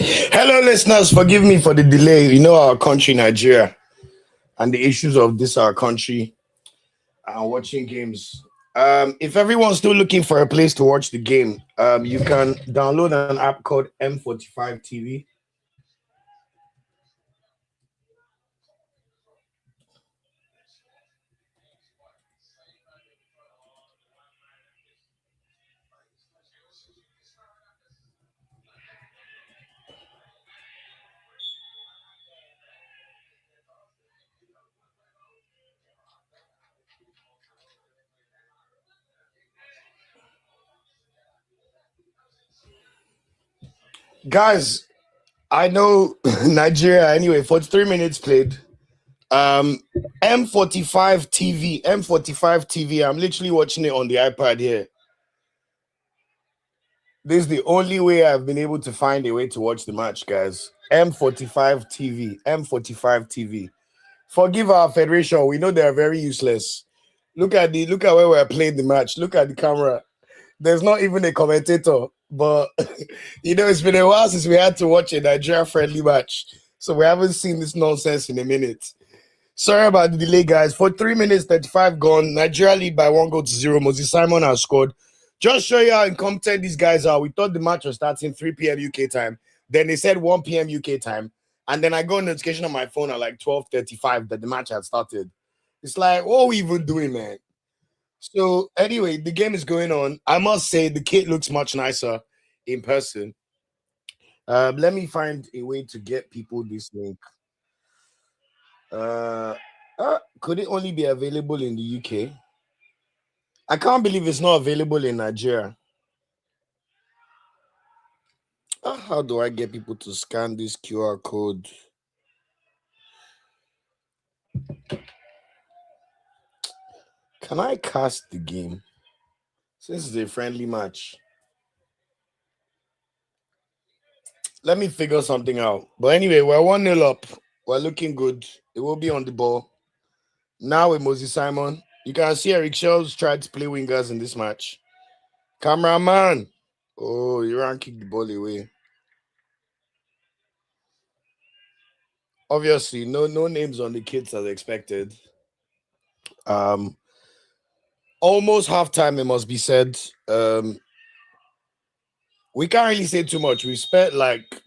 Hello, listeners. Forgive me for the delay. You know our country, Nigeria, and the issues of this our country and watching games. If everyone's still looking for a place to watch the game, you can download an app called M45 TV. Guys, I know Nigeria. Anyway, 43 minutes played. Um, M45 TV, M45 TV. I'm literally watching it on the iPad here. This is the only way I've been able to find a way to watch the match, guys. M45 TV, M45 TV. Forgive our federation. We know they are very useless. Look at where we're playing the match. Look at the camera. There's not even a commentator. But it's been a while since we had to watch a Nigeria friendly match. So we haven't seen this nonsense in a minute. Sorry about the delay, guys. For 3 minutes, 35 gone. Nigeria lead by 1 goal to 0. Moses Simon has scored. Just show you how incompetent these guys are. We thought the match was starting 3 p.m. UK time. Then they said 1 p.m. UK time. And then I got a notification on my phone at like 12:35 that the match had started. It's like, what are we even doing, man? So anyway, the game is going on. I must say the kit looks much nicer in person. Let me find a way to get people this link. Could it only be available in the UK? I can't believe it's not available in Nigeria. How do I get people to scan this QR code? Can I cast the game? Since it's a friendly match. Let me figure something out. But anyway, we're 1-0 up. We're looking good. It will be on the ball. Now with Moses Simon. You can see Eric Shells tried to play wingers in this match. Cameraman. Oh, Iran kicked the ball away. Obviously, no names on the kits as expected. Almost halftime, it must be said. We can't really say too much. We've spent like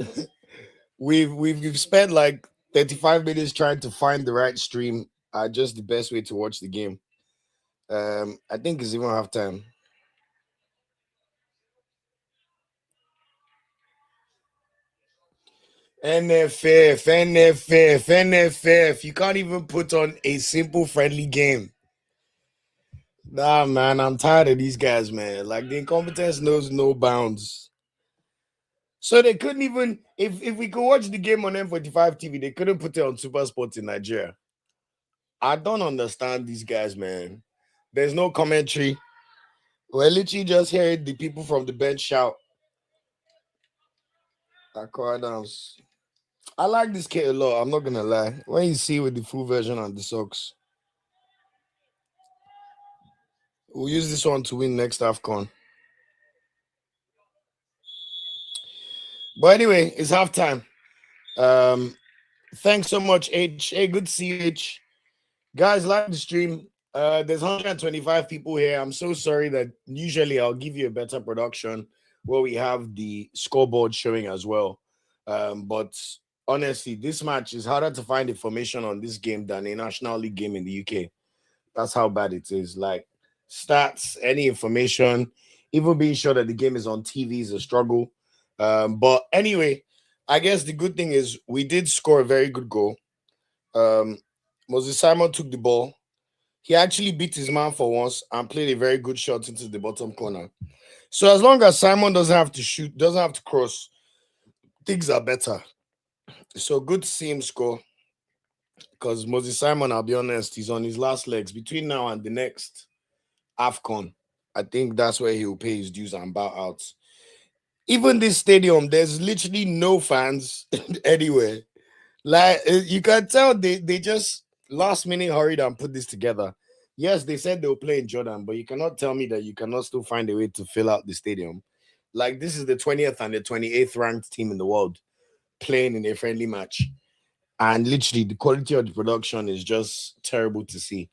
we've spent like 35 minutes trying to find the right stream. Just the best way to watch the game. I think it's even halftime. NFF. You can't even put on a simple friendly game. Nah, man, I'm tired of these guys, man. Like the incompetence knows no bounds. So they couldn't even, if we could watch the game on M45 TV, they couldn't put it on Super Sports in Nigeria. I don't understand these guys, man. There's no commentary. We're literally just hearing the people from the bench shout. Adams. I like this kit a lot. I'm not gonna lie. When you see with the full version and the socks, we'll use this one to win next AFCON. But anyway, it's halftime. Thanks so much, H. Hey, good to see you, H. Guys, like the stream. There's 125 people here. I'm so sorry that usually I'll give you a better production where we have the scoreboard showing as well. But honestly, this match is harder to find information on this game than a National League game in the UK. That's how bad it is. Like stats, any information, even being sure that the game is on TV is a struggle. But anyway, I guess the good thing is we did score a very good goal. Moses Simon took the ball. He actually beat his man for once and played a very good shot into the bottom corner. So as long as Simon doesn't have to shoot, doesn't have to cross, things are better. So good to see him score. Because Moses Simon, I'll be honest, he's on his last legs. Between now and the next AFCON, I think that's where he will pay his dues and bow out. Even this stadium, there's literally no fans anywhere. Like you can tell they just last minute hurried and put this together. Yes, they said they will play in Jordan, but you cannot tell me that you cannot still find a way to fill out the stadium. Like this is the 20th and the 28th ranked team in the world. playing in a friendly match. And literally, the quality of the production is just terrible to see.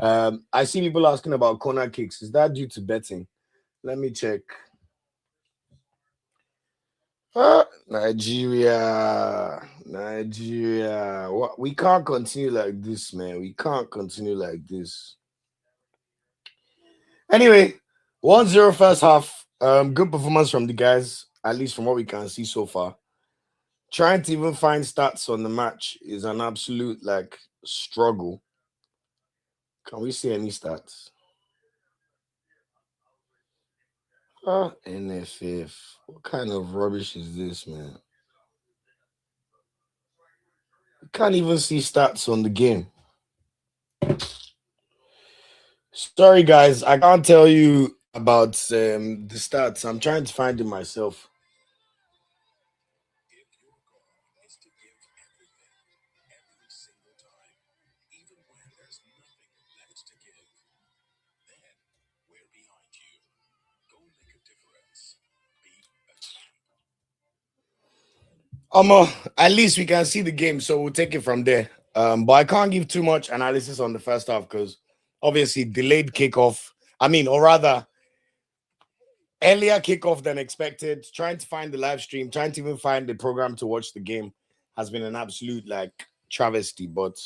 I see people asking about corner kicks. Is that due to betting? Let me check. Nigeria. What? We can't continue like this, man. We can't continue like this. Anyway, 1-0 first half. Good performance from the guys, at least from what we can see so far. Trying to even find stats on the match is an absolute like struggle. Can we see any stats? NFF. What kind of rubbish is this, man? We can't even see stats on the game. Sorry, guys. I can't tell you about the stats. I'm trying to find it myself. At least we can see the game, so we'll take it from there. But I can't give too much analysis on the first half because obviously delayed kickoff. I mean, or rather, earlier kickoff than expected. Trying to find the live stream, trying to even find the program to watch the game has been an absolute like travesty. But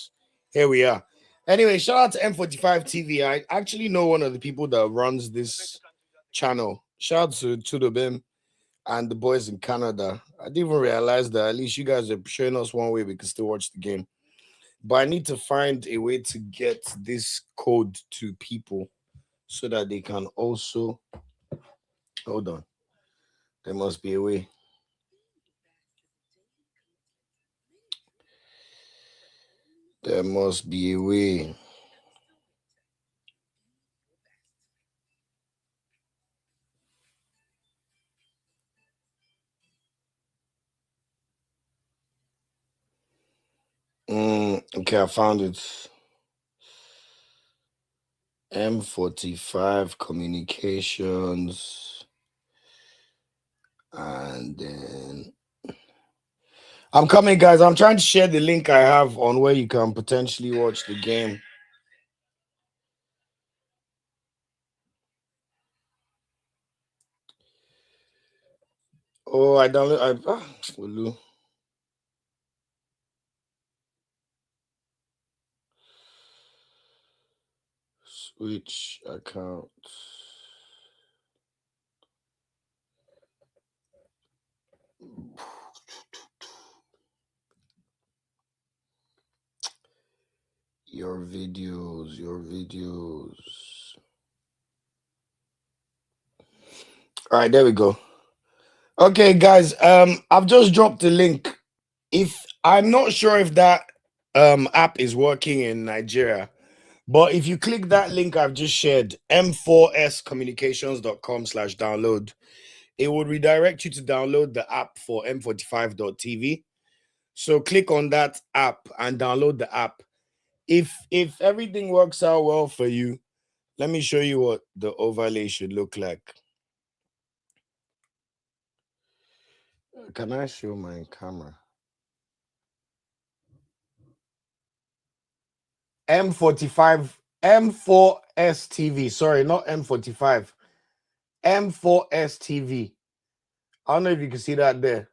here we are. Anyway, shout out to M45 TV. I actually know one of the people that runs this channel. Shout out to Tudobim and the boys in Canada. I didn't even realize that at least you guys are showing us one way we can still watch the game. But I need to find a way to get this code to people so that they can also hold on. There must be a way. There must be a way. Okay, I found it. M45 communications. And then I'm coming, guys. I'm trying to share the link I have on where you can potentially watch the game. Oh, I download. Switch account. Your videos. All right, there we go. Okay, guys. I've just dropped the link. If I'm not sure if that app is working in Nigeria, but if you click that link I've just shared, m4scommunications.com/download, it would redirect you to download the app for m45.tv. So click on that app and download the app. If everything works out well for you, let me show you what the overlay should look like. Can I show my camera? M45 M4S TV. Sorry, not M45. M4S TV. I don't know if you can see that there.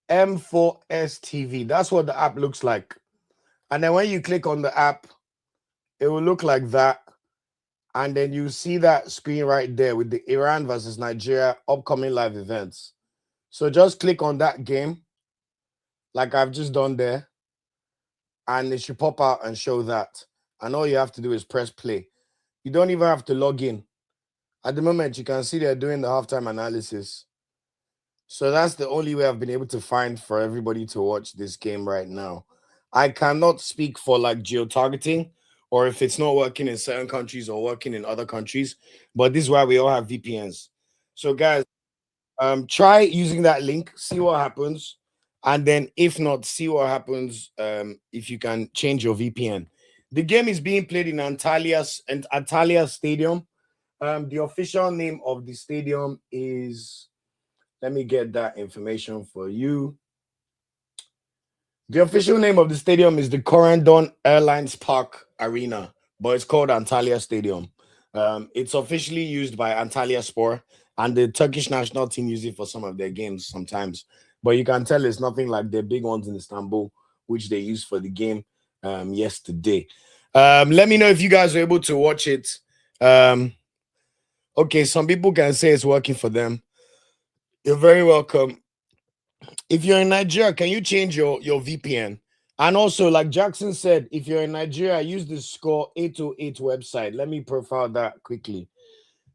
M4S TV. That's what the app looks like. And then when you click on the app, it will look like that. And then you see that screen right there with the Iran versus Nigeria upcoming live events. So just click on that game, like I've just done there, and it should pop out and show that. And all you have to do is press play. You don't even have to log in. At the moment, you can see they're doing the halftime analysis. So that's the only way I've been able to find for everybody to watch this game right now. I cannot speak for like geo-targeting or if it's not working in certain countries or working in other countries, but this is why we all have VPNs. So guys, try using that link, see what happens, and then if not, see what happens if you can change your VPN. The game is being played in Antalya Stadium. The official name of the stadium is, let me get that information for you. The official name of the stadium is the Corendon Airlines Park Arena, but it's called Antalya Stadium. It's officially used by Antalya Spor, and the Turkish national team use it for some of their games sometimes. But you can tell it's nothing like the big ones in Istanbul, which they used for the game yesterday. Let me know if you guys were able to watch it. Um, okay, some people can say it's working for them. You're very welcome. If you're in Nigeria, can you change your VPN? And also, like Jackson said, if you're in Nigeria, use the Score 808 website. Let me profile that quickly.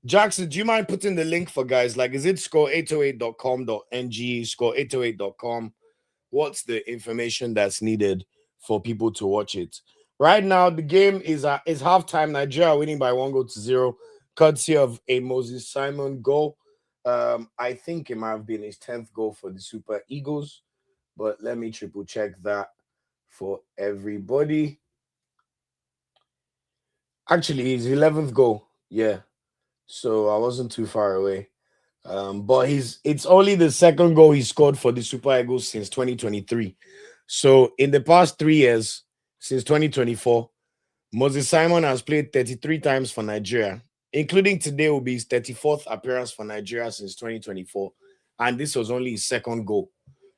Jackson, do you mind putting the link for guys? Like, is it score808.com.ng, score808.com? What's the information that's needed for people to watch it? Right now, the game is halftime. Nigeria winning by 1-0, courtesy of a Moses Simon goal. I think it might have been his 10th goal for the Super Eagles, but let me triple check that for everybody. Actually, his 11th goal. Yeah. So I wasn't too far away. But it's only the second goal he scored for the Super Eagles since 2023. So in the past 3 years, since 2024, Moses Simon has played 33 times for Nigeria, including today will be his 34th appearance for Nigeria since 2024. And this was only his second goal.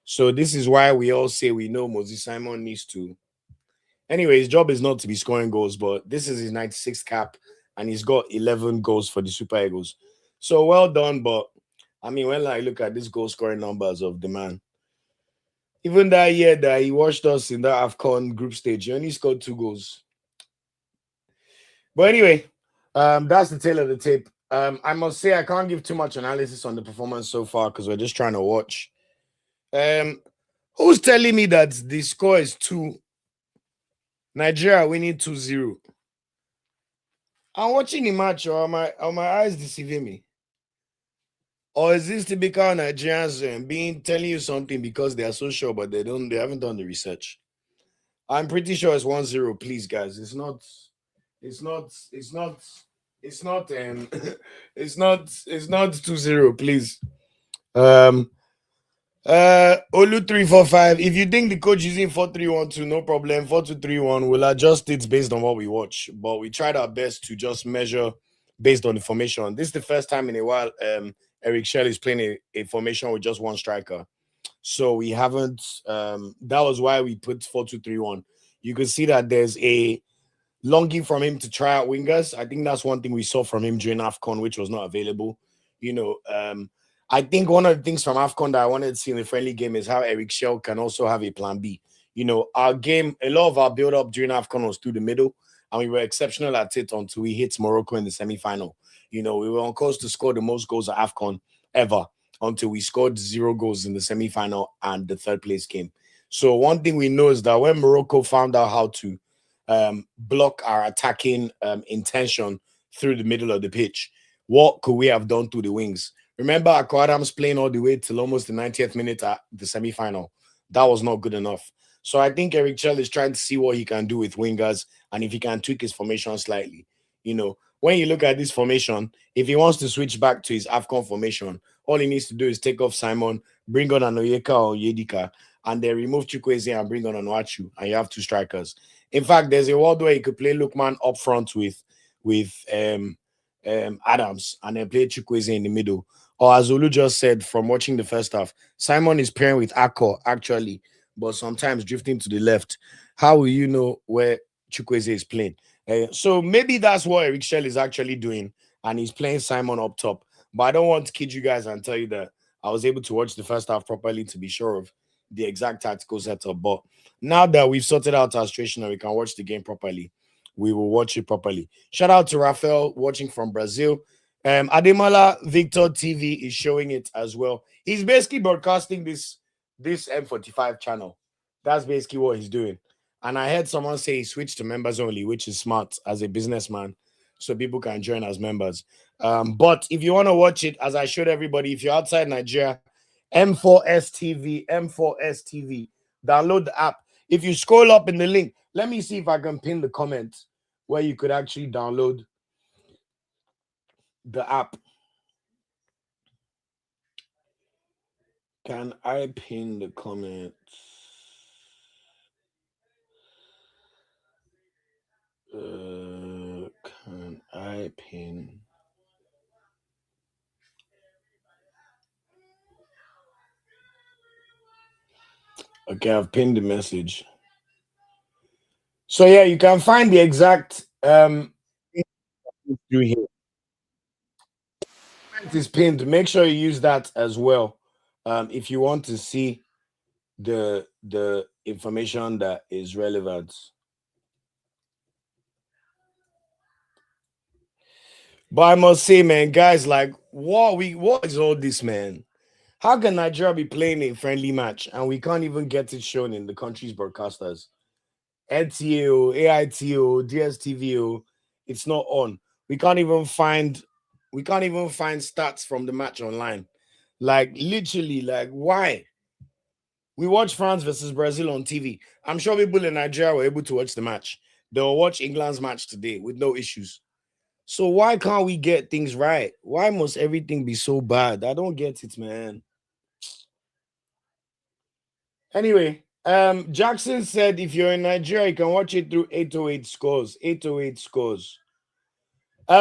So this is why we all say we know Moses Simon needs to. Anyway, his job is not to be scoring goals, but this is his 96th cap, and he's got 11 goals for the Super Eagles. So well done, but I mean, when I look at these goal scoring numbers of the man, even that year that he watched us in that AFCON group stage, he only scored 2 goals. But anyway, that's the tail of the tape. I must say I can't give too much analysis on the performance so far because we're just trying to watch. Um, who's telling me that the score is 2? Nigeria winning 2-0. I'm watching the match, or are my eyes deceiving me? Or is this typical Nigerians being telling you something because they are so sure, but they haven't done the research? I'm pretty sure it's 1-0, please, guys. It's not, it's not, it's not it's not 2-0, please. Um Olu 345. If you think the coach using 4-3-1-2, no problem. 4-2-3-1, we'll adjust it based on what we watch. But we tried our best to just measure based on the formation. This is the first time in a while Eric Shell is playing a formation with just one striker. So we haven't that was why we put 4-2-3-1. You can see that there's a longing from him to try out wingers. I think that's one thing we saw from him during AFCON, which was not available. You know, I think one of the things from AFCON that I wanted to see in the friendly game is how Eric Shell can also have a plan B. You know, our game, a lot of our build up during AFCON was through the middle, and we were exceptional at it until we hit Morocco in the semi final. You know, we were on course to score the most goals at AFCON ever until we scored 0 goals in the semi final and the third place game. So, one thing we know is that when Morocco found out how to block our attacking intention through the middle of the pitch, what could we have done to the wings? Remember, Akko Adams playing all the way till almost the 90th minute at the semi final. That was not good enough. So I think Eric Chell is trying to see what he can do with wingers and if he can tweak his formation slightly. You know, when you look at this formation, if he wants to switch back to his AFCON formation, all he needs to do is take off Simon, bring on Anoyeka or Yedika, and then remove Chukwueze and bring on Onuachu, and you have 2 strikers. In fact, there's a world where you could play Lookman up front with Adams and then play Chukwueze in the middle. Or as Olu just said from watching the first half, Simon is pairing with Akko actually, but sometimes drifting to the left. How will you know where Chukwueze is playing? So maybe that's what Eric Shell is actually doing, and he's playing Simon up top. But I don't want to kid you guys and tell you that I was able to watch the first half properly to be sure of the exact tactical setup. But now that we've sorted out our situation and we can watch the game properly, we will watch it properly. Shout out to Rafael watching from Brazil. Ademola Victor TV is showing it as well. He's basically broadcasting this M45 channel. That's basically what he's doing. And I heard someone say he switched to members only, which is smart as a businessman, so people can join as members. But if you want to watch it, as I showed everybody, if you're outside Nigeria, M4S TV, M4S TV, download the app. If you scroll up in the link, let me see if I can pin the comment where you could actually download the app. Can I pin the comments? Can I pin? Okay, I've pinned the message. So yeah, you can find the exact through here. It is pinned. Make sure you use that as well. If you want to see the information that is relevant. But I must say, man, guys, like what is all this, man? How can Nigeria be playing a friendly match and we can't even get it shown in the country's broadcasters? NTA, AITO, DSTV, it's not on. We can't even find stats from the match online. Like literally, like why? We watch France versus Brazil on TV. I'm sure people in Nigeria were able to watch the match. They'll watch England's match today with no issues. So why can't we get things right? Why must everything be so bad? I don't get it, man. Anyway, Jackson said if you're in Nigeria, you can watch it through 808 scores. 808 scores.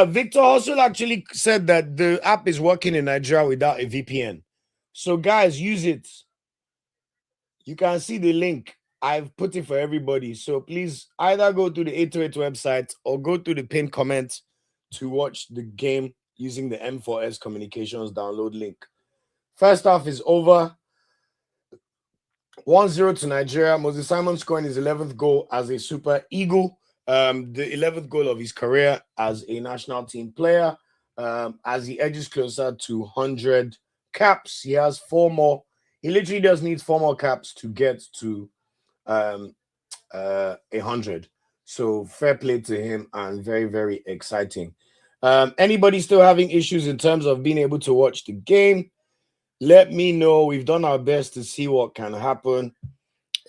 Victor also actually said that the app is working in Nigeria without a VPN. So guys, use it. You can see the link. I've put it for everybody. So please either go to the 808 website or go to the pinned comment to watch the game using the M4S Communications download link. First half is over. 1-0 to Nigeria. Moses Simon scoring his 11th goal as a Super Eagle. The 11th goal of his career as a national team player. As he edges closer to 100 caps, he has 4 more. He literally just needs 4 more caps to get to 100. So fair play to him and very, very exciting. Anybody still having issues in terms of being able to watch the game? Let me know. We've done our best to see what can happen.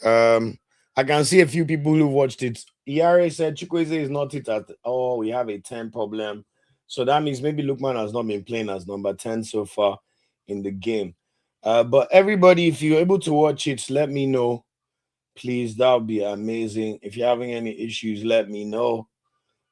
I can see a few people who watched it. Iyare said Chukwueze is not it at all. We have a 10 problem. So that means maybe Lukman has not been playing as number 10 so far in the game. But everybody, if you're able to watch it, let me know. Please, that would be amazing. If you're having any issues, let me know.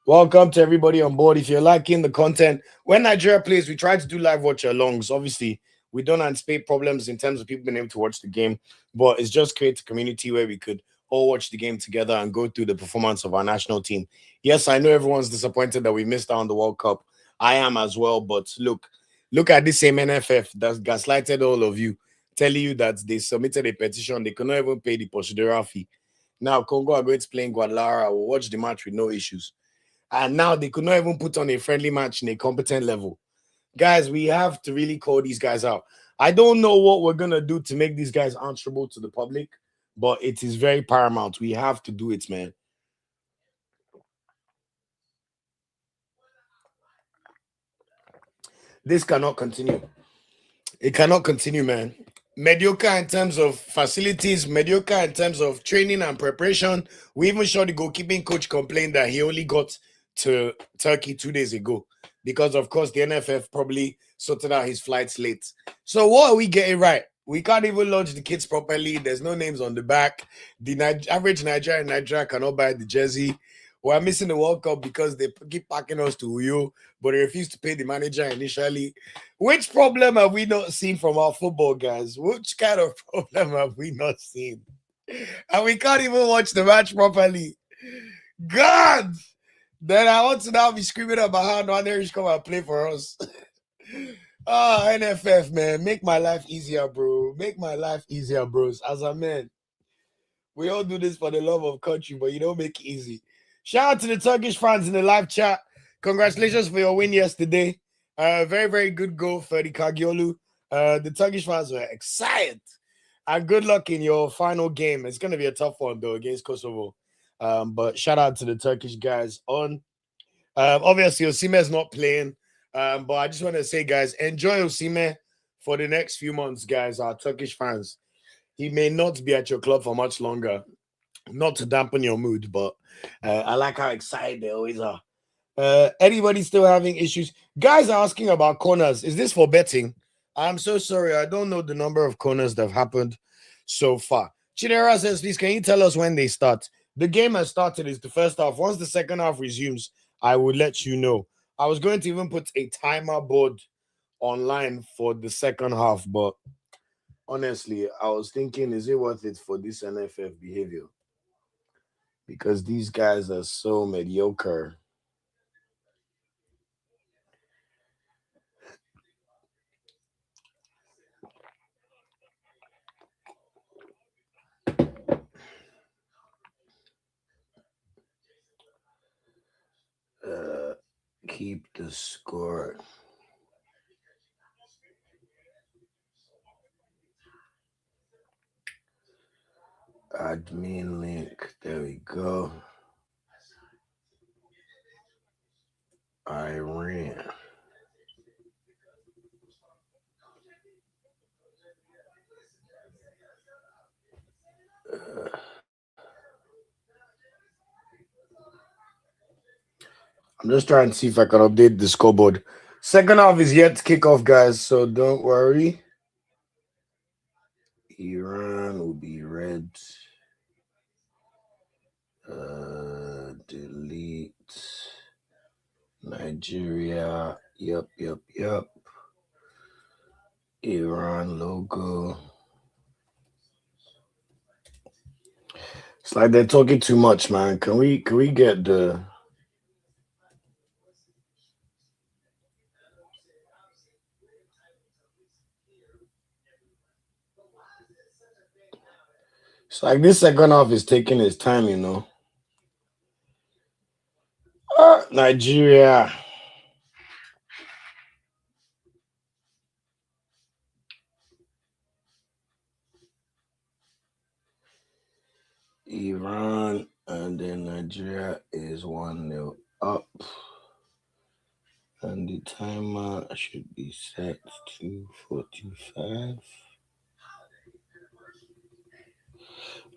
Welcome to everybody on board. If you're liking the content, when Nigeria plays, we try to do live watch alongs. Obviously, we don't anticipate problems in terms of people being able to watch the game, but it's just create a community where we could all watch the game together and go through the performance of our national team. Yes, I know everyone's disappointed that we missed out on the World Cup. I am as well, but look at this same NFF that's gaslighted all of you, telling you that they submitted a petition. They could not even pay the procedural fee. Now, Congo are going to play in Guadalajara. We'll watch the match with no issues. And now they could not even put on a friendly match in a competent level. Guys, we have to really call these guys out. I don't know what we're going to do to make these guys answerable to the public, but it is very paramount. We have to do it, man. This cannot continue. It cannot continue, man. Mediocre in terms of facilities, mediocre in terms of training and preparation. We even saw the goalkeeping coach complain that he only got to Turkey 2 days ago because, of course, the NFF probably sorted out his flights late. So what are we getting right? We can't even launch the kits properly. There's no names on the back. The average Nigerian in Nigeria cannot buy the jersey. We're missing the World Cup because they keep packing us to Uyo, but they refuse to pay the manager initially. Which problem have we not seen from our football guys? Which kind of problem have we not seen? And we can't even watch the match properly. God! Then I want to now be screaming about how Nwaneri come and play for us. NFF, man. Make my life easier, bro. Make my life easier, bros. As a man. We all do this for the love of country, but you don't make it easy. Shout out to the Turkish fans in the live chat. Congratulations for your win yesterday. Very, very good goal for the Kagiolu. The Turkish fans were excited. And good luck in your final game. It's going to be a tough one, though, against Kosovo. But shout out to the Turkish guys on. Obviously, Osimhen is not playing. But I just want to say, guys, enjoy Osimhen for the next few months, guys, our Turkish fans. He may not be at your club for much longer. Not to dampen your mood, but I like how excited they always are. Anybody still having issues? Guys are asking about corners. Is this for betting? I'm so sorry. I don't know the number of corners that have happened so far. Chinera says, please, can you tell us when they start? The game has started. It's the first half. Once the second half resumes, I will let you know. I was going to even put a timer board online for the second half, but honestly, I was thinking, is it worth it for this NFF behavior? Because these guys are so mediocre. Uh, keep the score. Admin link. There we go. Iran. Uh, I'm just trying to see if I can update the scoreboard. Second half is yet to kick off, guys, so don't worry. Iran will be red. Delete. Nigeria. Yep. Iran logo. It's like they're talking too much, man. Can we get the It's like this second half is taking its time, you know. Nigeria. Iran and then Nigeria is 1-0 up. And the timer should be set to 45.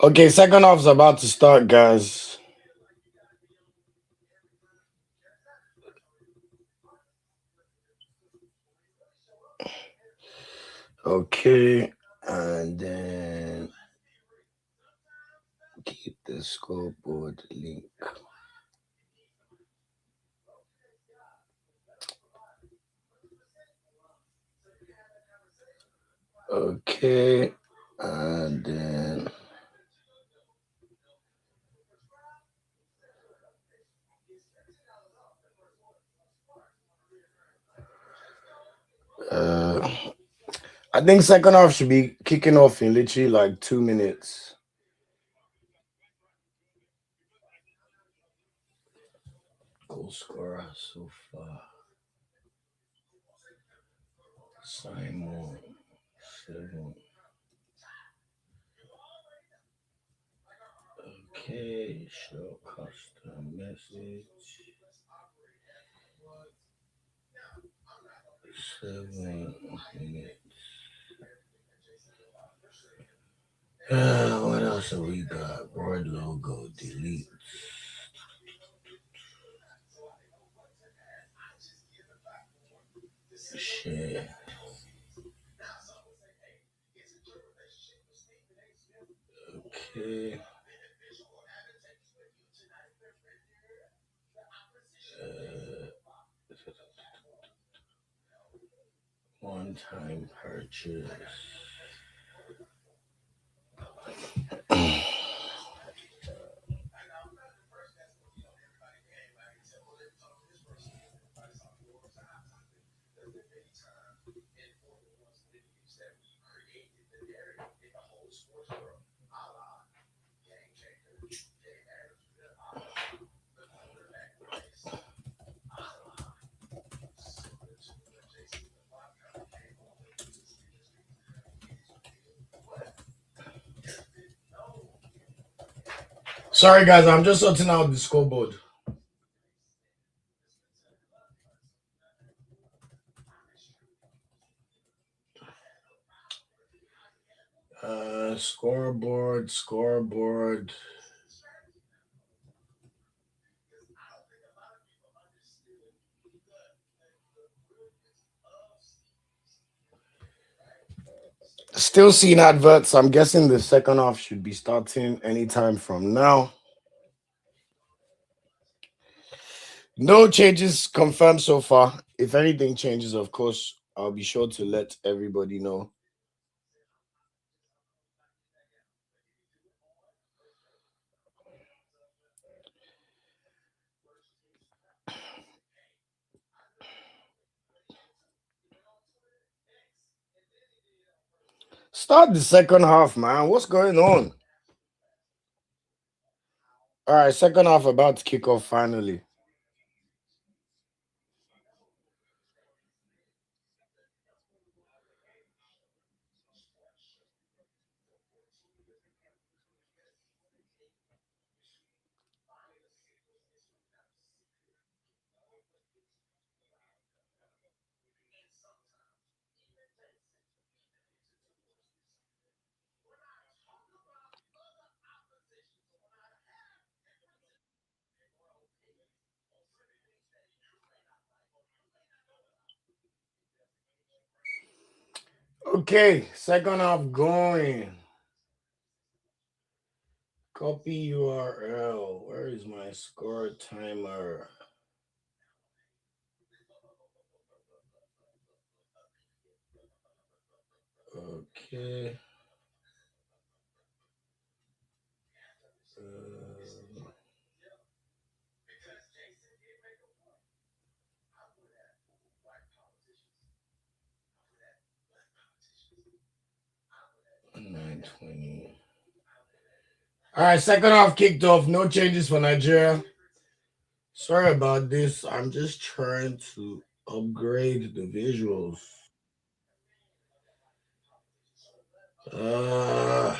Okay, second half's about to start, guys. Okay, and then keep the scoreboard link. Okay, and then I think second half should be kicking off in literally like 2 minutes. Goal scorer so far. Simon 7. Okay, show custom message. 7 minutes. What else have we got? Board logo, delete. Share. Okay. One-time purchase. Sorry, guys, I'm just sorting out the scoreboard. Scoreboard. Still seeing adverts. I'm guessing the second half should be starting anytime from now. No changes confirmed so far. If anything changes, of course, I'll be sure to let everybody know. Start the second half, man. What's going on? All right, second half about to kick off finally. Okay, second half going. Copy URL. Where is my score timer? Okay. 9:20. All right, second half kicked off. No changes for Nigeria. Sorry about this. I'm just trying to upgrade the visuals. Uh,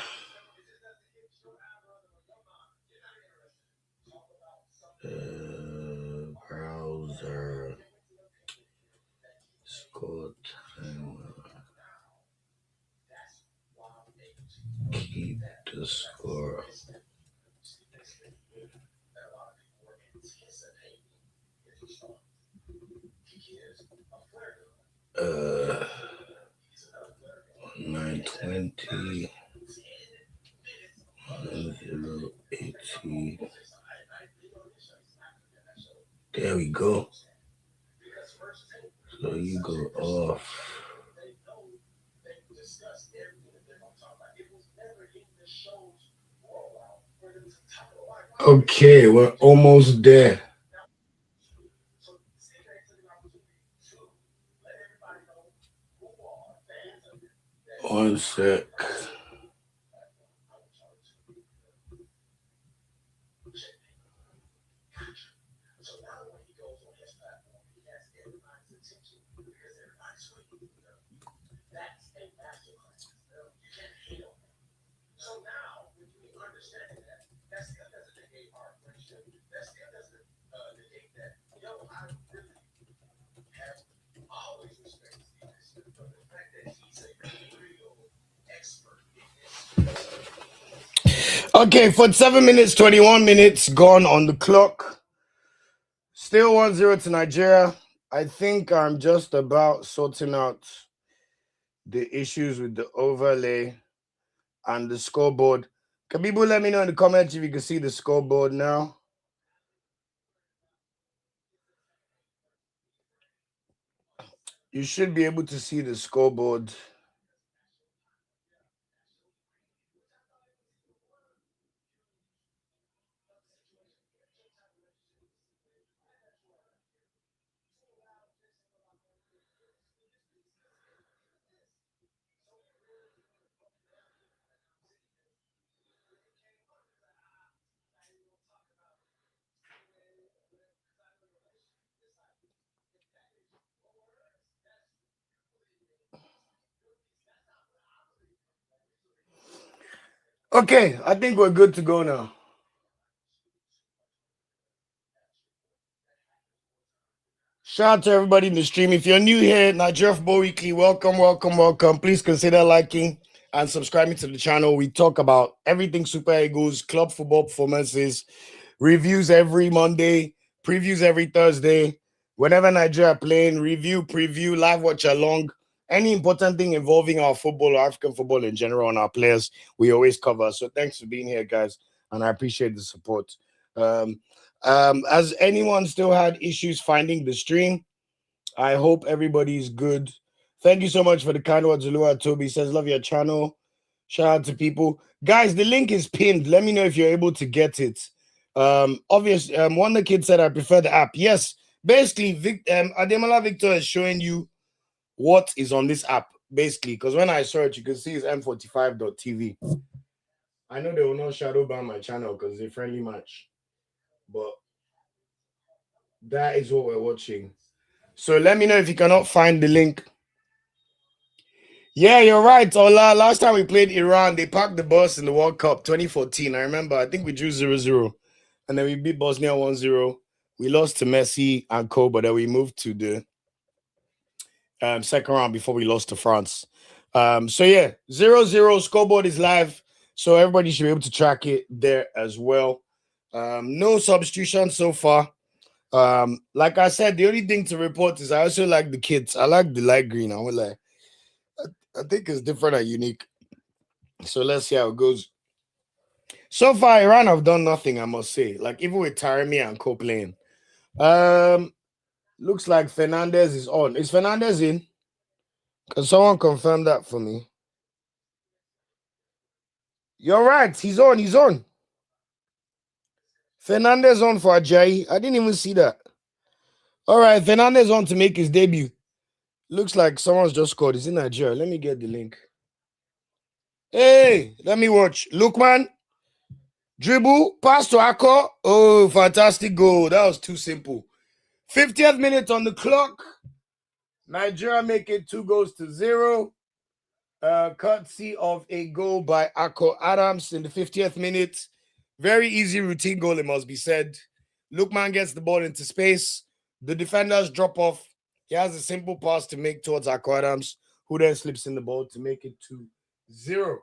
browser score timer. Keep the score. 920 1080. There we go. So you go off. Okay, we're almost there. One sec. Okay, 47 minutes, 21 minutes gone on the clock. Still 1-0 to Nigeria. I think I'm just about sorting out the issues with the overlay and the scoreboard. Can people let me know in the comments if you can see the scoreboard now? You should be able to see the scoreboard. Okay, I think we're good to go now. Shout out to everybody in the stream. If you're new here, Nigeria Football Weekly, welcome, welcome, welcome. Please consider liking and subscribing to the channel. We talk about everything Super Eagles, club football performances, reviews every Monday, previews every Thursday. Whenever Nigeria playing, review, preview, live watch along. Any important thing involving our football or African football in general and our players, we always cover. So thanks for being here, guys, and I appreciate the support. Has anyone still had issues finding the stream? I hope everybody's good. Thank you so much for the kind words. Zulua Toby says, love your channel. Shout out to people. Guys, the link is pinned. Let me know if you're able to get it. Obviously, one of the kids said I prefer the app. Yes, basically, Ademola Victor is showing you what is on this app, basically, because when I search, you can see it's m45.tv. I know they will not shadow ban my channel because it's a friendly match, but that is what we're watching. So let me know if you cannot find the link. Yeah, you're right, Ola. Last time we played Iran, they parked the bus in the World Cup 2014. I remember, I think we drew 0-0. And then we beat Bosnia 1-0. We lost to Messi and Co, but then we moved to the second round before we lost to France. So yeah, 0-0 scoreboard is live. So everybody should be able to track it there as well. No substitution so far. Like I said, the only thing to report is I also like the kits. I like the light green. I think it's different and unique. So let's see how it goes. So far, Iran have done nothing, I must say. Like even with Taremi and Co playing. Looks like Fernandez is on. Is Fernandez in? Can someone confirm that for me? You're right. He's on. He's on. Fernandez on for Ajayi. I didn't even see that. All right, Fernandez on to make his debut. Looks like someone's just scored. He's in Nigeria. Let me get the link. Hey, let me watch. Lookman. Dribble. Pass to Ako. Oh, fantastic goal. That was too simple. 50th minute on the clock. Nigeria make it 2-0. Courtesy of a goal by Ako Adams in the 50th minute. Very easy routine goal, it must be said. Lookman gets the ball into space. The defenders drop off. He has a simple pass to make towards Ako Adams, who then slips in the ball to make it 2-0.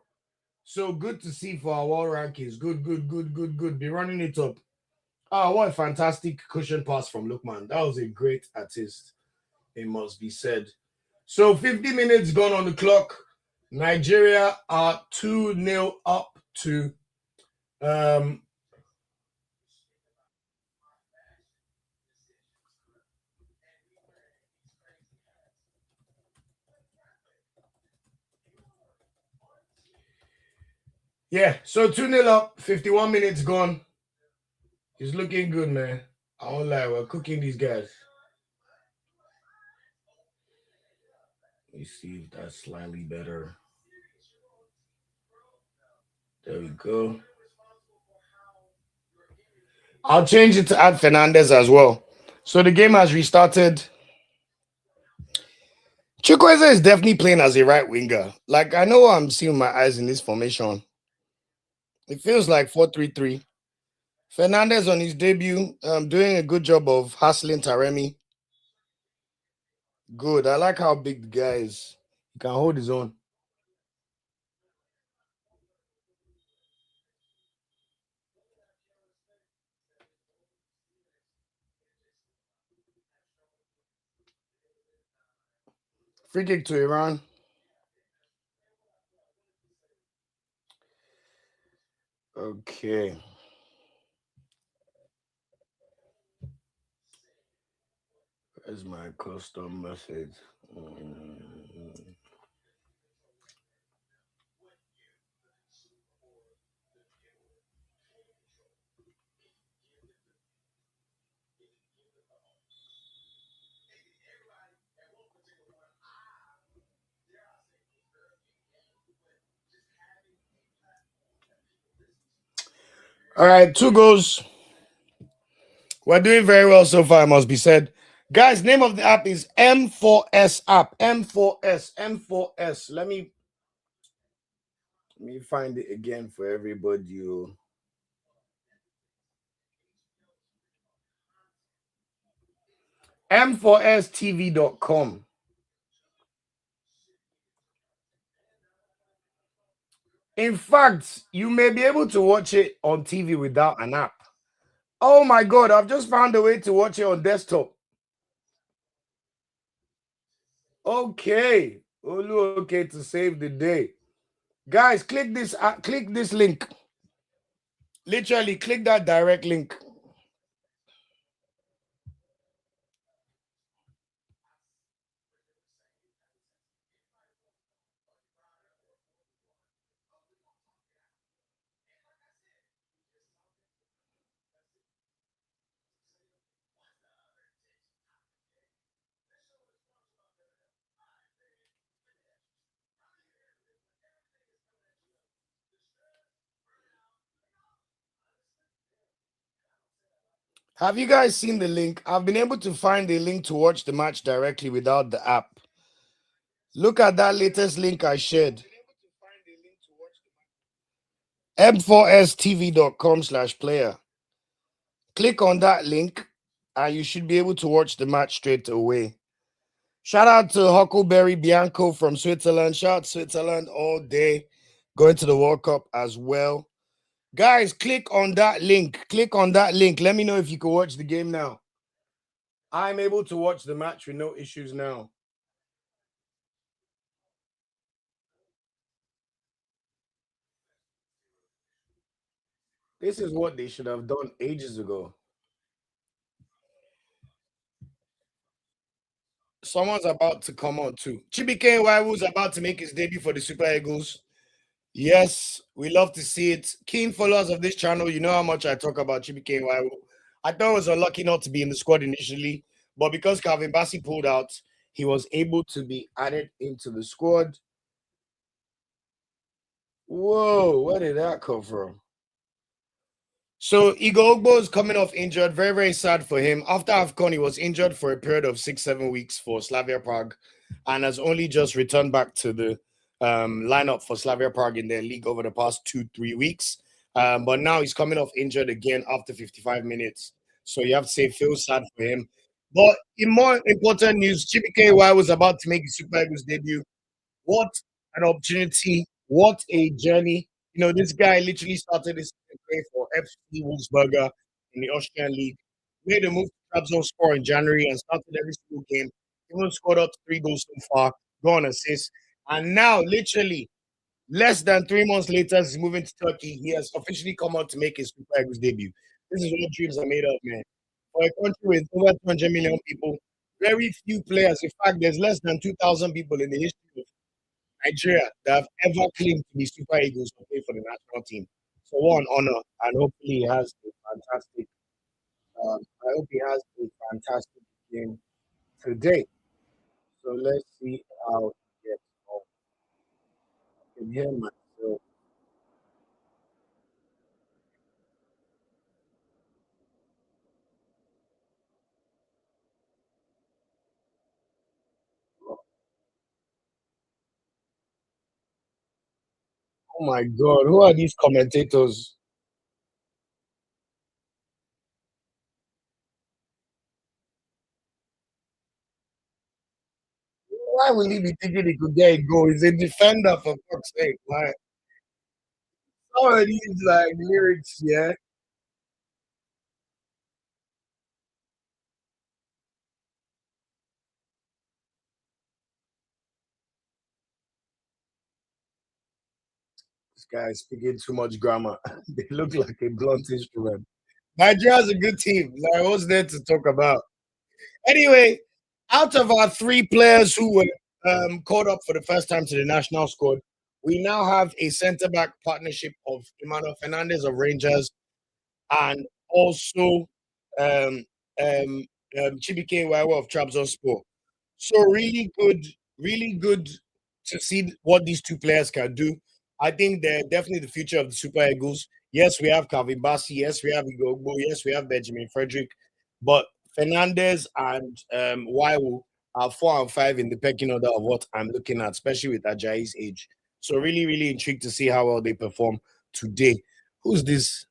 So good to see for our world rankings. Good. Be running it up. Ah, what a fantastic cushion pass from Lookman. That was a great artist, it must be said. So 50 minutes gone on the clock. Nigeria are 2-0 up to yeah, so 2-0 up, 51 minutes gone. It's looking good, man. I won't lie, we're cooking these guys. Let me see if that's slightly better. There we go. I'll change it to add Fernandez as well. So the game has restarted. Chukwueze is definitely playing as a right winger. Like, I know I'm seeing my eyes in this formation. It feels like 4-3-3. Fernandez on his debut, doing a good job of hassling Taremi. Good. I like how big the guy is. He can hold his own. Free kick to Iran. Okay. Where's my custom message? All right, 2 goals. We're doing very well so far, must be said. Guys, name of the app is M4S app. M4S. Let me find it again for everybody. M4STV.com. In fact, you may be able to watch it on TV without an app. Oh my God, I've just found a way to watch it on desktop. Okay. Olu, okay, to save the day. Guys, click this link. Literally, click that direct link. Have you guys seen the link? I've been able to find a link to watch the match directly without the app. Look at that latest link I shared. m4stv.com/player. Click on that link and you should be able to watch the match straight away. Shout out to Huckleberry Bianco from Switzerland. Shout out Switzerland all day. Going to the World Cup as well. Guys, click on that link. Click on that link. Let me know if you can watch the game now. I'm able to watch the match with no issues now. This is what they should have done ages ago. Someone's about to come on too. Chibike Nwaiwo's about to make his debut for the Super Eagles. Yes, we love to see it. Keen followers of this channel, you know how much I talk about Chibike Nwaiwo. I thought it was unlucky not to be in the squad initially, but because Calvin Bassey pulled out, he was able to be added into the squad. Whoa, where did that come from? So Igor Ogbo is coming off injured. Very, very sad for him. After AFCON, he was injured for a period of 6-7 weeks for Slavia Prague and has only just returned back to the lineup for Slavia Prague in their league over the past 2-3 weeks. But now he's coming off injured again after 55 minutes. So you have to say, feel sad for him. But in more important news, Chibike was about to make his Super Eagles debut. What an opportunity. What a journey. You know, this guy literally started his play for FC Wolfsberger in the Austrian League, made a move to Trabzonspor in January and started every single game. Even scored up 3 goals so far, go on assists. And now, literally, less than 3 months later, he's moving to Turkey. He has officially come out to make his Super Eagles debut. This is what dreams are made of, man. For a country with over 200 million people, very few players. In fact, there's less than 2,000 people in the history of Nigeria that have ever claimed to be Super Eagles to play for the national team. So one honor, and hopefully he has a fantastic. I hope he has a fantastic game today. So let's see how he gets on. I can hear myself. Oh my God, who are these commentators? Why will he be thinking he could get a goal? He's a defender for fuck's sake. Like some of these like lyrics, yeah. This guy is speaking too much grammar. They look like a blunt instrument. Nigeria's a good team. Like, what's there to talk about? Anyway, out of our 3 players who were called up for the first time to the national squad, we now have a centre back partnership of Emmanuel Fernandez of Rangers and also um, um, Chibike Nwaiwo of Trabzonspor. So really good to see what these 2 players can do. I think they're definitely the future of the Super Eagles. Yes, we have Calvin Bassey. Yes, we have Igogbo. Yes, we have Benjamin Frederick. But Fernandez and Waiwu are 4 and 5 in the pecking order of what I'm looking at, especially with Ajayi's age. So really, really intrigued to see how well they perform today. Who's this?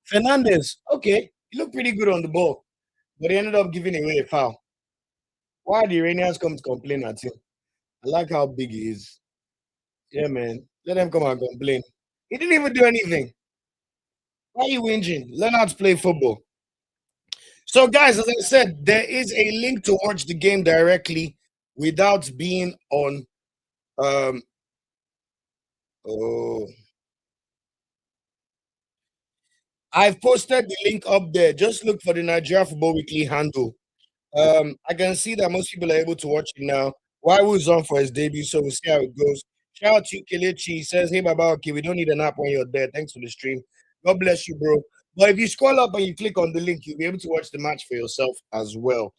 Fernandez. Okay, he looked pretty good on the ball, but he ended up giving away a foul. Why the Iranians come to complain at him? I like how big he is. Yeah, man. Let them come and complain. He didn't even do anything. Why are you whinging? Learn how to play football. So, guys, as I said, there is a link to watch the game directly without being on. Um, oh, I've posted the link up there. Just look for the Nigeria Football Weekly handle. I can see that most people are able to watch it now. Waiwu's on for his debut, so we'll see how it goes. Shout out to Kelechi. He says, "Hey, Baba, okay, we don't need an app when you're there. Thanks for the stream. God bless you, bro." But if you scroll up and you click on the link, you'll be able to watch the match for yourself as well.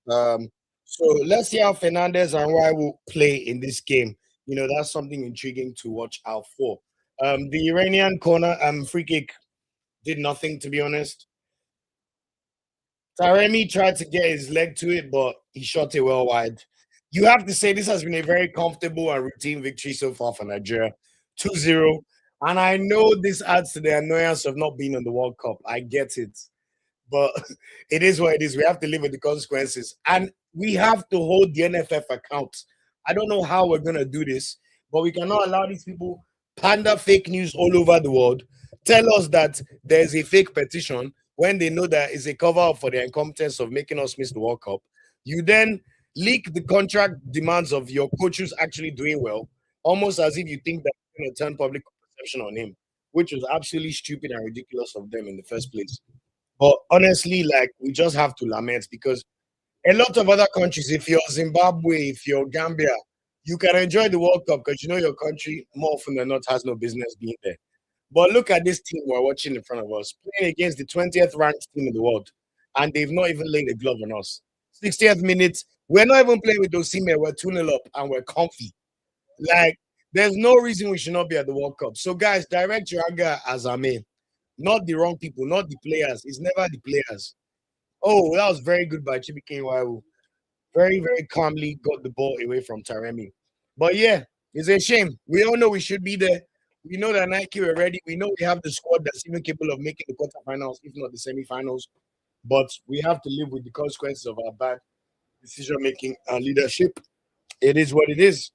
Um, so let's see how Fernandez and Waiwu play in this game. You know, that's something intriguing to watch out for. The Iranian corner free kick did nothing, to be honest. Taremi tried to get his leg to it, but he shot it well wide. You have to say this has been a very comfortable and routine victory so far for Nigeria. 2-0. And I know this adds to the annoyance of not being on the World Cup. I get it. But it is what it is. We have to live with the consequences. And we have to hold the NFF account. I don't know how we're going to do this, but we cannot allow these people pander fake news all over the world, tell us that there's a fake petition when they know that it's a cover up for the incompetence of making us miss the World Cup. You then leak the contract demands of your coach who's actually doing well, almost as if you think that you're going to turn public perception on him, which was absolutely stupid and ridiculous of them in the first place. But honestly, like we just have to lament because a lot of other countries, if you're Zimbabwe, if you're Gambia, you can enjoy the World Cup because you know your country more often than not has no business being there. But look at this team we're watching in front of us, playing against the 20th ranked team in the world, and they've not even laid a glove on us. 60th minute, we're not even playing with Osimhen, we're 2-0 up and we're comfy. Like, there's no reason we should not be at the World Cup. So, guys, direct your anger as I may. Not the wrong people, not the players. It's never the players. Oh, that was very good by Chibike Iwawu. Very, very calmly got the ball away from Taremi. But yeah, it's a shame. We all know we should be there. We know that Nike are ready. We know we have the squad that's even capable of making the quarterfinals, if not the semifinals. But we have to live with the consequences of our bad decision making and leadership. It is what it is.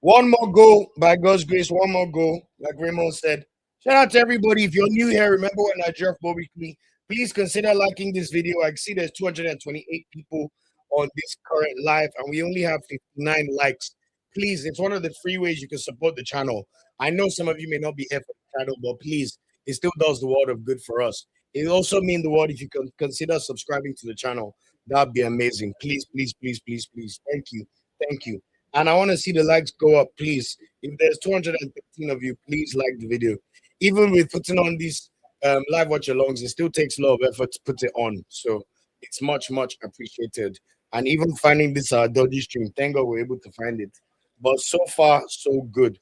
One more goal by God's grace. One more goal, like Raymond said. Shout out to everybody. If you're new here, remember when Nigeria Football Weekly. Please consider liking this video. I see there's 228 people on this current live, and we only have 59 likes. Please, it's one of the free ways you can support the channel. I know some of you may not be here for the channel, but please, it still does the world of good for us. It also means the world if you can consider subscribing to the channel. That'd be amazing. Please, please, please, please, please. Thank you. Thank you. And I want to see the likes go up, please. If there's 213 of you, please like the video. Even with putting on these live watch alongs, it still takes a lot of effort to put it on. So it's much, much appreciated. And even finding this dodgy stream, thank God we're able to find it. But so far, so good.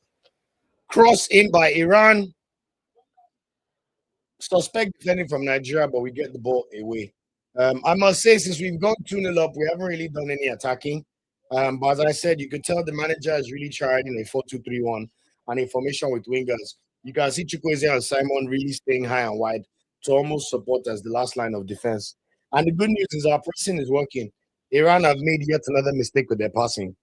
Cross in by Iran. Suspect defending from Nigeria, but we get the ball away. I must say, since we've gone 2-0 up, we haven't really done any attacking. But as I said, you could tell the manager has really tried in a 4-2-3-1 and a formation with wingers. You can see Chukwueze and Simon really staying high and wide to almost support as the last line of defense. And the good news is our pressing is working. Iran have made yet another mistake with their passing,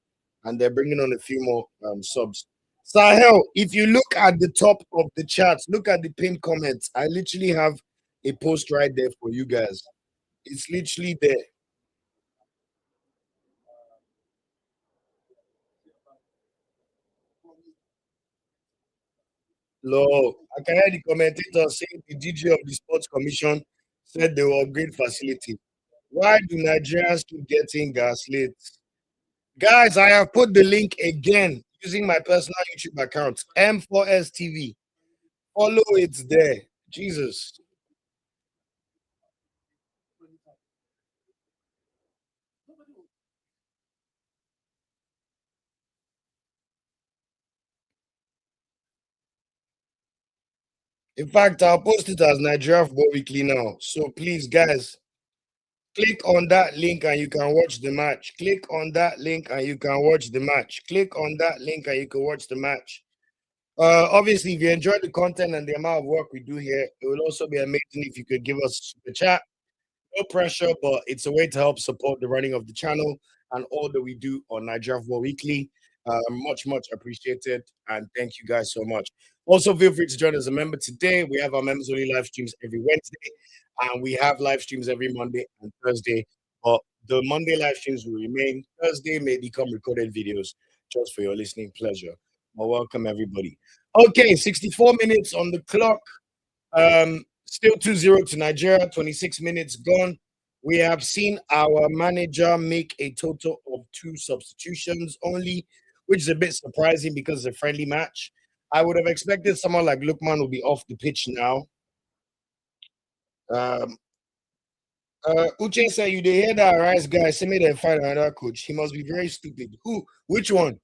and they're bringing on a few more subs. Sahel, if you look at the top of the charts, look at the pinned comments. I literally have a post right there for you guys. It's literally there. Lord, I can hear the commentator saying the DG of the Sports Commission said they will upgrade facility. Why do Nigerians keep getting gaslit? Guys, I have put the link again using my personal YouTube account, M4S TV. Follow it there. Jesus. In fact, I'll post it as Nigeria Football Weekly now. So please, guys, click on that link and you can watch the match. Click on that link and you can watch the match. Click on that link and you can watch the match. Obviously, if you enjoy the content and the amount of work we do here, it would also be amazing if you could give us a chat. No pressure, but it's a way to help support the running of the channel and all that we do on Nigeria Football Weekly. Much, much appreciated. And thank you guys so much. Also, feel free to join us as a member today. We have our members only live streams every Wednesday, and we have live streams every Monday and Thursday. But the Monday live streams will remain. Thursday may become recorded videos just for your listening pleasure. Well, welcome, everybody. Okay, 64 minutes on the clock. Still 2-0 to Nigeria, 26 minutes gone. We have seen our manager make a total of 2 substitutions only, which is a bit surprising because it's a friendly match. I would have expected someone like Lukman will be off the pitch now. Um, Uche said, you did hear that Rice guy, send me they find another coach. He must be very stupid. Who? Which one?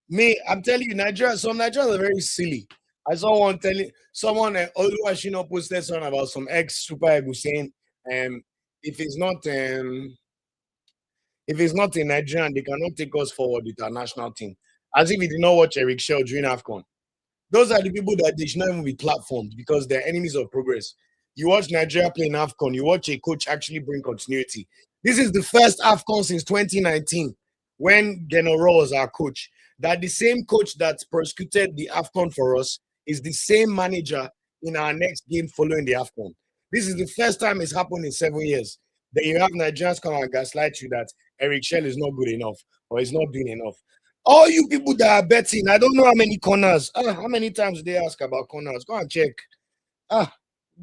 Me, I'm telling you, Nigeria, some Nigerians are very silly. I saw one telling someone, Oluwashino posted something about some ex Super Eagles saying, um, if it's not if it's not in Nigerian, they cannot take us forward with our national team. As if he did not watch Eric Shell during AFCON. Those are the people that they should not even be platformed because they're enemies of progress. You watch Nigeria play in AFCON, you watch a coach actually bring continuity. This is the first AFCON since 2019 when Genoro was our coach. That the same coach that prosecuted the AFCON for us is the same manager in our next game following the AFCON. This is the first time it's happened in 7 years. Then you have Nigerians come and gaslight you that Eric Shell is not good enough or is not doing enough. All you people that are betting, I don't know how many corners. How many times they ask about corners? Go and check. Ah,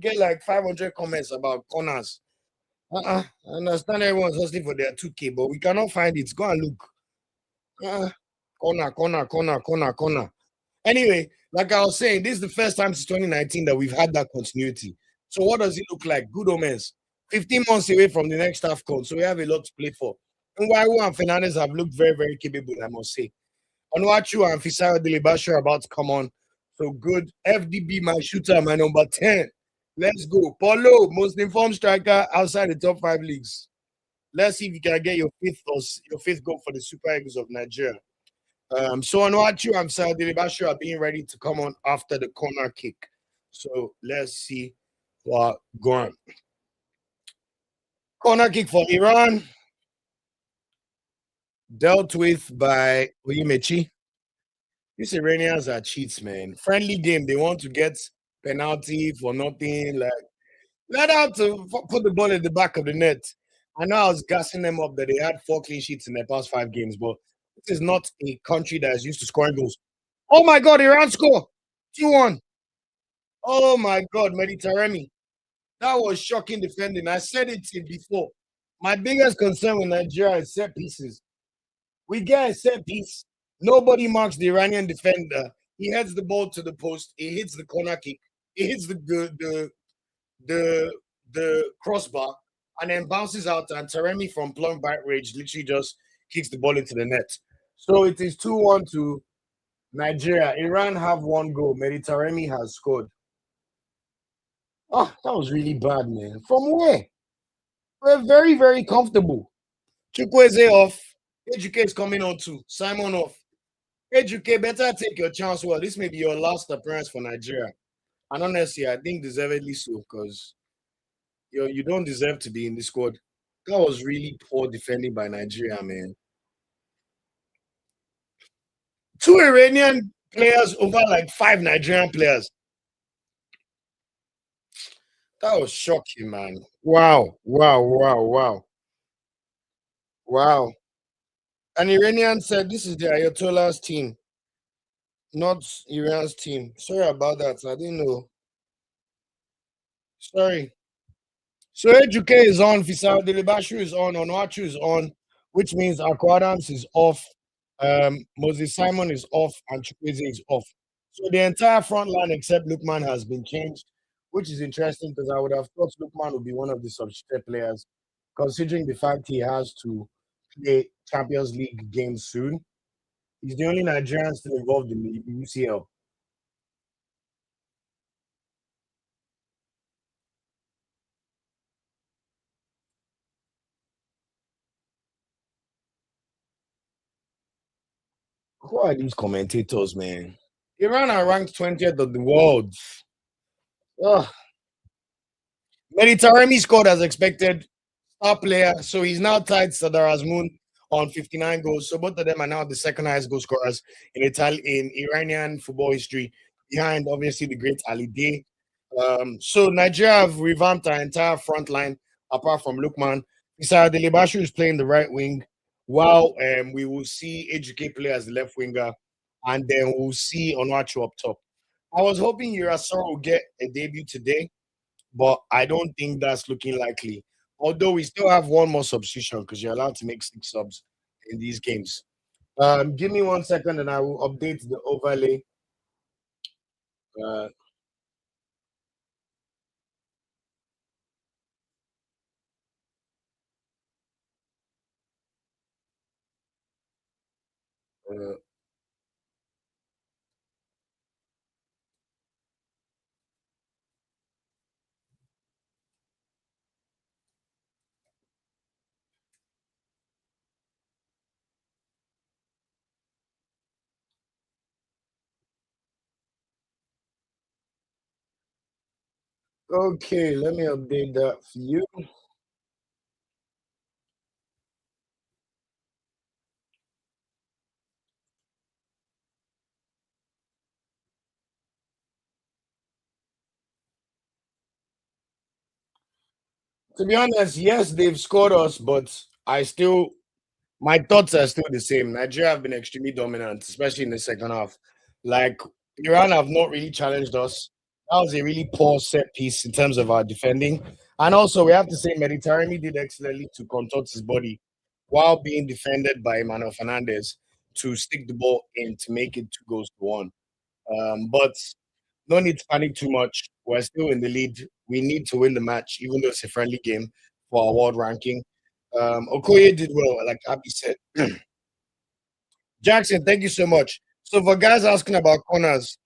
get like 500 comments about corners. I understand everyone's hustling for their 2K, but we cannot find it. Go and look. Corner, corner, corner, corner, corner. Anyway, like I was saying, this is the first time since 2019 that we've had that continuity. So what does it look like? Good omens. 15 months away from the next AFCON, so we have a lot to play for. And Waiwu and Fernandez have looked very, very capable, I must say. Onuachu and Fisayo Delibasha are about to come on. So good. FDB, my shooter, my number 10. Let's go. Paulo, most informed striker outside the top five leagues. Let's see if you can get your fifth goal for the Super Eagles of Nigeria. So Onuachu and Fisayo Delibasha are being ready to come on after the corner kick. So let's see what going. Corner kick for Iran, dealt with by Oyemechi. These Iranians are cheats, man. Friendly game, they want to get penalty for nothing. Like, let out to put the ball in the back of the net. I know I was gassing them up that they had 4 clean sheets in their past 5 games, but this is not a country that is used to scoring goals. Oh my God, Iran score 2-1. Oh my God, Mediterranean. That was shocking defending. I said it before. My biggest concern with Nigeria is set pieces. We get a set piece. Nobody marks the Iranian defender. He heads the ball to the post. He hits the corner kick. He hits the the crossbar and then bounces out. And Taremi from plumb back rage literally just kicks the ball into the net. So it is 2-1 to Nigeria. Iran have one goal. Mediterranean has scored. Oh, that was really bad, man. From where? We're very, very comfortable. Chukwueze off. Ejuke is coming on too. Simon off. Ejuke, better take your chance. Well, this may be your last appearance for Nigeria. And honestly, I think deservedly so because you don't deserve to be in the squad. That was really poor defending by Nigeria, man. 2 Iranian players over like 5 Nigerian players. That was shocking, man. Wow, wow, wow, wow, wow. An Iranian said this is the Ayatollah's team, not Iran's team. Sorry about that. I didn't know. Sorry. So Ejuke is on, Fisao Delibashu is on, Onuachu is on, which means Akko Adams is off, Moses Simon is off, and Chukwueze is off. So the entire front line except Lukman has been changed, which is interesting because I would have thought Lukman would be one of the substitute players, considering the fact he has to play Champions League games soon. He's the only Nigerian still involved in the UCL. Who are these commentators, man? Iran are ranked 20th of the world. Ugh. Mediterranean scored as expected, star player. So he's now tied Sadar Azmoun on 59 goals. So both of them are now the second highest goal scorers in Iranian football history, behind obviously the great Ali Day. So Nigeria have revamped our entire front line apart from Lukman. Isaiah Delibashu is playing the right wing, while we will see Ejike play as the left winger, and then we'll see Onuachu up top. I was hoping Urasoro will get a debut today, but I don't think that's looking likely. Although we still have one more substitution because you're allowed to make 6 subs in these games. Give me 1 second and I will update the overlay. Uh, uh, Okay, let me update that for you. To be honest, yes, they've scored us, but my thoughts are still the same. Nigeria have been extremely dominant, especially in the second half. Like Iran have not really challenged us. That was a really poor set piece in terms of our defending. And also, we have to say, Mediterranean did excellently to contort his body while being defended by Emmanuel Fernandez to stick the ball in to make it 2 goals to 1. But no need to panic too much. We're still in the lead. We need to win the match, even though it's a friendly game for our world ranking. Okoye did well, like Abby said. Jackson, thank you so much. So for guys asking about corners,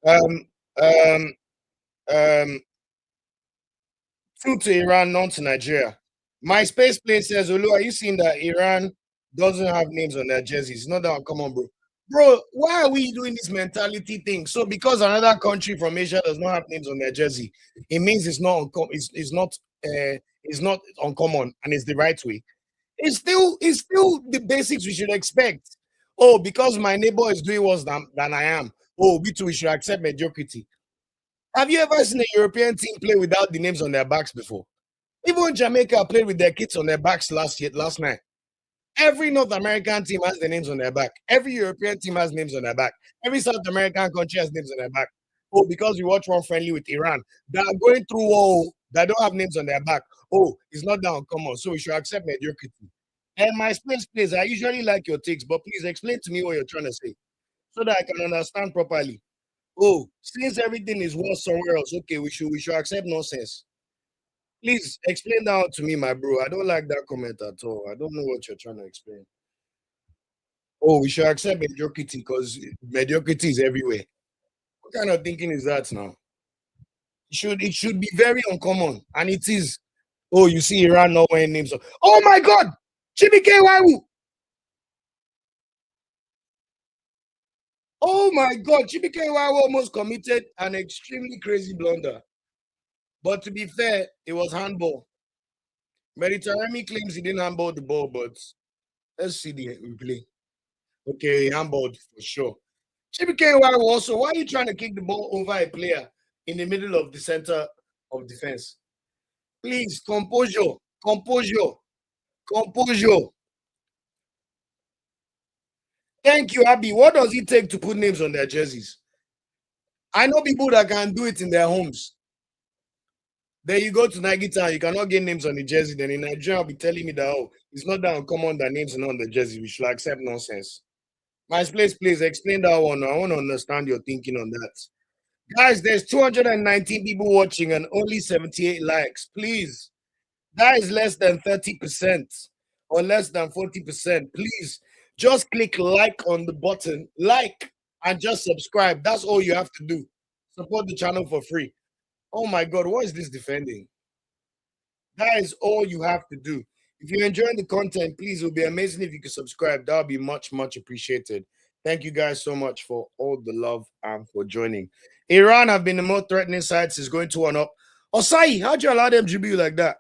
um, um, um, two to Iran, none to Nigeria. My space play says, Olu, are you seeing that Iran doesn't have names on their jerseys? Not that come on, bro. Bro, why are we doing this mentality thing? So because another country from Asia does not have names on their jersey, it means it's not uncommon and it's the right way. It's still the basics we should expect. Oh, because my neighbor is doing worse than I am. Oh, we too we should accept mediocrity. Have you ever seen a European team play without the names on their backs before? Even Jamaica played with their kits on their backs last night. Every North American team has their names on their back. Every European team has names on their back. Every South American country has names on their back. Oh, because we watch one friendly with Iran that are going through war that don't have names on their back. Oh, it's not that uncommon. So we should accept mediocrity. And my space, please. I usually like your takes, but please explain to me what you're trying to say so that I can understand properly. Oh, since everything is worse somewhere else, okay, we should accept nonsense. Please explain that to me, my bro. I don't like that comment at all. I don't know what you're trying to explain. Oh, we should accept mediocrity because mediocrity is everywhere. What kind of thinking is that now? It should be very uncommon, and it is. Oh, you see Iran not wearing names. Oh my God, Chibike Waiwu. Oh my God, Chibike Waiwu almost committed an extremely crazy blunder. But to be fair, it was handball. Mediterranean claims he didn't handball the ball, but let's see the replay. Okay, handballed for sure. Chibike Waiwu also, why are you trying to kick the ball over a player in the middle of the center of defense? Please, composure, composure, composure. Thank you, Abby. What does it take to put names on their jerseys? I know people that can do it in their homes. Then you go to Nike Town, you cannot get names on the jersey. Then in Nigeria, I'll be telling me that, oh, it's not that uncommon that names are not on the jersey. We should accept nonsense. My place, please explain that one. I want to understand your thinking on that. Guys, there's 219 people watching and only 78 likes. Please, that is less than 30% or less than 40%. Please just click like on the button, like, and just subscribe. That's all you have to do. Support the channel for free. Oh my God, what is this defending? That is all you have to do. If you're enjoying the content, please, it would be amazing if you could subscribe. That would be much, much appreciated. Thank you guys so much for all the love and for joining. Iran have been the more threatening side since going 2-1 up. Osai, how'd you allow them to be like that?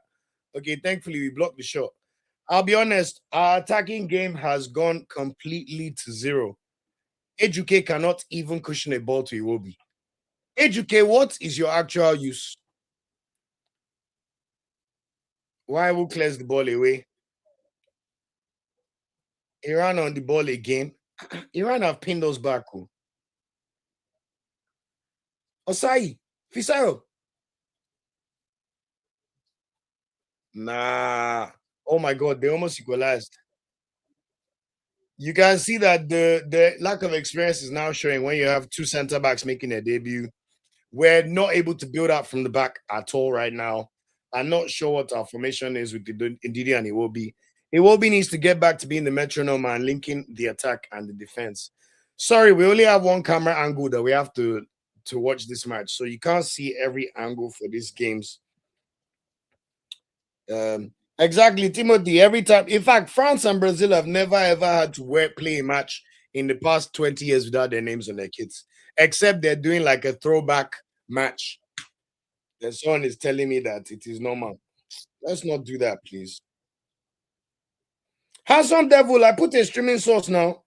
Okay, thankfully, we blocked the shot. I'll be honest, our attacking game has gone completely to zero. Ejuke cannot even cushion a ball to Iwobi. Ejuke, what is your actual use? Why who clears the ball away? Iran on the ball again. Iran have pinned us back. Oh. Osai, Fisaro. Nah. Oh my God, they almost equalized. You can see that the lack of experience is now showing when you have two center backs making their debut. We're not able to build up from the back at all right now. I'm not sure what our formation is with Ndidi and Iwobi. Iwobi needs to get back to being the metronome and linking the attack and the defense. Sorry, we only have one camera angle that we have to watch this match, so you can't see every angle for these games. Exactly, Timothy. Every time, in fact, France and Brazil have never ever had to play a match in the past 20 years without their names on their kits, except they're doing like a throwback match. The son is telling me that it is normal. Let's not do that, please. Handsome Devil, I put a streaming source now.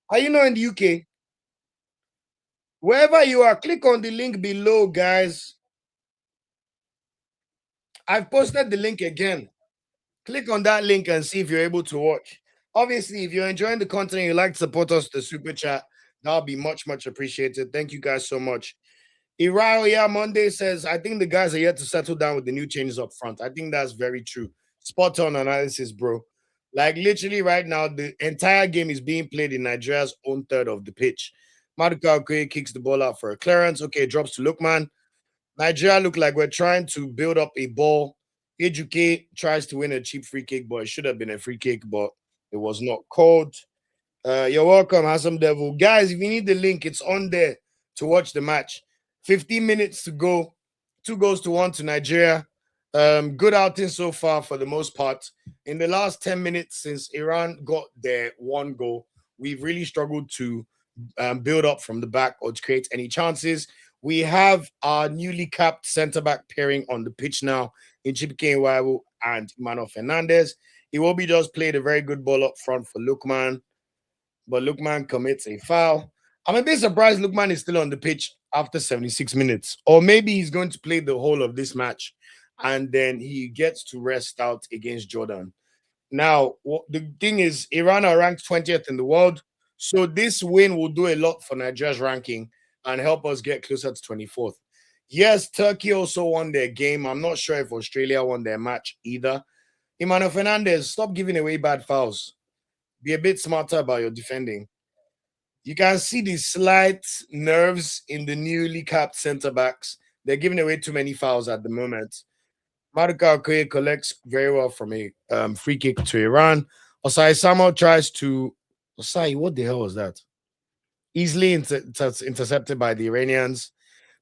Are you not in the UK? Wherever you are, click on the link below, guys. I've posted the link again. Click on that link and see if you're able to watch. Obviously, if you're enjoying the content and you'd like to support us, the super chat, that'll be much, much appreciated. Thank you guys so much. Iraoya Monday says, I think the guys are yet to settle down with the new changes up front. I think that's very true. Spot on analysis, bro. Like literally right now, the entire game is being played in Nigeria's own third of the pitch. Maduka Okoye kicks the ball out for a clearance. Okay, drops to Lookman. Nigeria look like we're trying to build up a ball. Ejuke tries to win a cheap free kick, but it should have been a free kick, but it was not called. You're welcome, Handsome Devil. Guys, if you need the link, it's on there to watch the match. 15 minutes to go. 2 goals to 1 to Nigeria. Good outing so far for the most part. In the last 10 minutes since Iran got their 1 goal, we've really struggled to build up from the back or to create any chances. We have our newly capped centre back pairing on the pitch now in Chipike Nwaiwu and Emmanuel Fernandez. Iwobi just played a very good ball up front for Lukman, but Lukman commits a foul. I'm a bit surprised Lukman is still on the pitch after 76 minutes, or maybe he's going to play the whole of this match and then he gets to rest out against Jordan. Now, the thing is, Iran are ranked 20th in the world, so this win will do a lot for Nigeria's ranking and help us get closer to 24th. Yes, Turkey also won their game. I'm not sure if Australia won their match either. Emmanuel Fernandez, stop giving away bad fouls. Be a bit smarter about your defending. You can see the slight nerves in the newly capped centre backs. They're giving away too many fouls at the moment. Maduka Okoye collects very well from a free kick to Iran. Osai Samuel tries to. Osai, what the hell was that? Easily intercepted by the Iranians.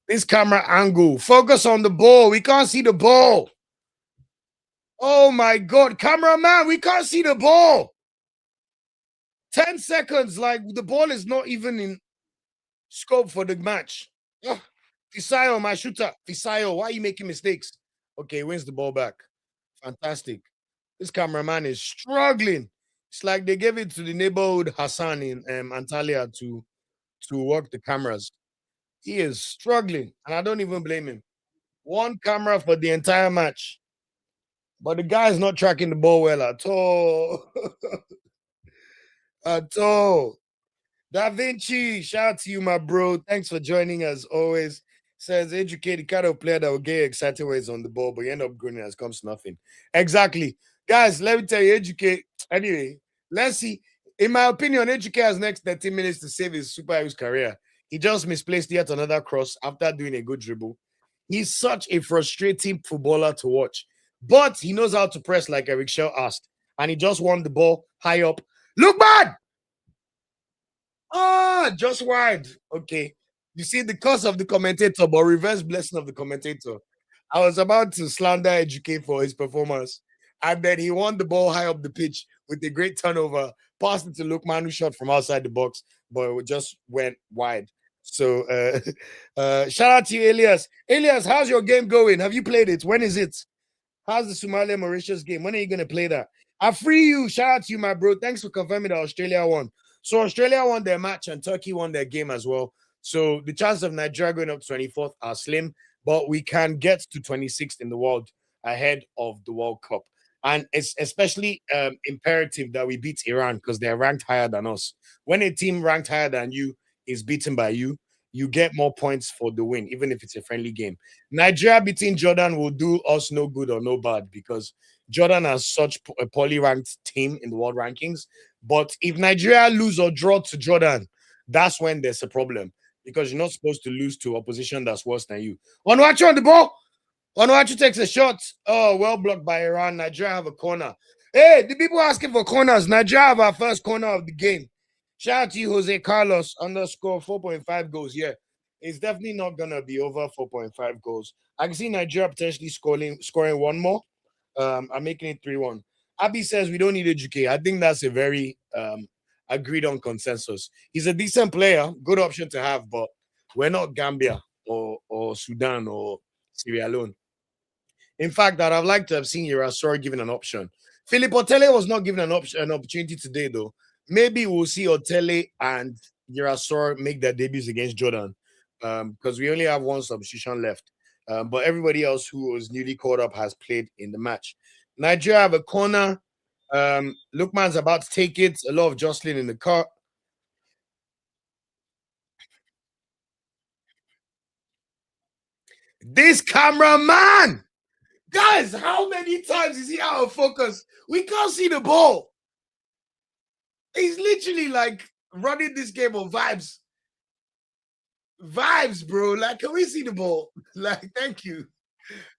This camera angle. Focus on the ball. We can't see the ball. Oh my God. Cameraman, we can't see the ball. 10 seconds. Like the ball is not even in scope for the match. Ugh. Fisayo, my shooter. Fisayo, why are you making mistakes? Okay, wins the ball back. Fantastic. This cameraman is struggling. It's like they gave it to the neighborhood Hassan in Antalya to work the cameras. He is struggling, and I don't even blame him. One camera for the entire match, but the guy is not tracking the ball well at all. At all. Da Vinci, shout out to you, my bro. Thanks for joining as always. Says educated kind of player that will get excited when he's on the ball, but you end up going and it comes to nothing. Exactly. Guys, let me tell you, educate. Anyway, let's see. In my opinion, Educate has next 30 minutes to save his Super Eagles career. He just misplaced yet another cross after doing a good dribble. He's such a frustrating footballer to watch, but he knows how to press like Eric Shell asked, and he just won the ball high up. Look bad! Ah, just wide. Okay. You see the curse of the commentator, but reverse blessing of the commentator. I was about to slander Educate for his performance. And then he won the ball high up the pitch with a great turnover, passed it to Lukman, who shot from outside the box, but it just went wide. So shout out to you, Elias. Elias, how's your game going? Have you played it? When is it? How's the Somalia Mauritius game? When are you gonna play that? I free you. Shout out to you, my bro. Thanks for confirming that Australia won. So Australia won their match and Turkey won their game as well. So the chances of Nigeria going up to 24th are slim, but we can get to 26th in the world ahead of the World Cup. And it's especially imperative that we beat Iran because they're ranked higher than us. When a team ranked higher than you is beaten by you, you get more points for the win, even if it's a friendly game. Nigeria beating Jordan will do us no good or no bad because Jordan has such a poorly ranked team in the world rankings. But if Nigeria lose or draw to Jordan, that's when there's a problem because you're not supposed to lose to opposition that's worse than you. Onuachu on the ball. Onuachu takes a shot. Oh, well blocked by Iran. Nigeria have a corner. Hey, the people asking for corners. Nigeria have our first corner of the game. Shout out to you, Jose Carlos, underscore 4.5 goals. Yeah, it's definitely not going to be over 4.5 goals. I can see Nigeria potentially scoring one more. I'm making it 3-1. Abby says we don't need Educate. I think that's a very agreed on consensus. He's a decent player, good option to have, but we're not Gambia or Sudan or Serie alone. In fact, I'd have liked to have seen Urasor given an option. Philip Otele was not given an opportunity today, though. Maybe we'll see Otele and Urasor make their debuts against Jordan, because we only have one substitution left. But everybody else who was newly caught up has played in the match. Nigeria have a corner. Lookman's about to take it. A lot of jostling in the car. This cameraman, guys, how many times is he out of focus? We can't see the ball. He's literally like running this game of vibes. Vibes, bro. Like, can we see the ball? Like, thank you.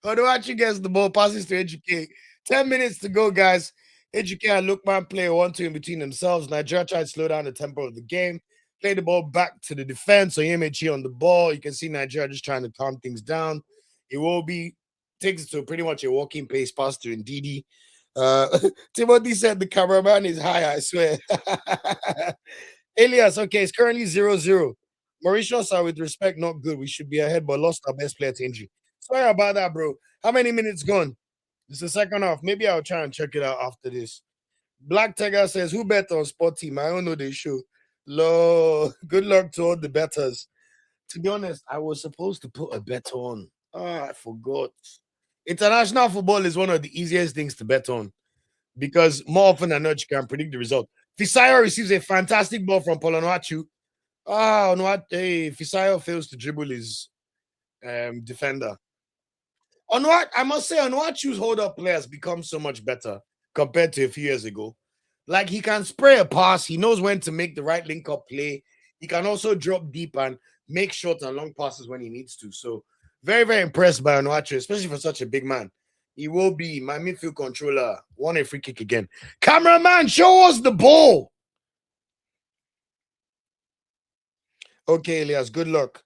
Onuachu gets the ball, passes to Ejike. 10 minutes to go, guys. Ejike and Lookman play 1-2 in between themselves. Nigeria tried to slow down the tempo of the game. Play the ball back to the defense. So Yemechi on the ball. You can see Nigeria just trying to calm things down. It will be takes it to pretty much a walking pace pass to Ndidi. Timothy said the cameraman is high, I swear. Elias, okay, it's currently 0-0. Mauritius are, with respect, not good. We should be ahead, but lost our best player to injury. Sorry about that, bro. How many minutes gone? It's the second half. Maybe I'll try and check it out after this. Black Tiger says, who bet on Sport Team? I don't know the show. Lord, good luck to all the betters. To be honest, I was supposed to put a bet on. I forgot. International football is one of the easiest things to bet on because more often than not, you can predict the result. Fisayo receives a fantastic ball from Polonuachu. Hey, Fisayo fails to dribble his defender. I must say, Onuachu's hold-up players become so much better compared to a few years ago. Like, he can spray a pass. He knows when to make the right link-up play. He can also drop deep and make short and long passes when he needs to. So, very, very impressed by Onuachu, especially for such a big man. He will be my midfield controller. Won a free kick again. Cameraman, show us the ball. Okay, Elias, good luck.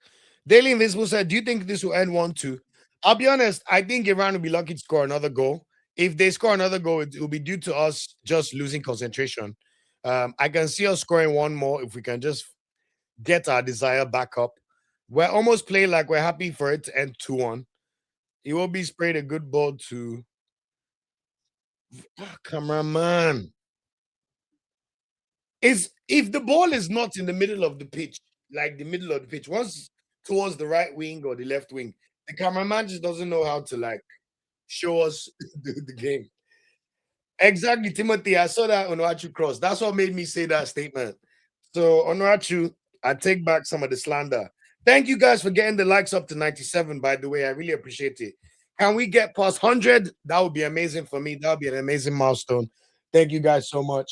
Daily Invisible said, do you think this will end 1-2? I'll be honest, I think Iran will be lucky to score another goal. If they score another goal, it will be due to us just losing concentration. I can see us scoring one more if we can just get our desire back up. We're almost playing like we're happy for it to end 2-1. He will be sprayed a good ball to cameraman. If the ball is not in the middle of the pitch, like the middle of the pitch, once towards the right wing or the left wing, the cameraman just doesn't know how to like show us the game. Exactly, Timothy. I saw that Onuachu cross. That's what made me say that statement. So, Onuachu, I take back some of the slander. Thank you guys for getting the likes up to 97, by the way. I really appreciate it. Can we get past 100? That would be amazing for me. That would be an amazing milestone. Thank you guys so much.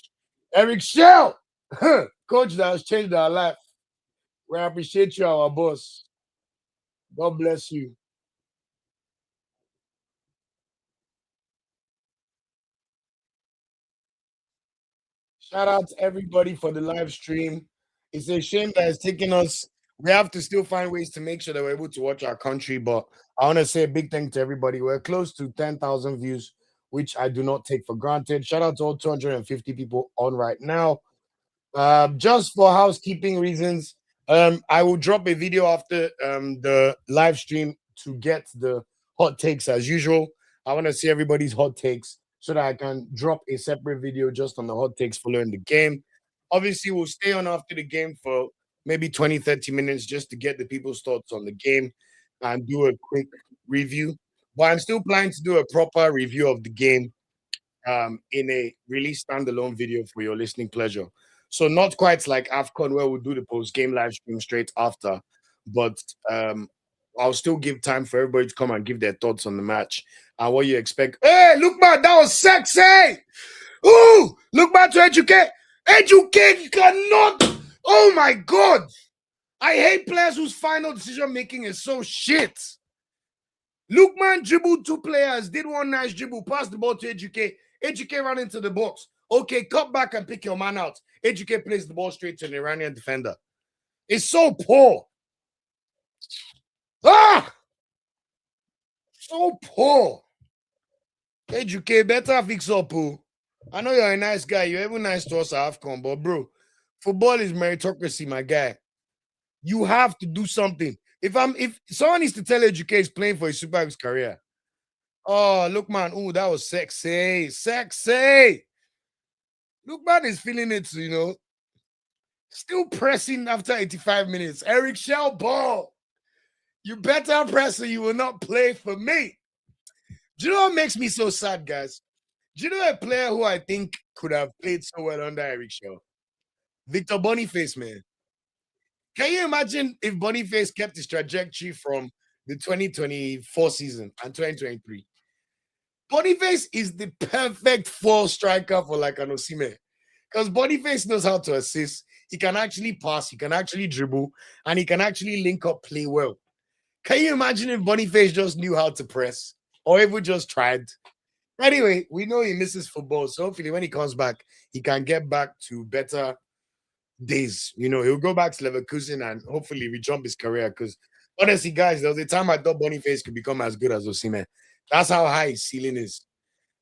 Eric Shell, coach that has changed our life. We appreciate you, our boss. God bless you. Shout out to everybody for the live stream. It's a shame that it's taken us. We have to still find ways to make sure that we're able to watch our country. But I want to say a big thank to everybody. We're close to 10,000 views, which I do not take for granted. Shout out to all 250 people on right now. Just for housekeeping reasons, I will drop a video after the live stream to get the hot takes as usual. I want to see everybody's hot takes so that I can drop a separate video just on the hot takes following the game. Obviously, we'll stay on after the game for maybe 20, 30 minutes just to get the people's thoughts on the game and do a quick review. But I'm still planning to do a proper review of the game in a release standalone video for your listening pleasure. So not quite like AFCON where we'll do the post-game live stream straight after, but I'll still give time for everybody to come and give their thoughts on the match and what you expect. Hey, look, man, that was sexy. Ooh, look back to Educate. Educate, you cannot. Oh my God. I hate players whose final decision making is so shit. Lookman dribbled two players, did one nice dribble, passed the ball to Educate. Educate ran into the box. Okay, cut back and pick your man out. Educate plays the ball straight to an Iranian defender. It's so poor. Ah! So poor. Educate, better fix up, oh. I know you're a nice guy. You're even nice to us at AFCON, but bro, football is meritocracy, my guy. You have to do something. If someone needs to tell Educate is playing for a Super Eagles career, oh look, man, oh that was sexy, sexy. Look, man is feeling it, still pressing after 85 minutes. Eric Shell ball. You better press or you will not play for me. Do you know what makes me so sad, guys? Do you know a player who I think could have played so well under Eric Shaw? Victor Boniface, man. Can you imagine if Boniface kept his trajectory from the 2024 season and 2023? Boniface is the perfect four striker for like an Osimhen because Boniface knows how to assist. He can actually pass, he can actually dribble, and he can actually link up play well. Can you imagine if Boniface just knew how to press or if we just tried? Anyway, we know he misses football, so hopefully when he comes back, he can get back to better days. He'll go back to Leverkusen and hopefully rejump his career. Because honestly, guys, there was a time I thought Boniface could become as good as Osimhen. That's how high his ceiling is.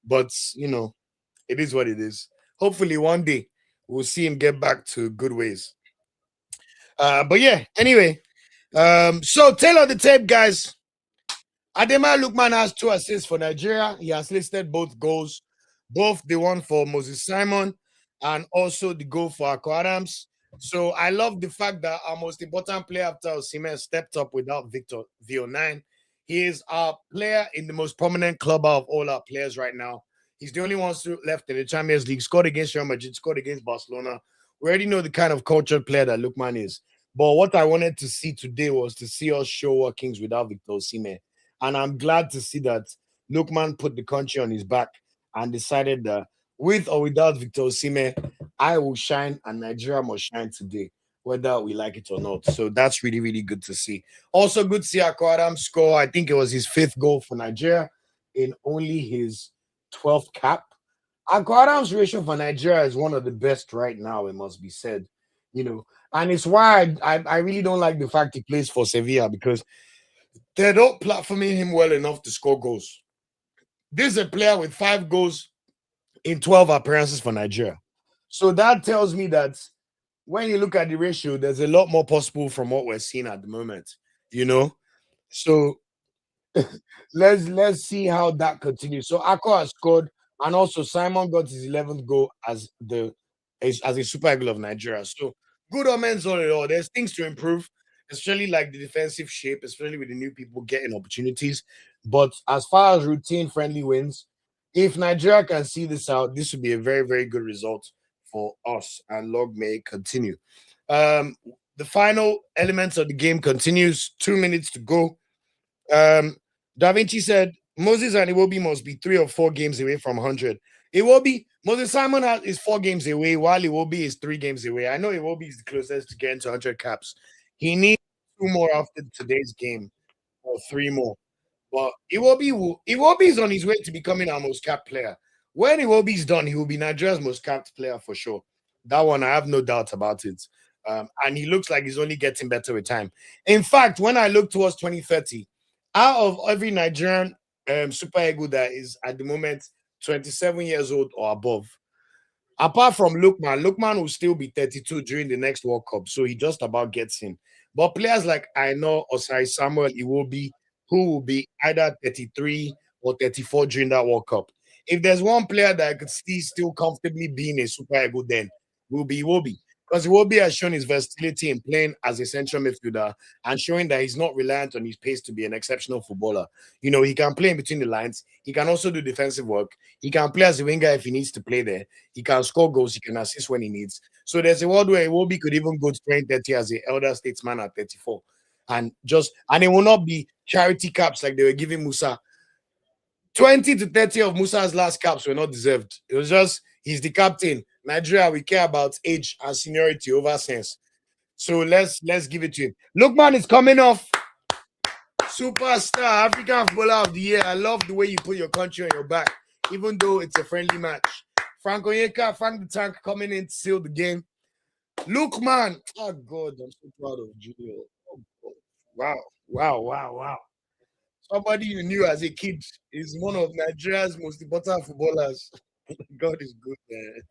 But it is what it is. Hopefully, one day we'll see him get back to good ways. But yeah, anyway, so tailor the tape, guys. Adema Lukman has 2 assists for Nigeria. He has listed both goals, both the one for Moses Simon and also the goal for Ako Adams. So I love the fact that our most important player after Osimhen stepped up without Victor VO9. He is our player in the most prominent club of all our players right now. He's the only one left in the Champions League. Scored against Real Madrid, scored against Barcelona. We already know the kind of cultured player that Lukman is. But what I wanted to see today was to see us show workings without Victor Osimhen. And I'm glad to see that Lukman put the country on his back and decided that with or without Victor Osimhen, I will shine and Nigeria must shine today, whether we like it or not. So that's really, really good to see. Also, good to see Ako Adams score. I think it was his 5th goal for Nigeria in only his 12th cap. Ako Adams' ratio for Nigeria is one of the best right now, it must be said. And it's why I really don't like the fact he plays for Sevilla because they're not platforming him well enough to score goals. This is a player with 5 goals in 12 appearances for Nigeria. So that tells me that when you look at the ratio, there's a lot more possible from what we're seeing at the moment. So let's see how that continues. So Ako has scored, and also Simon got his 11th goal as a Super Eagle of Nigeria. So good omens all in all. There's things to improve, especially like the defensive shape, especially with the new people getting opportunities. But as far as routine friendly wins, if Nigeria can see this out, this would be a very, very good result for us, and Log may continue. The final elements of the game continues. 2 minutes to go. Da Vinci said Moses and Iwobi must be 3 or 4 games away from 100. Moses Simon is 4 games away, while Iwobi is 3 games away. I know Iwobi is the closest to getting to 100 caps. He needs 2 more after today's game, or 3 more. But Iwobi is on his way to becoming our most capped player. When Iwobi is done, he will be Nigeria's most capped player for sure. That one, I have no doubt about it. And he looks like he's only getting better with time. In fact, when I look towards 2030, out of every Nigerian Super Eagle that is at the moment 27 years old or above, apart from Lukman will still be 32 during the next World Cup, so he just about gets in. But players like Aino, Osai Samuel, Iwobi, who will be either 33 or 34 during that World Cup. If there's one player that I could see still comfortably being a Super Eagle, then will be Iwobi. Because Iwobi has shown his versatility in playing as a central midfielder and showing that he's not reliant on his pace to be an exceptional footballer. He can play in between the lines. He can also do defensive work. He can play as a winger if he needs to play there. He can score goals. He can assist when he needs. So there's a world where Iwobi could even go to 2030 as an elder statesman at 34. And it will not be charity caps like they were giving Musa. 20 to 30 of Musa's last caps were not deserved. It was just he's the captain. Nigeria, we care about age and seniority over sense. So let's give it to him. Lookman is coming off. Superstar, African Footballer of the Year. I love the way you put your country on your back, even though it's a friendly match. Frank Onyeka, Frank the Tank coming in to seal the game. Lookman. Oh God, I'm so proud of Junior. Oh, God. Wow. Somebody you knew as a kid is one of Nigeria's most important footballers. God is good, man.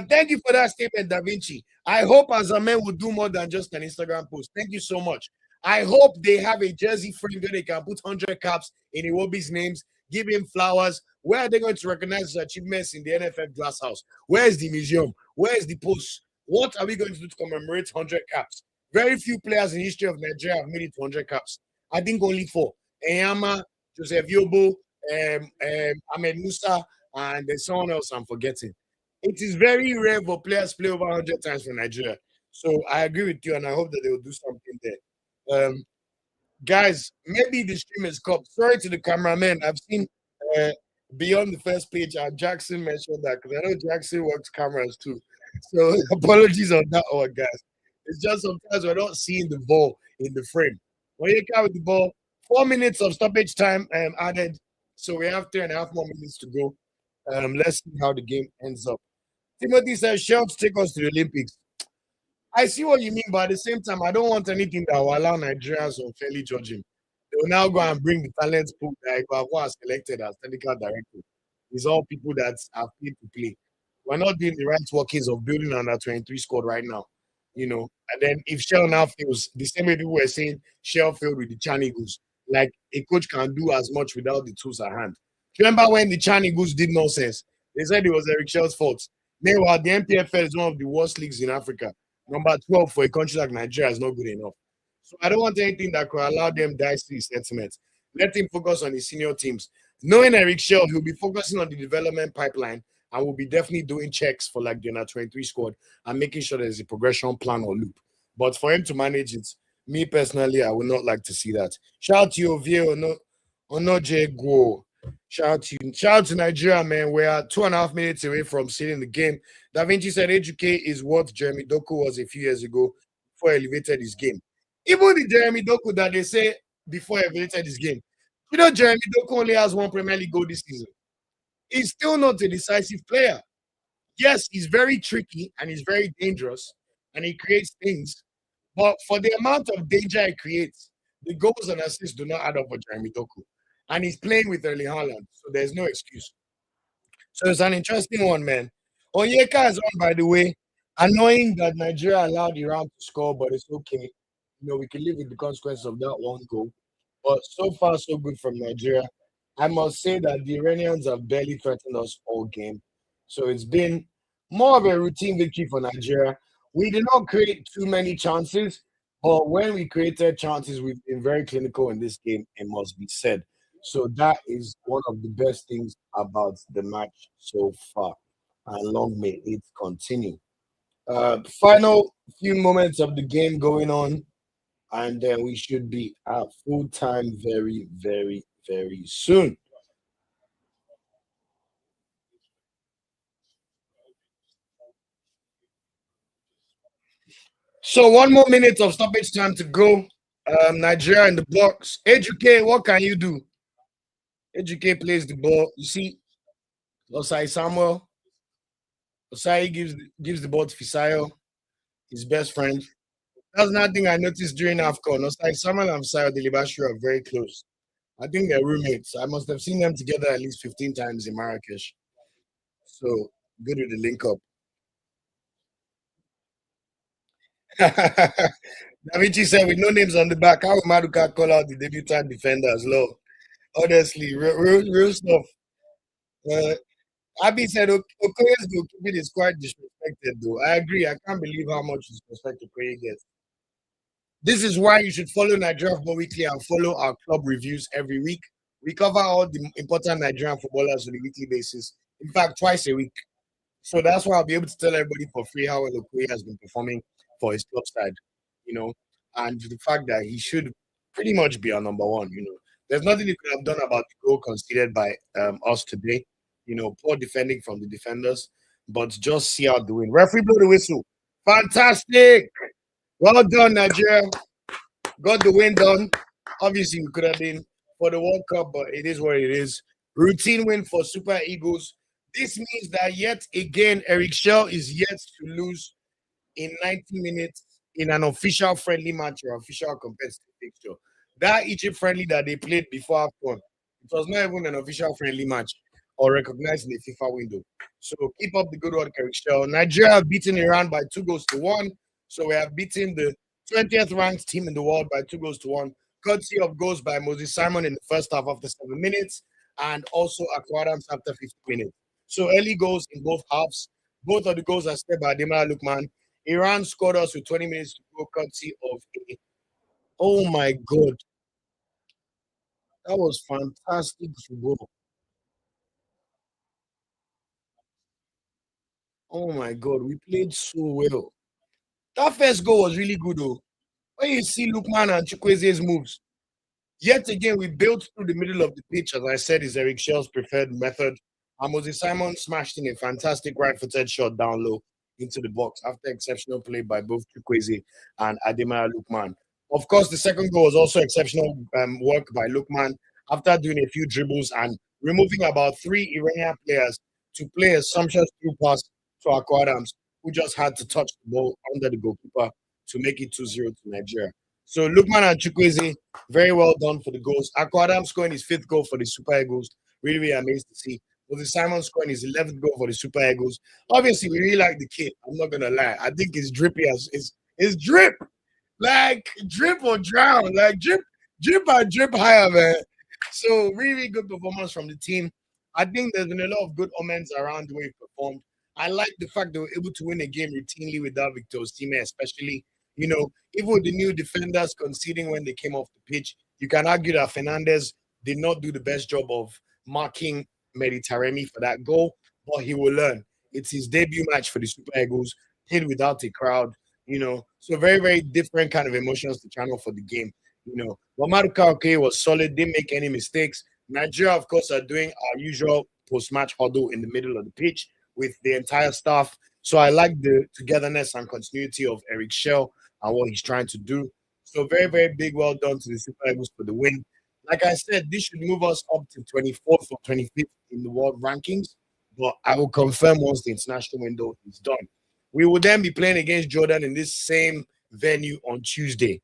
Thank you for that statement, Da Vinci. I hope Azamen will do more than just an Instagram post. Thank you so much. I hope they have a jersey frame where they can put 100 caps in Iwobi's names, give him flowers. Where are they going to recognize his achievements in the NFF glass house? Where is the museum? Where is the post? What are we going to do to commemorate 100 caps? Very few players in history of Nigeria have made it to 100 caps. I think only four. Enyama, Joseph Yobo, Ahmed Musa, and there's someone else I'm forgetting. It is very rare for players play over 100 times for Nigeria. So I agree with you, and I hope that they will do something there. Guys, maybe the stream is cut. Sorry to the cameraman. I've seen uh, beyond the first page, Jackson mentioned that because I know Jackson works cameras too. So apologies on that one, guys. It's just sometimes we're not seeing the ball in the frame. When you carry the ball, 4 minutes of stoppage time added. So we have 3.5 more minutes to go. Let's see how the game ends up. Timothy says, Shells take us to the Olympics. I see what you mean, but at the same time, I don't want anything that will allow Nigerians to unfairly judge him. They will now go and bring the talent pool that Igbo has selected as technical director. It's all people that are paid to play. We're not doing the right workings of building an under 23 squad right now. And then if Shell now fails, the same way people were saying Shell failed with the Chan Eagles, like a coach can do as much without the tools at hand. Remember when the Chan Eagles did nonsense? They said it was Eric Shell's fault. Meanwhile, the NPFL is one of the worst leagues in Africa. Number 12 for a country like Nigeria is not good enough. So I don't want anything that could allow them dicey his sentiments. Let him focus on his senior teams. Knowing Eric Shell, he'll be focusing on the development pipeline and will be definitely doing checks for like the under 23 squad and making sure there's a progression plan or loop. But for him to manage it, me personally, I would not like to see that. Shout out to you, Ovie Onoje Go. Shout out to Nigeria, man. We are 2.5 minutes away from sealing the game. Da Vinci said Educate is what Jeremy Doku was a few years ago before he elevated his game. Even the Jeremy Doku that they say before he elevated his game. Jeremy Doku only has one Premier League goal this season. He's still not a decisive player. Yes, he's very tricky and he's very dangerous and he creates things. But for the amount of danger he creates, the goals and assists do not add up for Jeremy Doku. And he's playing with Erling Haaland, so there's no excuse. So it's an interesting one, man. Onyeka is on, by the way. Annoying that Nigeria allowed Iran to score, but it's okay. We can live with the consequences of that one goal. But so far, so good from Nigeria. I must say that the Iranians have barely threatened us all game. So it's been more of a routine victory for Nigeria. We did not create too many chances, but when we created chances, we've been very clinical in this game, it must be said. So that is one of the best things about the match so far. And long may it continue. Final few moments of the game going on, and then we should be at full time very, very, very soon. So 1 more minute of stoppage time to go. Nigeria in the box. Educate, what can you do? Educate plays the ball. You see, Osai Samuel. Osai gives the ball to Fisayo, his best friend. That's another thing I noticed during AFCON. Osai Samuel and Fisayo Delibashu are very close. I think they're roommates. I must have seen them together at least 15 times in Marrakesh. So good with the link up. Davichi said, with no names on the back, how will Maduka call out the debutant defenders? Low. Honestly, real stuff. Uh, Abi said Okoye's goalkeeping is quite disrespected, though. I agree. I can't believe how much disrespect Okoye gets. This is why you should follow Nigeria Football Weekly and follow our club reviews every week. We cover all the important Nigerian footballers on a weekly basis. In fact, twice a week. So that's why I'll be able to tell everybody for free how well Okoye has been performing for his club side, and the fact that he should pretty much be our number one. There's nothing he could have done about the goal conceded by us today. Poor defending from the defenders, but just see out the win. Referee blow the whistle. Fantastic. Well done, Nigeria. Got the win done. Obviously, we could have been for the World Cup, but it is what it is. Routine win for Super Eagles. This means that yet again, Eric Shell is yet to lose in 90 minutes in an official friendly match or official competitive fixture. That Egypt friendly that they played before AFCON, it was not even an official friendly match. or recognized in the FIFA window. So keep up the good work, Eric Shell. Nigeria have beaten Iran by 2-1. So we have beaten the 20th ranked team in the world by 2-1. Courtesy of goals by Moses Simon in the first half after 7 minutes, and also Akwa Adams after 50 minutes. So early goals in both halves. Both of the goals are scored by Ademola Lookman. Iran scored us with 20 minutes to go, courtesy of a. Oh my God, that was fantastic football. Oh my God, we played so well. That first goal was really good, though. When you see Lookman and Chukweze's moves, yet again, we built through the middle of the pitch, as I said, is Eric Shell's preferred method. And Moses Simon smashed in a fantastic right-footed shot down low into the box after exceptional play by both Chukwueze and Ademaya Lukman. Of course, the second goal was also exceptional work by Lukman after doing a few dribbles and removing about 3 Iranian players to play a sumptuous through pass to Akwa Adams, who just had to touch the ball under the goalkeeper to make it 2-0 to Nigeria. So Lukman and Chukwueze, very well done for the goals. Akwa Adams scoring his 5th goal for the Super Eagles. Really, really amazed to see. Moses Simon scoring his 11th goal for the Super Eagles. Obviously, we really like the kid. I'm not gonna lie. I think it's drippy as it's drip. Like drip or drown. Like drip and drip higher, man. So really, really good performance from the team. I think there's been a lot of good omens around the way he performed. I like the fact they were able to win a game routinely without Victor Osimhen, especially. Even with the new defenders conceding when they came off the pitch, you can argue that Fernandez did not do the best job of marking Meditaremi for that goal, but he will learn. It's his debut match for the Super Eagles, played without a crowd. So very, very different kind of emotions to channel for the game. But Maduka okay was solid, didn't make any mistakes. Nigeria, of course, are doing our usual post-match huddle in the middle of the pitch with the entire staff. So I like the togetherness and continuity of Eric Shell and what he's trying to do. So very, very big well done to the Super Eagles for the win. Like I said, this should move us up to 24th or 25th in the world rankings, but I will confirm once the international window is done. We will then be playing against Jordan in this same venue on Tuesday.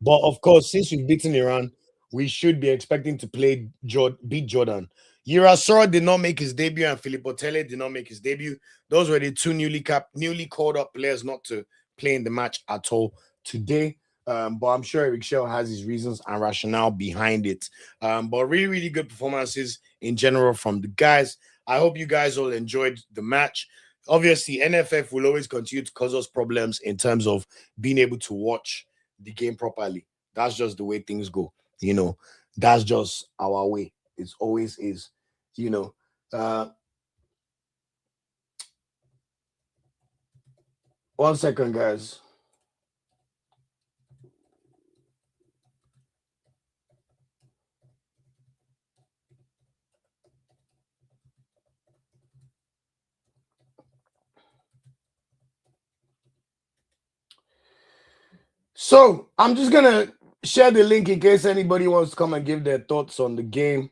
But of course, since we've beaten Iran, we should be expecting to beat Jordan. Yirasora did not make his debut, and Filippo Tele did not make his debut. Those were the two newly called up players not to play in the match at all today. But I'm sure Eric Shell has his reasons and rationale behind it. But really, really good performances in general from the guys. I hope you guys all enjoyed the match. Obviously, NFF will always continue to cause us problems in terms of being able to watch the game properly. That's just the way things go. That's just our way. It always is. You know, uh, 1 second, guys. So I'm just gonna share the link in case anybody wants to come and give their thoughts on the game.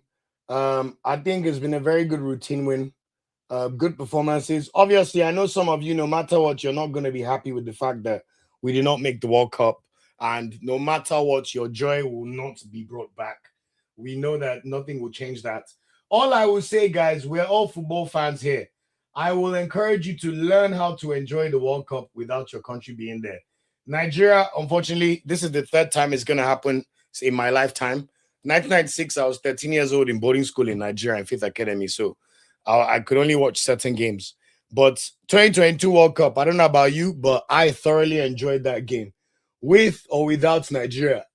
I think it's been a very good routine win. Good performances. Obviously, I know some of you, no matter what, you're not going to be happy with the fact that we did not make the World Cup. And no matter what, your joy will not be brought back. We know that nothing will change that. All I will say, guys, we're all football fans here. I will encourage you to learn how to enjoy the World Cup without your country being there. Nigeria, unfortunately, this is the third time it's going to happen in my lifetime. 1996, I was 13 years old in boarding school in Nigeria in Fifth Academy. So I could only watch certain games. But 2022 World Cup, I don't know about you, but I thoroughly enjoyed that game with or without Nigeria.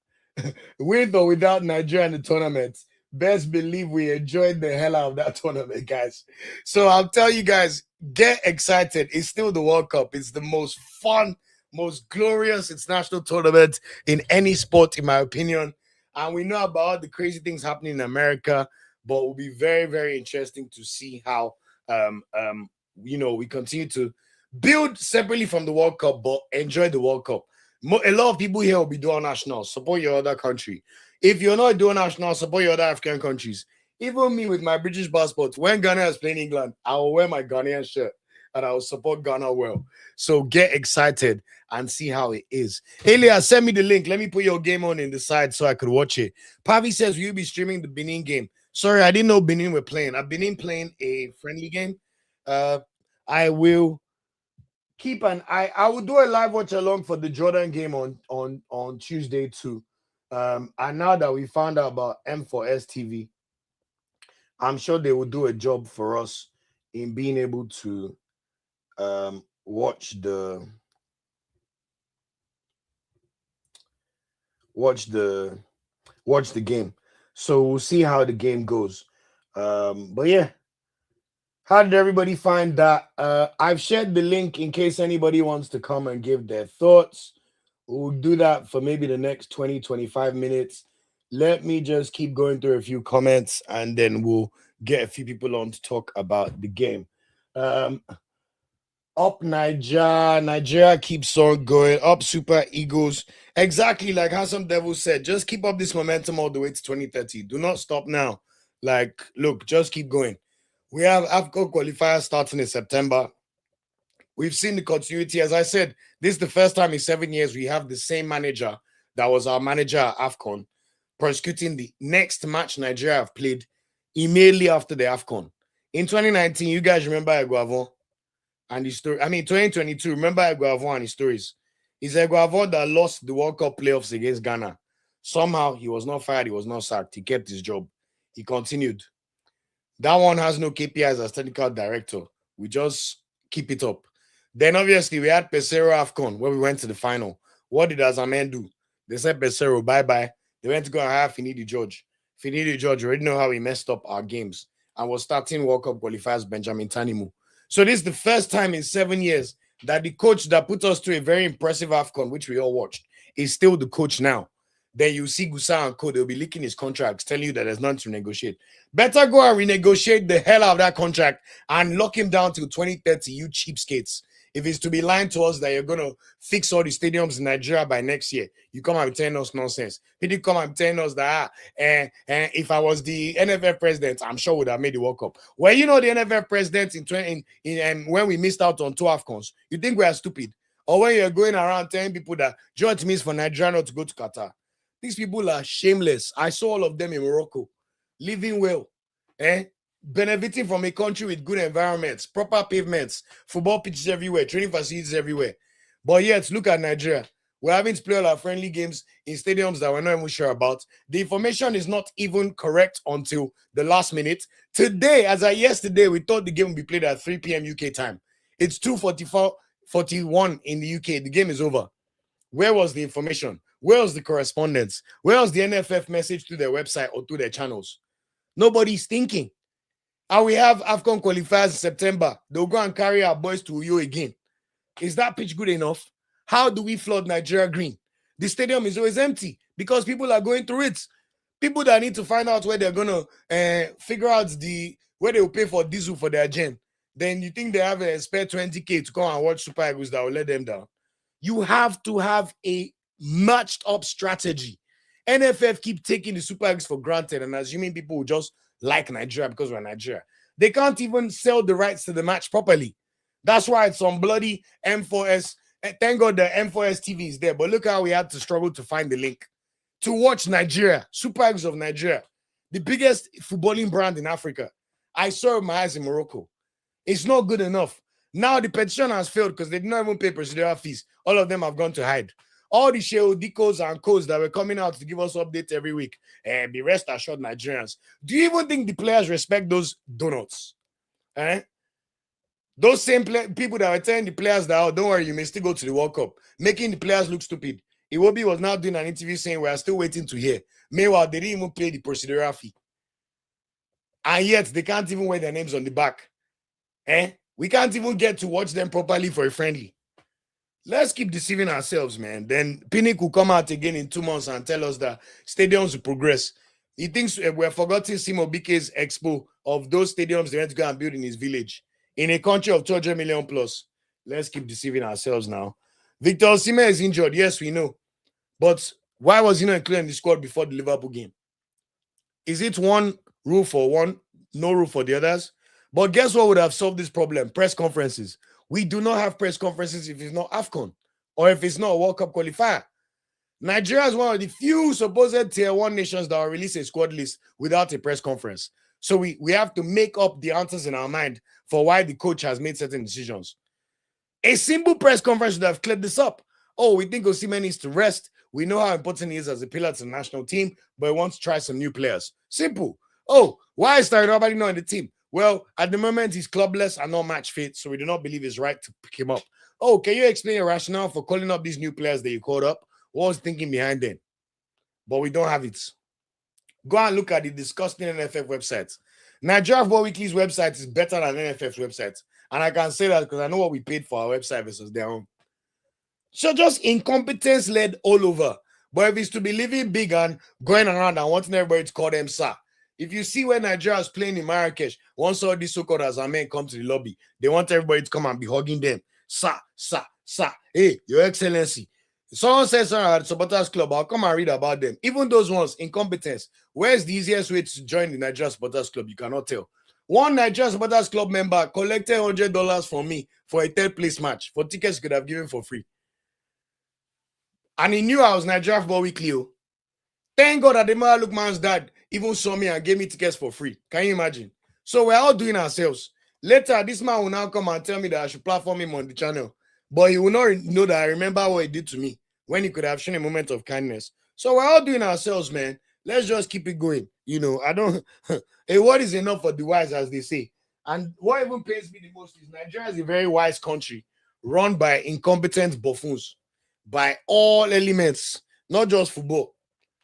With or without Nigeria in the tournament. Best believe we enjoyed the hell out of that tournament, guys. So I'll tell you guys, get excited. It's still the World Cup. It's the most fun, most glorious international tournament in any sport, in my opinion. And we know about the crazy things happening in America, but it will be very, very interesting to see how we continue to build separately from the World Cup, but enjoy the World Cup. A lot of people here will be dual national. Support your other country. If you're not dual national, support your other African countries. Even me with my British passport, when Ghana is playing England, I will wear my Ghanaian shirt and I will support Ghana well. So get excited and see how it is. Elia, send me the link. Let me put your game on in the side so I could watch it. Pavi says, will you be streaming the Benin game? Sorry, I didn't know Benin were playing. I've been in playing a friendly game. Uh, I will keep an eye. I will do a live watch along for the Jordan game on Tuesday too. And now that we found out about M4S TV, I'm sure they will do a job for us in being able to watch the watch the watch the game. So we'll see how the game goes. But yeah, how did everybody find that? I've shared the link in case anybody wants to come and give their thoughts. We'll do that for maybe the next 20, 25 minutes. Let me just keep going through a few comments and then we'll get a few people on to talk about the game. Up Nigeria keeps on going. Up Super Eagles. Exactly like Handsome Devil said, just keep up this momentum all the way to 2030. Do not stop now. Like, look, just keep going. We have AFCON qualifiers starting in September. We've seen the continuity. As I said, this is the first time in 7 years we have the same manager that was our manager at AFCON prosecuting the next match Nigeria have played immediately after the AFCON. In 2019, you guys remember Eguavon and his story. I mean, 2022, remember Eguavon and his stories. It's Eguavon that lost the World Cup playoffs against Ghana. Somehow, he was not fired. He was not sacked. He kept his job. He continued. That one has no KPIs as technical director. We just keep it up. Then obviously we had Pesero AFCON where we went to the final. What did Azamen do? They said Pesero, bye-bye. They went to go and hire Finidi George. Finidi George, already know how he messed up our games and was starting World Cup qualifiers Benjamin Tanimu. So this is the first time in 7 years that the coach that put us through a very impressive AFCON, which we all watched, is still the coach now. Then you see Gusa and Co, they'll be leaking his contracts, telling you that there's nothing to negotiate. Better go and renegotiate the hell out of that contract and lock him down till 2030, you cheapskates. If it's to be lying to us that you're going to fix all the stadiums in Nigeria by next year, you come and be telling us nonsense. People come and telling us that if I was the NFF president, I'm sure would have made the World Cup. Well, you know the NFF president when we missed out on 2 AFCONs, you think we are stupid? Or when you're going around telling people that joint what it means for Nigeria not to go to Qatar. These people are shameless. I saw all of them in Morocco, living well, benefiting from a country with good environments, proper pavements, football pitches everywhere, training facilities everywhere. But yet, look at Nigeria. We're having to play all our friendly games in stadiums that we're not even sure about. The information is not even correct until the last minute. Today, as of yesterday, we thought the game would be played at 3 p.m. UK time. It's 2:41 in the UK. The game is over. Where was the information? Where was the correspondence? Where was the NFF message to their website or to their channels? Nobody's thinking. And we have AFCON qualifiers in September. They'll go and carry our boys to Uyo again. Is that pitch good enough? How do we flood Nigeria green? The stadium is always empty because people are going through it. People that need to find out where they're going to figure out where they will pay for diesel for their gen. Then you think they have a spare 20K to go and watch Super Eagles that will let them down. You have to have a matched up strategy. NFF keep taking the Super Eagles for granted and assuming people will just like Nigeria because we're Nigeria. They can't even sell the rights to the match properly. That's why it's on bloody M4S. Thank God the M4S TV is there, but look how we had to struggle to find the link to watch Nigeria, Super Eagles of Nigeria, the biggest footballing brand in Africa. I saw my eyes in Morocco. It's not good enough. Now the petition has failed because they did not even pay procedural fees. All of them have gone to hide. All the Sheodikos and codes that were coming out to give us updates every week, be rest assured, Nigerians. Do you even think the players respect those donuts? Those same people that were telling the players that, oh, don't worry, you may still go to the World Cup, making the players look stupid. Iwobi was now doing an interview saying we are still waiting to hear. Meanwhile, they didn't even pay the procedural fee. And yet, they can't even wear their names on the back. We can't even get to watch them properly for a friendly. Let's keep deceiving ourselves, man. Then Pinnick will come out again in 2 months and tell us that stadiums will progress. He thinks we're forgetting Simo Bike's expo of those stadiums they went to go and build in his village in a country of 200 million plus. Let's keep deceiving ourselves now. Victor Osimhen is injured. Yes, we know. But why was he not included in the squad before the Liverpool game? Is it one rule for one, no rule for the others? But guess what would have solved this problem? Press conferences. We do not have press conferences if it's not AFCON or if it's not a World Cup qualifier. Nigeria is one of the few supposed tier 1 nations that will release a squad list without a press conference. So we have to make up the answers in our mind for why the coach has made certain decisions. A simple press conference would have cleared this up. Oh, we think Osimhen needs to rest. We know how important he is as a pillar to the national team, but we want to try some new players. Simple. Oh, why is nobody not in the team? Well, at the moment, he's clubless and not match fit, so we do not believe it's right to pick him up. Oh, can you explain your rationale for calling up these new players that you called up? What was thinking behind them? But we don't have it. Go and look at the disgusting NFF website. Nigeria Football Weekly's website is better than NFF's website. And I can say that because I know what we paid for our website versus their own. So just incompetence led all over. But if it's to be living big and going around and wanting everybody to call them sir. If you see when Nigeria is playing in Marrakesh, once all these so-called Azamen come to the lobby, they want everybody to come and be hugging them. Sir, sir, sir. Hey, Your Excellency. Someone says something at the supporters club. I'll come and read about them. Even those ones, incompetence. Where's the easiest way to join the Nigeria supporters club? You cannot tell. One Nigeria supporters club member collected $100 from me for a third place match for tickets he could have given for free. And he knew I was Nigeria Football Weekly. Thank God that the Mother Lookman's dad even saw me and gave me tickets for free. Can you imagine? So we're all doing ourselves. Later, this man will now come and tell me that I should platform him on the channel. But he will not know that I remember what he did to me when he could have shown a moment of kindness. So we're all doing ourselves, man. Let's just keep it going. You know, I don't... a word is enough for the wise, as they say. And what even pains me the most is Nigeria is a very wise country run by incompetent buffoons, by all elements, not just football,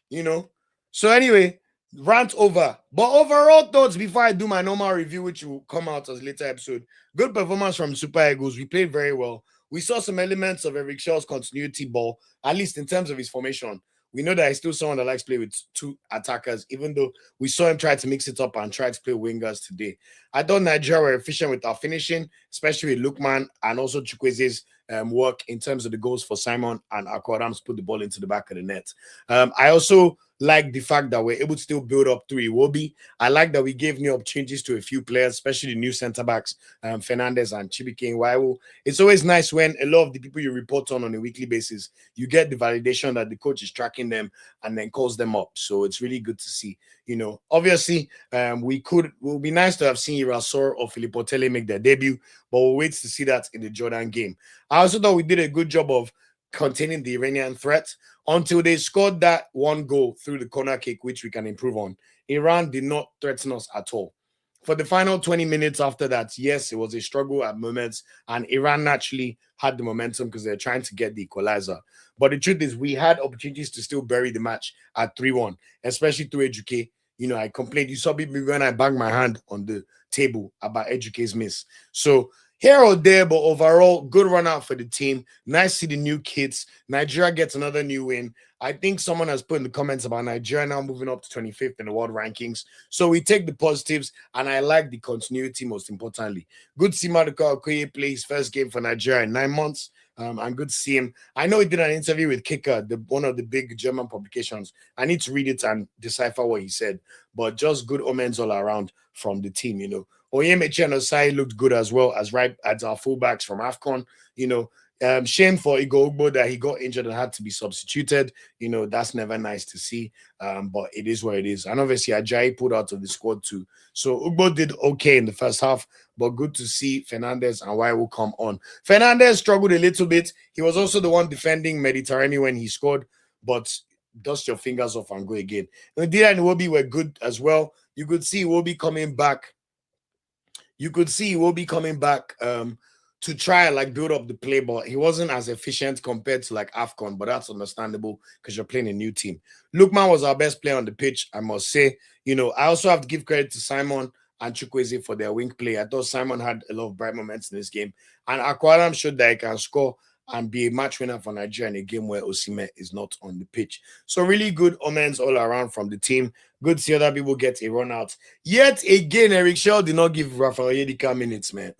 you know. So anyway, rant over. But overall thoughts before I do my normal review, which will come out as a later episode. Good performance from Super Eagles. We played very well. We saw some elements of Eric Shaw's continuity ball, at least in terms of his formation. We know that he's still someone that likes to play with two attackers, even though we saw him try to mix it up and try to play wingers today. I thought Nigeria were efficient with our finishing, especially with Lookman and also Chukweze's work in terms of the goals for Simon and Akwadams put the ball into the back of the net. I also like the fact that we're able to still build up through Iwobi. I like that we gave new opportunities to a few players, especially the new centre-backs, Fernandez and Chibike Nwaiwu. It's always nice when a lot of the people you report on a weekly basis, you get the validation that the coach is tracking them and then calls them up. So it's really good to see. You know, obviously, it would be nice to have seen Irasor or Filippo Tele make their debut, but we'll wait to see that in the Jordan game. I also thought we did a good job of containing the Iranian threat until they scored that one goal through the corner kick, which we can improve on. Iran did not threaten us at all. For the final 20 minutes after that, yes, it was a struggle at moments, and Iran naturally had the momentum because they're trying to get the equalizer. But the truth is, we had opportunities to still bury the match at 3-1, especially through Eduque. You know, I complained. You saw me when I banged my hand on the table about Eduque's miss. So here or there, but overall, good run out for the team. Nice to see the new kids. Nigeria gets another new win. I think someone has put in the comments about Nigeria now moving up to 25th in the world rankings. So we take the positives, and I like the continuity most importantly. Good to see Maduka Okoye play his first game for Nigeria in 9 months. And good to see him. I know he did an interview with Kicker, one of the big German publications. I need to read it and decipher what he said. But just good omens all around from the team, you know. Onyemechi and Osai looked good as well as right as our fullbacks from AFCON. You know, shame for Igor Ugbo that he got injured and had to be substituted. You know, that's never nice to see. But it is what it is. And obviously, Ajayi pulled out of the squad too. So Ugbo did okay in the first half, but good to see Fernandez and Nwaiwu come on. Fernandez struggled a little bit. He was also the one defending Mediterranean when he scored, but dust your fingers off and go again. Ndidi and Iwobi were good as well. You could see Iwobi coming back. To try and like build up the play, but he wasn't as efficient compared to like AFCON, but that's understandable because you're playing a new team. Lookman was our best player on the pitch, I must say. You know, I also have to give credit to Simon and Chukwueze for their wing play. I thought Simon had a lot of bright moments in this game, and Akwaram showed that he can score and be a match winner for Nigeria in a game where Osimhen is not on the pitch. So really good omens all around from the team. Good to see other people get a run out. Yet again, Eric Shaw did not give Rafael Yedika minutes, man.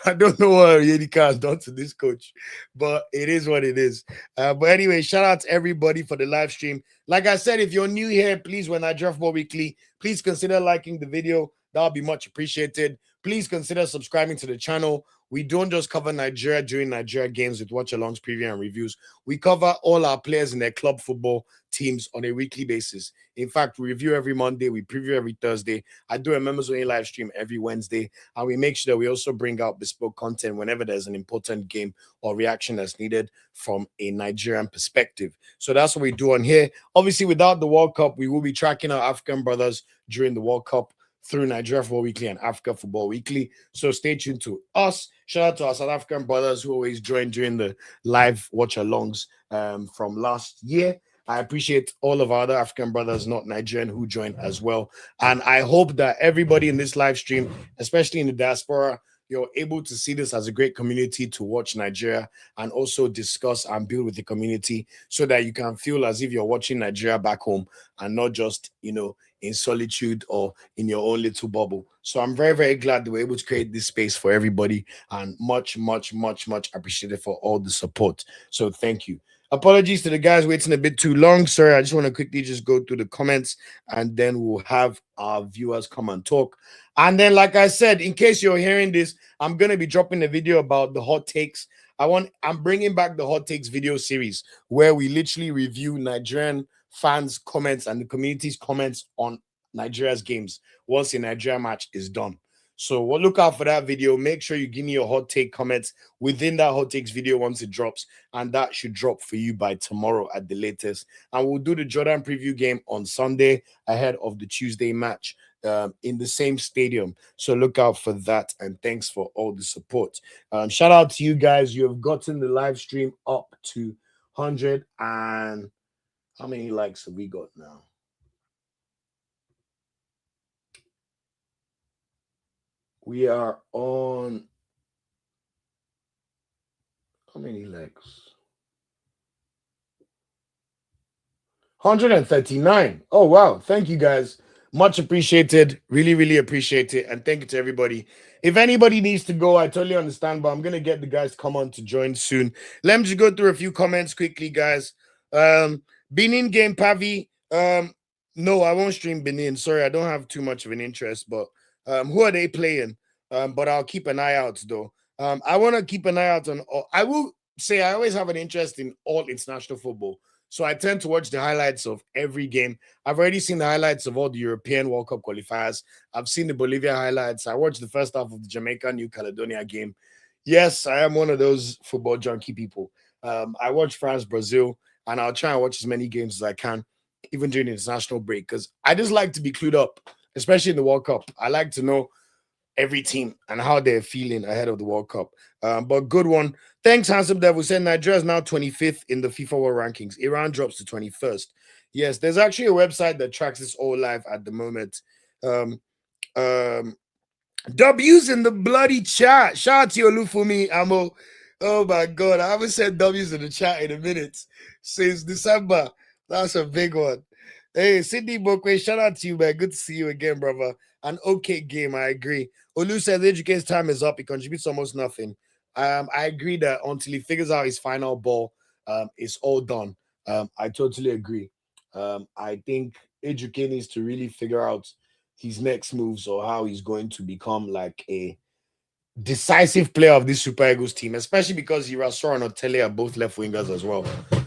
I don't know what Yedika has done to this coach, but it is what it is. But anyway, shout out to everybody for the live stream. Like I said, if you're new here, please, when I draft more weekly, please consider liking the video. That would be much appreciated. please consider subscribing to the channel. We don't just cover Nigeria during Nigeria games with watch-alongs, preview, and reviews. We cover all our players in their club football teams on a weekly basis. In fact, we review every Monday, we preview every Thursday. I do a members-only live stream every Wednesday, and we make sure that we also bring out bespoke content whenever there's an important game or reaction that's needed from a Nigerian perspective. So that's what we do on here. Obviously, without the World Cup, we will be tracking our African brothers during the World Cup through Nigeria Football Weekly and Africa Football Weekly. So stay tuned to us. Shout out to our South African brothers who always join during the live watch-alongs from last year. I appreciate all of our other African brothers, not Nigerian, who join as well. And I hope that everybody in this live stream, especially in the diaspora, you're able to see this as a great community to watch Nigeria and also discuss and build with the community so that you can feel as if you're watching Nigeria back home and not just, in solitude or in your own little bubble. So I'm very, very glad that we're able to create this space for everybody, and much, much, much, much appreciated for all the support. So thank you. Apologies to the guys waiting a bit too long. Sorry, I just want to quickly just go through the comments and then we'll have our viewers come and talk. And then, like I said, in case you're hearing this, I'm going to be dropping a video about the hot takes. I'm bringing back the hot takes video series where we literally review Nigerian fans' comments and the community's comments on Nigeria's games once a Nigeria match is done. So we'll look out for that video. Make sure you give me your hot take comments within that hot takes video once it drops, and that should drop for you by tomorrow at the latest. And we'll do the Jordan preview game on Sunday ahead of the Tuesday match in the same stadium. So look out for that, and thanks for all the support. Shout out to you guys. You have gotten the live stream up to 100 and how many likes have we got now? We are on how many likes? 139. Oh, wow. Thank you, guys. Much appreciated. Really, really appreciate it. And thank you to everybody. If anybody needs to go, I totally understand, but I'm going to get the guys to come on to join soon. Let me just go through a few comments quickly, guys. Benin game, Pavi. No, I won't stream Benin. Sorry, I don't have too much of an interest, but who are they playing? But I'll keep an eye out, though. I want to keep an eye out on I will say I always have an interest in all international football. So I tend to watch the highlights of every game. I've already seen the highlights of all the European World Cup qualifiers. I've seen the Bolivia highlights. I watched the first half of the Jamaica-New Caledonia game. Yes, I am one of those football junkie people. I watch France-Brazil, and I'll try and watch as many games as I can, even during the international break, because I just like to be clued up, especially in the World Cup. I like to know every team and how they're feeling ahead of the World Cup. But good one. Thanks, Handsome Devil. Said Nigeria is now 25th in the FIFA World Rankings. Iran drops to 21st. Yes, there's actually a website that tracks this all live at the moment. W's in the bloody chat. Shout out to you, Olufumi Amo. Oh my God, I haven't said W's in the chat in a minute since December. That's a big one. Hey, Sydney Bokwe, shout out to you, man. Good to see you again, brother. An okay game, I agree. Olu says Educate's time is up. He contributes almost nothing. I agree that until he figures out his final ball, it's all done. I totally agree. I think Educate needs to really figure out his next moves or how he's going to become like a decisive player of this Super Eagles team, especially because Hirasor and Otele are both left wingers as well.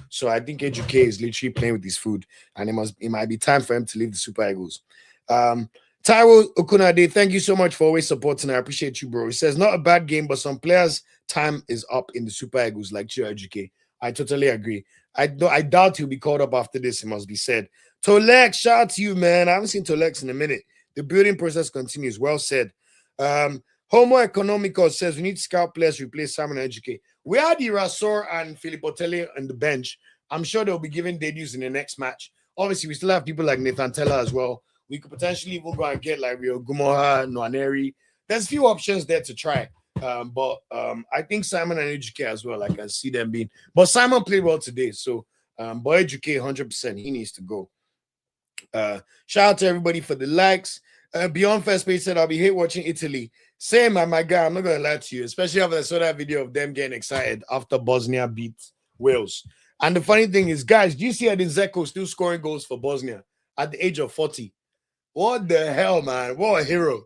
So I think Educate is literally playing with his food, and it might be time for him to leave the Super Eagles. Taiwo Okunade, thank you so much for always supporting. I appreciate you, bro. He says, not a bad game, but some players' time is up in the Super Eagles, like Chio Educate. I totally agree. I doubt he'll be called up after this, it must be said. Tolex, shout out to you, man. I haven't seen Tolex in a minute. The building process continues. Well said. Homo Economico says we need to scout players to replace Simon Educate. We had Irasor and Filippo Tele on the bench. I'm sure they'll be given debuts in the next match. Obviously, we still have people like Nathan Teller as well. We could potentially even go and get like Rio Gumoha, Nwaneri. There's a few options there to try. But I think Simon and Educate as well, I can see them being. But Simon played well today. So, but Educate 100%, he needs to go. Shout out to everybody for the likes. Beyond First Page said, I'll be hate watching Italy. Same, my guy. I'm not going to lie to you, especially after I saw that video of them getting excited after Bosnia beat Wales. And the funny thing is, guys, do you see Edin Dzeko still scoring goals for Bosnia at the age of 40? What the hell, man? What a hero.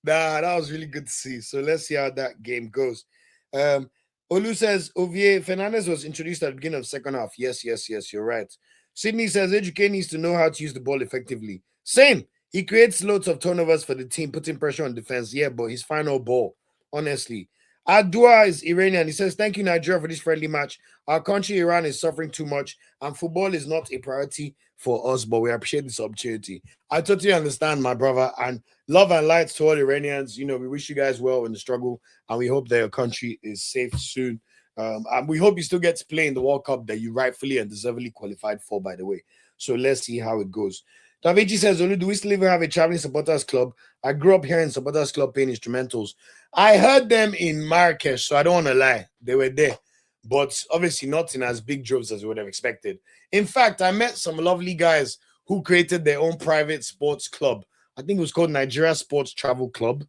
That was really good to see. So let's see how that game goes. Um, Olu says Ovie Fernandez was introduced at the beginning of second half. Yes, yes, yes, you're right. Sydney says Educate needs to know how to use the ball effectively. Same. He creates loads of turnovers for the team, putting pressure on defense. Yeah, but his final ball, honestly. Adua is Iranian. He says, Thank you, Nigeria, for this friendly match. Our country, Iran, is suffering too much, and football is not a priority for us, but we appreciate this opportunity. I totally understand, my brother, and love and lights to all Iranians. You know, we wish you guys well in the struggle, and we hope that your country is safe soon. And we hope you still get to play in the World Cup that you rightfully and deservedly qualified for, by the way. So let's see how it goes. Davichi says, Olu, do we still even have a traveling supporters club? I grew up hearing supporters club playing instrumentals. I heard them in Marrakesh, so I don't want to lie. They were there, but obviously not in as big droves as we would have expected. In fact, I met some lovely guys who created their own private sports club. I think it was called Nigeria Sports Travel Club.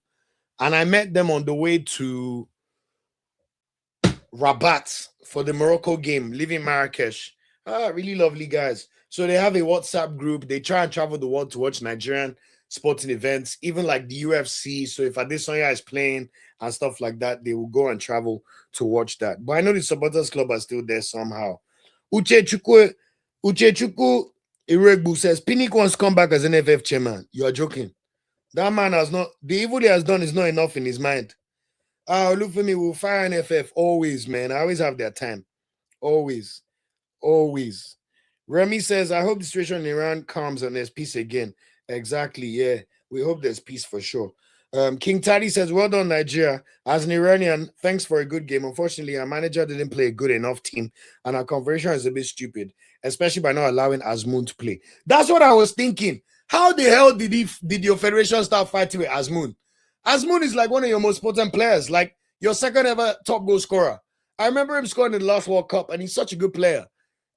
And I met them on the way to Rabat for the Morocco game, leaving Marrakesh. Really lovely guys. So they have a WhatsApp group. They try and travel the world to watch Nigerian sporting events, even like the UFC. So if Adesanya is playing and stuff like that, they will go and travel to watch that. But I know the supporters club are still there somehow. Uchechukwu Iregbu says, Pinnick wants to come back as an FF chairman. You are joking. That man has not, the evil he has done is not enough in his mind. Look for me, we'll fire an FF always, man. I always have their time. Always. Always. Remy says, I hope the situation in Iran calms and there's peace again. Exactly, yeah. We hope there's peace for sure. King Taddy says, well done, Nigeria. As an Iranian, thanks for a good game. Unfortunately, our manager didn't play a good enough team, and our conversion is a bit stupid, especially by not allowing Azmoun to play. That's what I was thinking. How the hell did your federation start fighting with Azmoun? Azmoun is like one of your most potent players, like your second ever top goal scorer. I remember him scoring in the last World Cup, and he's such a good player.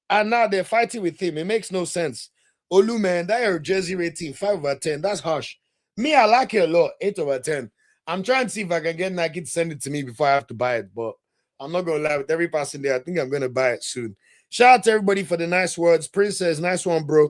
And now they're fighting with him. It makes no sense. Olu, man, that your jersey rating, 5/10. That's harsh. Me, I like it a lot, 8/10. I'm trying to see if I can get Nike to send it to me before I have to buy it, but I'm not going to lie. With every passing day, I think I'm going to buy it soon. Shout out to everybody for the nice words. Prince says, nice one, bro.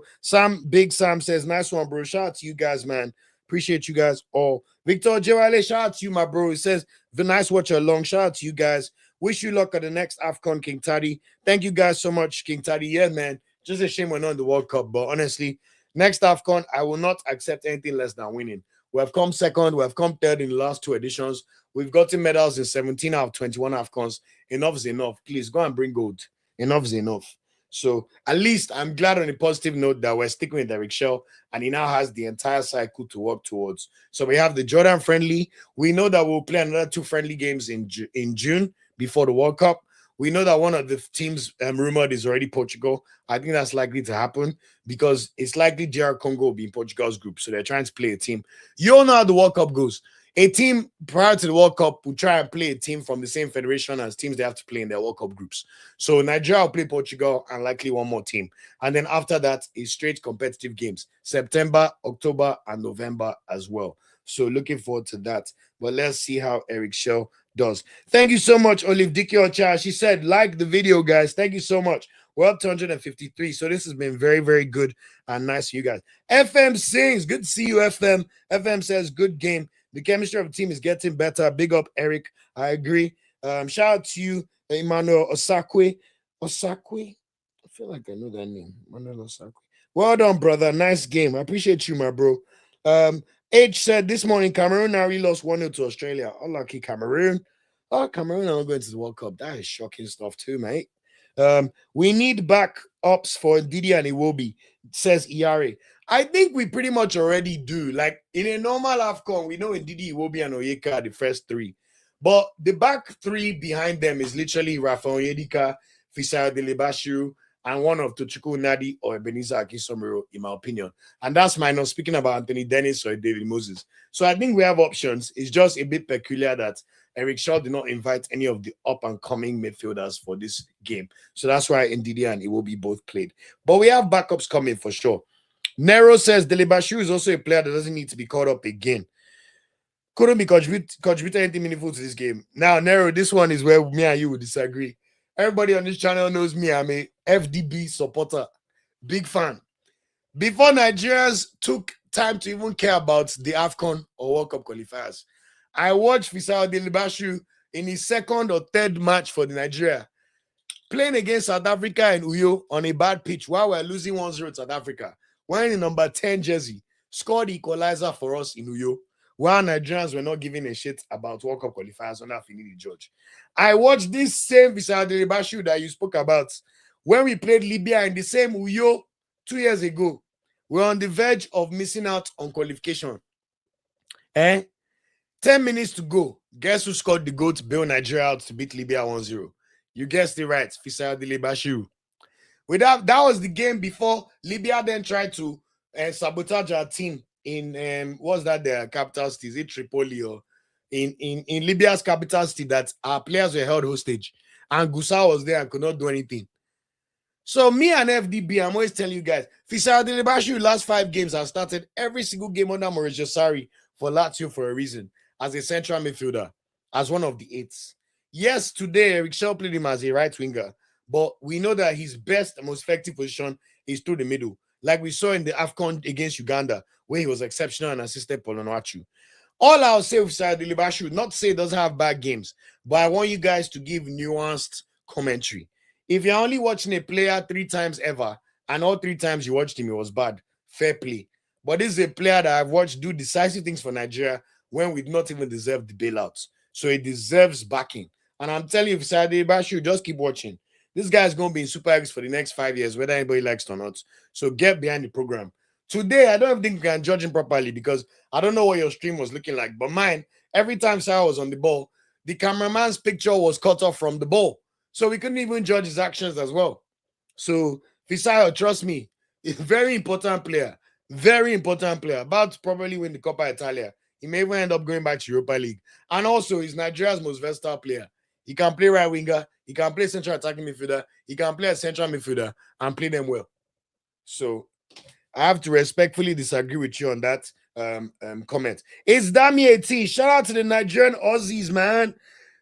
Big Sam says, nice one, bro. Shout out to you guys, man. Appreciate you guys all. Victor Jewale, shout out to you, my bro. He says, the nice watch along. Shout out to you guys. Wish you luck at the next AFCON, King Taddy. Thank you guys so much, King Taddy. Yeah, man. Just a shame we're not in the World Cup, but honestly, next AFCON, I will not accept anything less than winning. We have come second. We have come third in the last 2 editions. We've gotten medals in 17 out of 21 AFCONs. Enough is enough. Please go and bring gold. Enough is enough. So at least I'm glad on a positive note that we're sticking with Eric Shell, and he now has the entire cycle to work towards. So we have the Jordan friendly. We know that we'll play another 2 friendly games in June before the World Cup. We know that one of the teams rumored is already Portugal. I think that's likely to happen because it's likely JR Congo will be in Portugal's group. So they're trying to play a team. You all know how the World Cup goes. A team prior to the World Cup will try and play a team from the same federation as teams they have to play in their World Cup groups. So Nigeria will play Portugal and likely one more team. And then after that is straight competitive games. September, October, and November as well. So looking forward to that. But let's see how Eric Shell does. Thank you so much, Olive Dicky Ocha. She said, like the video, guys. Thank you so much. We're up to 153. So this has been very, very good and nice for you guys. FM sings. Good to see you, FM. FM says, good game. The chemistry of the team is getting better. Big up, Eric. I agree. Shout out to you, Emmanuel Osakwe. Osakwe? I feel like I know that name. Emmanuel Osakwe. Well done, brother. Nice game. I appreciate you, my bro. H said this morning, Cameroon narrowly lost 1-0 to Australia. Unlucky Cameroon. Oh, Cameroon are not going to the World Cup. That is shocking stuff too, mate. We need backups for Didi and Iwobi, says Iare. I think we pretty much already do. Like in a normal AFCON, we know Didi, Iwobi, and Oyeka are the first 3. But the back 3 behind them is literally Rafa Onyedika, Fisayo Delebashiru, and one of Tochukwu Nadi or Ebenezer Akisomero, in my opinion. And that's minus speaking about Anthony Dennis or David Moses. So I think we have options. It's just a bit peculiar that Eric Shaw did not invite any of the up-and-coming midfielders for this game. So that's why Ndidi and Iwobi both played. But we have backups coming for sure. Nero says Delebashiru is also a player that doesn't need to be called up again. Couldn't be contributed anything meaningful to this game. Now, Nero, this one is where me and you would disagree. Everybody on this channel knows me. I'm a FDB supporter. Big fan. Before Nigerians took time to even care about the AFCON or World Cup qualifiers. I watched Fisayo Delibashu in his second or third match for the Nigeria, playing against South Africa in Uyo on a bad pitch while we're losing 1-0 to South Africa, wearing the number 10 jersey, scored the equalizer for us in Uyo, while Nigerians were not giving a shit about World Cup qualifiers under Finidi George. I watched this same Fisayo Delibashu that you spoke about when we played Libya in the same Uyo 2 years ago. We're on the verge of missing out on qualification. 10 minutes to go. Guess who scored the goal to bail Nigeria out to beat Libya 1-0? You guessed it right, Fisayo Delibashu. That was the game before Libya then tried to sabotage our team in what's that their capital city? Is it Tripoli or in Libya's capital city that our players were held hostage and Gusa was there and could not do anything. So me and FDB, I'm always telling you guys, Fisayo Delibashu last 5 games have started every single game under Maurizio Sarri for Lazio for a reason, as a central midfielder, as one of the 8s. Yes, today Eric Shaw played him as a right winger, but we know that his best and most effective position is through the middle, like we saw in the AFCON against Uganda, where he was exceptional and assisted Paul Onuachu. All I'll say with Fisayo Delibashu, not to say he doesn't have bad games, but I want you guys to give nuanced commentary. If you're only watching a player 3 times ever, and all 3 times you watched him, it was bad, fair play. But this is a player that I've watched do decisive things for Nigeria when we did not even deserve the bailouts. So he deserves backing. And I'm telling you, Fisayo Delibashu, just keep watching. This guy is going to be in Super Eagles for the next 5 years, whether anybody likes it or not. So get behind the program. Today, I don't think we can judge him properly because I don't know what your stream was looking like. But mine, every time Sarah was on the ball, the cameraman's picture was cut off from the ball. So we couldn't even judge his actions as well. So Fisayo, trust me, is a very important player. Very important player. About to probably win the Coppa Italia. He may even end up going back to Europa League. And also, he's Nigeria's most versatile player. He can play right winger. He can play central attacking midfielder. He can play as central midfielder and play them well. So I have to respectfully disagree with you on that comment. It's Dami 18. Shout out to the Nigerian Aussies, man.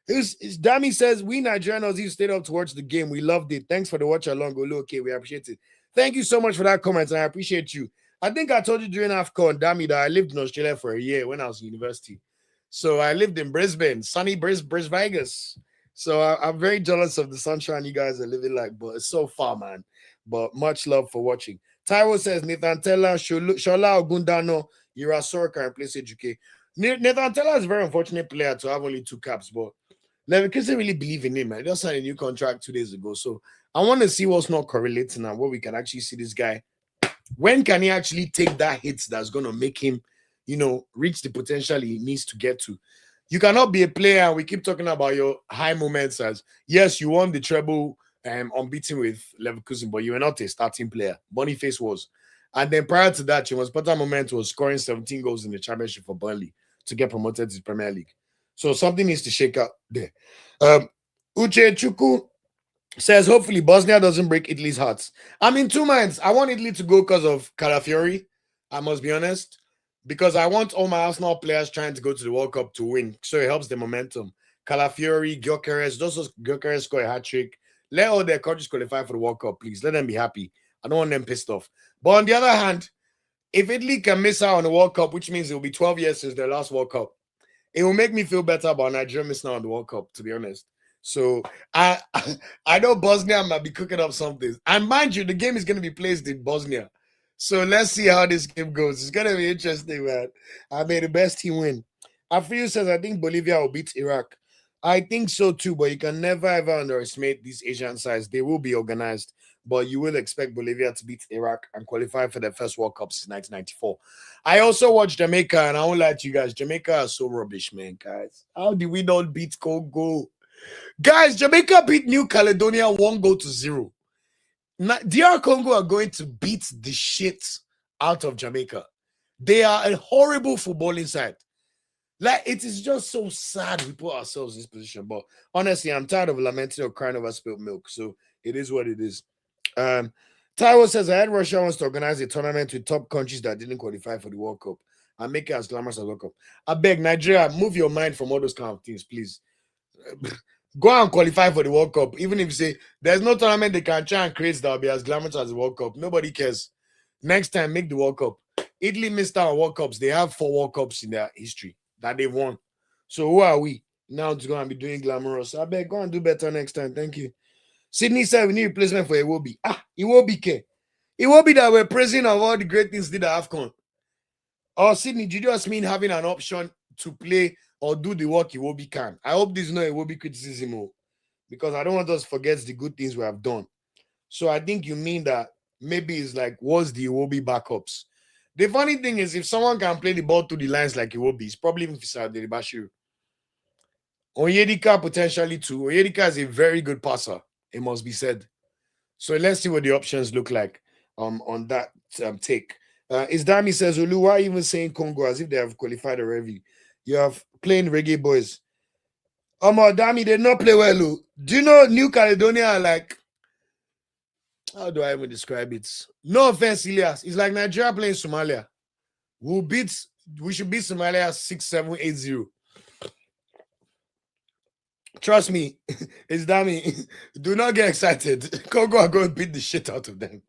Dami says, we Nigerian Aussies stayed up to watch the game. We loved it. Thanks for the watch along. Okay, we appreciate it. Thank you so much for that comment, and I appreciate you. I think I told you during AFCON, Dami, that I lived in Australia for a year when I was in university. So I lived in Brisbane, sunny Brisbane, Vegas. So I'm very jealous of the sunshine you guys are living like, but it's so far, man. But much love for watching. Tyro says, Nathan Tella, Shola Ogundano, Yirasor can replace Ejuke. Nathan Tella is a very unfortunate player to have only 2 caps, but because they really believe in him, man. He just signed a new contract 2 days ago. So I want to see what's not correlating and where we can actually see this guy. When can he actually take that hit that's going to make him, reach the potential he needs to get to? You cannot be a player, and we keep talking about your high moments as, yes, you won the treble unbeaten with Leverkusen, but you were not a starting player. Boniface was. And then prior to that, your most important moment was scoring 17 goals in the championship for Burnley to get promoted to the Premier League. So something needs to shake out there. Uche Chukwu says, hopefully Bosnia doesn't break Italy's hearts. I'm in 2 minds. I want Italy to go because of Calafiori, I must be honest, because I want all my Arsenal players trying to go to the World Cup to win, so it helps the momentum. Calafiori, Gyökeres, those Gyökeres score a hat-trick. Let all their countries qualify for the World Cup, please. Let them be happy. I don't want them pissed off. But on the other hand, if Italy can miss out on the World Cup, which means it will be 12 years since their last World Cup, it will make me feel better about Nigeria missing out on the World Cup, to be honest. So I know Bosnia might be cooking up something. And mind you, the game is going to be placed in Bosnia. So let's see how this game goes. It's going to be interesting, man. I made the best team win. Afiu says, I think Bolivia will beat Iraq. I think so too, but you can never ever underestimate these Asian sides. They will be organized, but you will expect Bolivia to beat Iraq and qualify for their first World Cup since 1994. I also watched Jamaica, and I won't lie to you guys. Jamaica is so rubbish, man, guys. How did we not beat Congo? Guys, Jamaica beat New Caledonia 1-0. Now, DR Congo are going to beat the shit out of Jamaica. They are a horrible footballing side. Like, it is just so sad we put ourselves in this position. But honestly, I'm tired of lamenting or crying over spilled milk. So it is what it is. Taiwo says, I heard Russia wants to organize a tournament with top countries that didn't qualify for the World Cup and make it as glamorous as World Cup. I beg, Nigeria, move your mind from all those kind of things, please. Go and qualify for the World Cup. Even if you say there's no tournament they can try and create that will be as glamorous as the World Cup. Nobody cares. Next time, make the World Cup. Italy missed out on World Cups. They have 4 World Cups in their history that they've won. So who are we now to go and be doing glamorous? I bet go and do better next time. Thank you. Sydney said we need replacement for Iwobi. Iwobi K. Iwobi that we're praising of all the great things did at AFCON. Or Sydney, do you just mean having an option to play or do the work Iwobi can? I hope this is not Iwobi criticism, because I don't want us to forget the good things we have done. So I think you mean that maybe it's like, what's the Iwobi backups? The funny thing is, if someone can play the ball through the lines like Iwobi, it's probably even Fisar Delibashiru. Onyedika potentially too. Onyedika is a very good passer, it must be said. So let's see what the options look like on that take. Isdami says, Olu, why even saying Congo as if they have qualified already? You have playing Reggae Boys. Dami, they did not play well. Lou. Do you know New Caledonia are like, how do I even describe it? No offense, Elias. It's like Nigeria playing Somalia. We should beat Somalia 6-7-8-0. Trust me, it's Dami. Do not get excited. Congo are going to beat the shit out of them.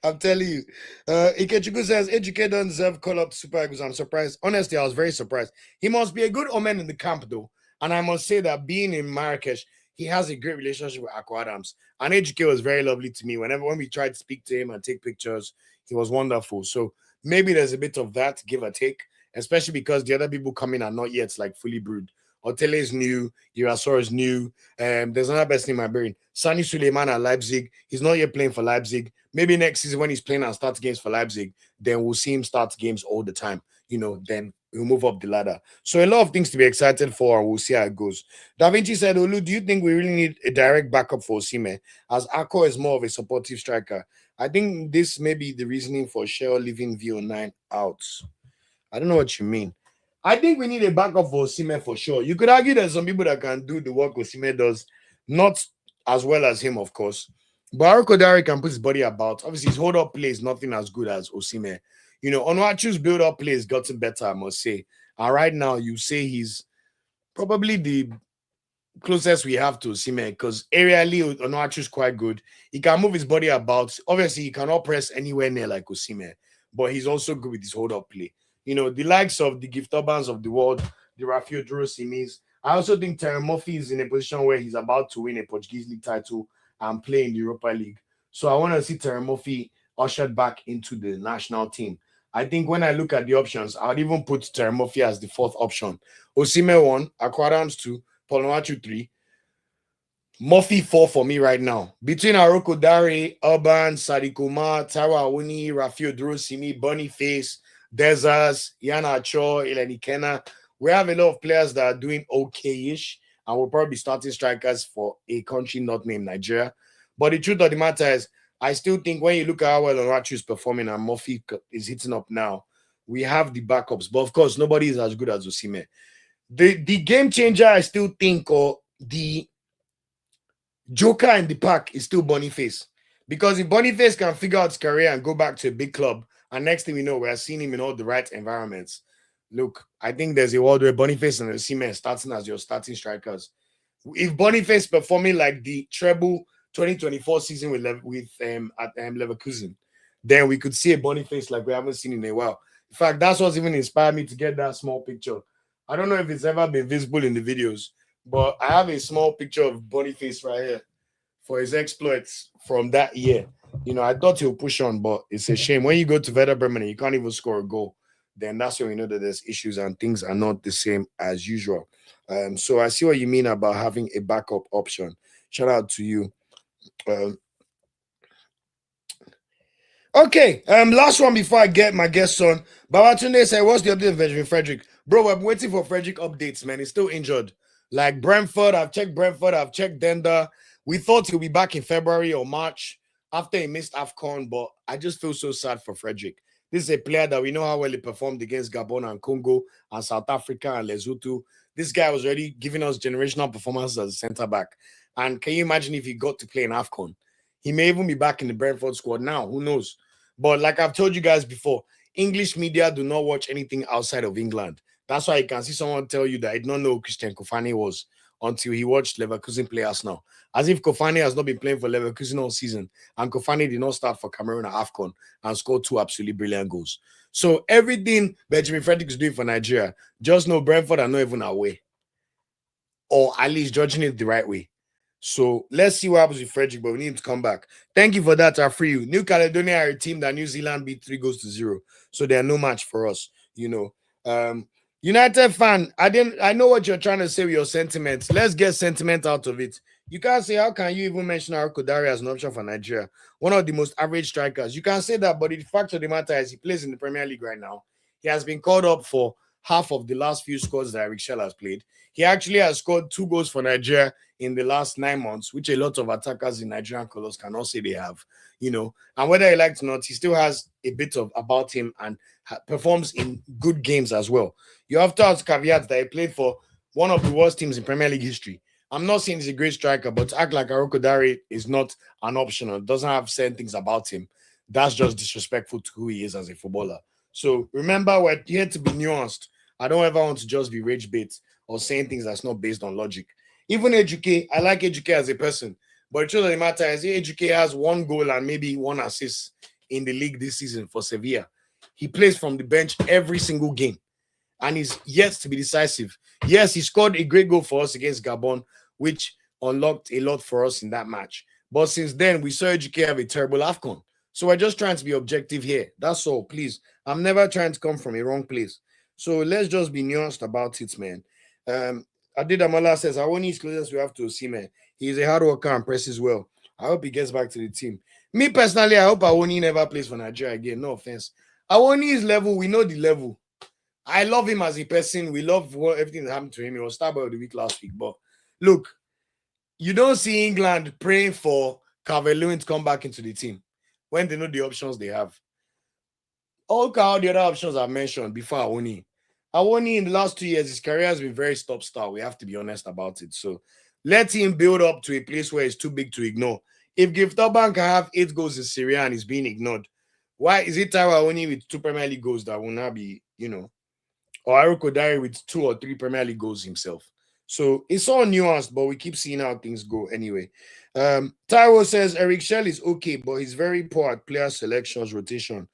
I'm telling you. Ikechuku says, Ejike don't deserve call up to Super Eagles. I'm surprised. Honestly, I was very surprised. He must be a good omen in the camp, though. And I must say that being in Marrakesh, he has a great relationship with Akko Adams. And Ejike was very lovely to me. When we tried to speak to him and take pictures, he was wonderful. So maybe there's a bit of that, give or take, especially because the other people coming are not yet like fully brewed. Otele is new. Girasor is new. There's another person in my brain. Sani Suleiman at Leipzig. He's not yet playing for Leipzig. Maybe next season when he's playing and starts games for Leipzig, then we'll see him start games all the time. Then we'll move up the ladder. So a lot of things to be excited for, and we'll see how it goes. Da Vinci said, Olu, do you think we really need a direct backup for Osimhen, as Akko is more of a supportive striker? I think this may be the reasoning for Shell leaving VO9 out. I don't know what you mean. I think we need a backup for Osimhen for sure. You could argue there's some people that can do the work Osimhen does, not as well as him, of course. But Kodari can put his body about. Obviously, his hold-up play is nothing as good as Osimhen. Onuachu's build-up play has gotten better, I must say. And right now, you say he's probably the closest we have to Osimhen, because aerially, Onuachu's quite good. He can move his body about. Obviously, he cannot press anywhere near like Osimhen, but he's also good with his hold-up play. The likes of the Gift Urbans of the world, the Rafael Simis. I also think Terry Murphy is in a position where he's about to win a Portuguese league title and play in the Europa League. So I want to see Terry Murphy ushered back into the national team. I think when I look at the options, I would even put Terry Murphy as the 4th option. Osimhen 1, Akko Adams 2, Paul Onuachu 3, Murphy 4 for me right now. Between Aroko Dare, Urban, Sadiq Umar, Taiwo Awoniyi, Rafael Simi, Boniface, Dezas, Yana Cho, Eleni Kena. We have a lot of players that are doing okay-ish, and we'll probably be starting strikers for a country not named Nigeria. But the truth of the matter is, I still think when you look at how well Onuachu is performing and Murphy is hitting up now, we have the backups. But of course, nobody is as good as Osimhen. The game changer, I still think, or the joker in the pack is still Boniface. Because if Boniface can figure out his career and go back to a big club, and next thing we know, we're seeing him in all the right environments. Look, I think there's a world where Boniface and Osimhen starting as your starting strikers. If Boniface performing like the treble 2024 season with Leverkusen, then we could see a Boniface like we haven't seen in a while. In fact, that's what's even inspired me to get that small picture. I don't know if it's ever been visible in the videos, but I have a small picture of Boniface right here for his exploits from that year. I thought he'll push on, but it's a shame. When you go to Werder Bremen and you can't even score a goal, then that's when we know that there's issues and things are not the same as usual. So I see what you mean about having a backup option. Shout out to you. Okay, last one before I get my guest on. Babatunde said, what's the update of Benjamin Frederick? Bro, I'm waiting for Frederick updates, man. He's still injured. Like Brentford, I've checked Denda. We thought he'll be back in February or March after he missed AFCON, but I just feel so sad for Frederick. This is a player that we know how well he performed against Gabon and Congo and South Africa and Lesotho. This guy was already giving us generational performances as a centre-back. And can you imagine if he got to play in AFCON? He may even be back in the Brentford squad now. Who knows? But like I've told you guys before, English media do not watch anything outside of England. That's why you can see someone tell you that I did not know who Christian Kofani was until he watched Leverkusen play Arsenal. As if Kofani has not been playing for Leverkusen all season, and Kofani did not start for Cameroon at AFCON and scored 2 absolutely brilliant goals. So everything Benjamin Frederick is doing for Nigeria, just know Brentford are not even away, or at least judging it the right way. So let's see what happens with Frederick, but we need him to come back. Thank you for that, Afriyu. New Caledonia are a team that New Zealand beat 3-0, so they are no match for us. United fan, I know what you're trying to say with your sentiments. Let's get sentiment out of it. You can't say, how can you even mention Aroko Dari as an option for Nigeria? One of the most average strikers. You can say that, but the fact of the matter is he plays in the Premier League right now. He has been called up for half of the last few squads that Eric Shell has played. He actually has scored 2 goals for Nigeria in the last 9 months, which a lot of attackers in Nigerian colors cannot say they have, And whether he likes or not, he still has a bit of about him and performs in good games as well. You have to ask caveats that he played for one of the worst teams in Premier League history. I'm not saying he's a great striker, but to act like Aroko Dari is not an option or doesn't have certain things about him, that's just disrespectful to who he is as a footballer. So remember, we're here to be nuanced. I don't ever want to just be rage bait or saying things that's not based on logic. Even Ejuke, I like Ejuke as a person, but the truth of the matter is Ejuke has 1 goal and maybe 1 assist in the league this season for Sevilla. He plays from the bench every single game and is yet to be decisive. Yes, he scored a great goal for us against Gabon, which unlocked a lot for us in that match. But since then, we saw Ejuke have a terrible AFCON. So we're just trying to be objective here. That's all, please. I'm never trying to come from a wrong place. So let's just be nuanced about it, man. Adedamola says, Awoni is closest we have to see, man. He's a hard worker and presses well. I hope he gets back to the team. Me personally, I hope Awoni never plays for Nigeria again. No offense. Awoni's level, we know the level. I love him as a person. We love everything that happened to him. He was Starboy of the Week last week. But look, you don't see England praying for Calvert-Lewin to come back into the team when they know the options they have. All the other options I've mentioned before Awoni. Awoni in the last 2 years, his career has been very stop-start. We have to be honest about it. So let him build up to a place where it's too big to ignore. If Giftaban can have 8 goals in Syria and is being ignored, why is it Taiwo Awoni with 2 Premier League goals that will not be, or Aroko Dari with 2 or 3 Premier League goals himself? So it's all nuanced, but we keep seeing how things go anyway. Taiwo says Eric Shell is okay, but he's very poor at player selections, rotation.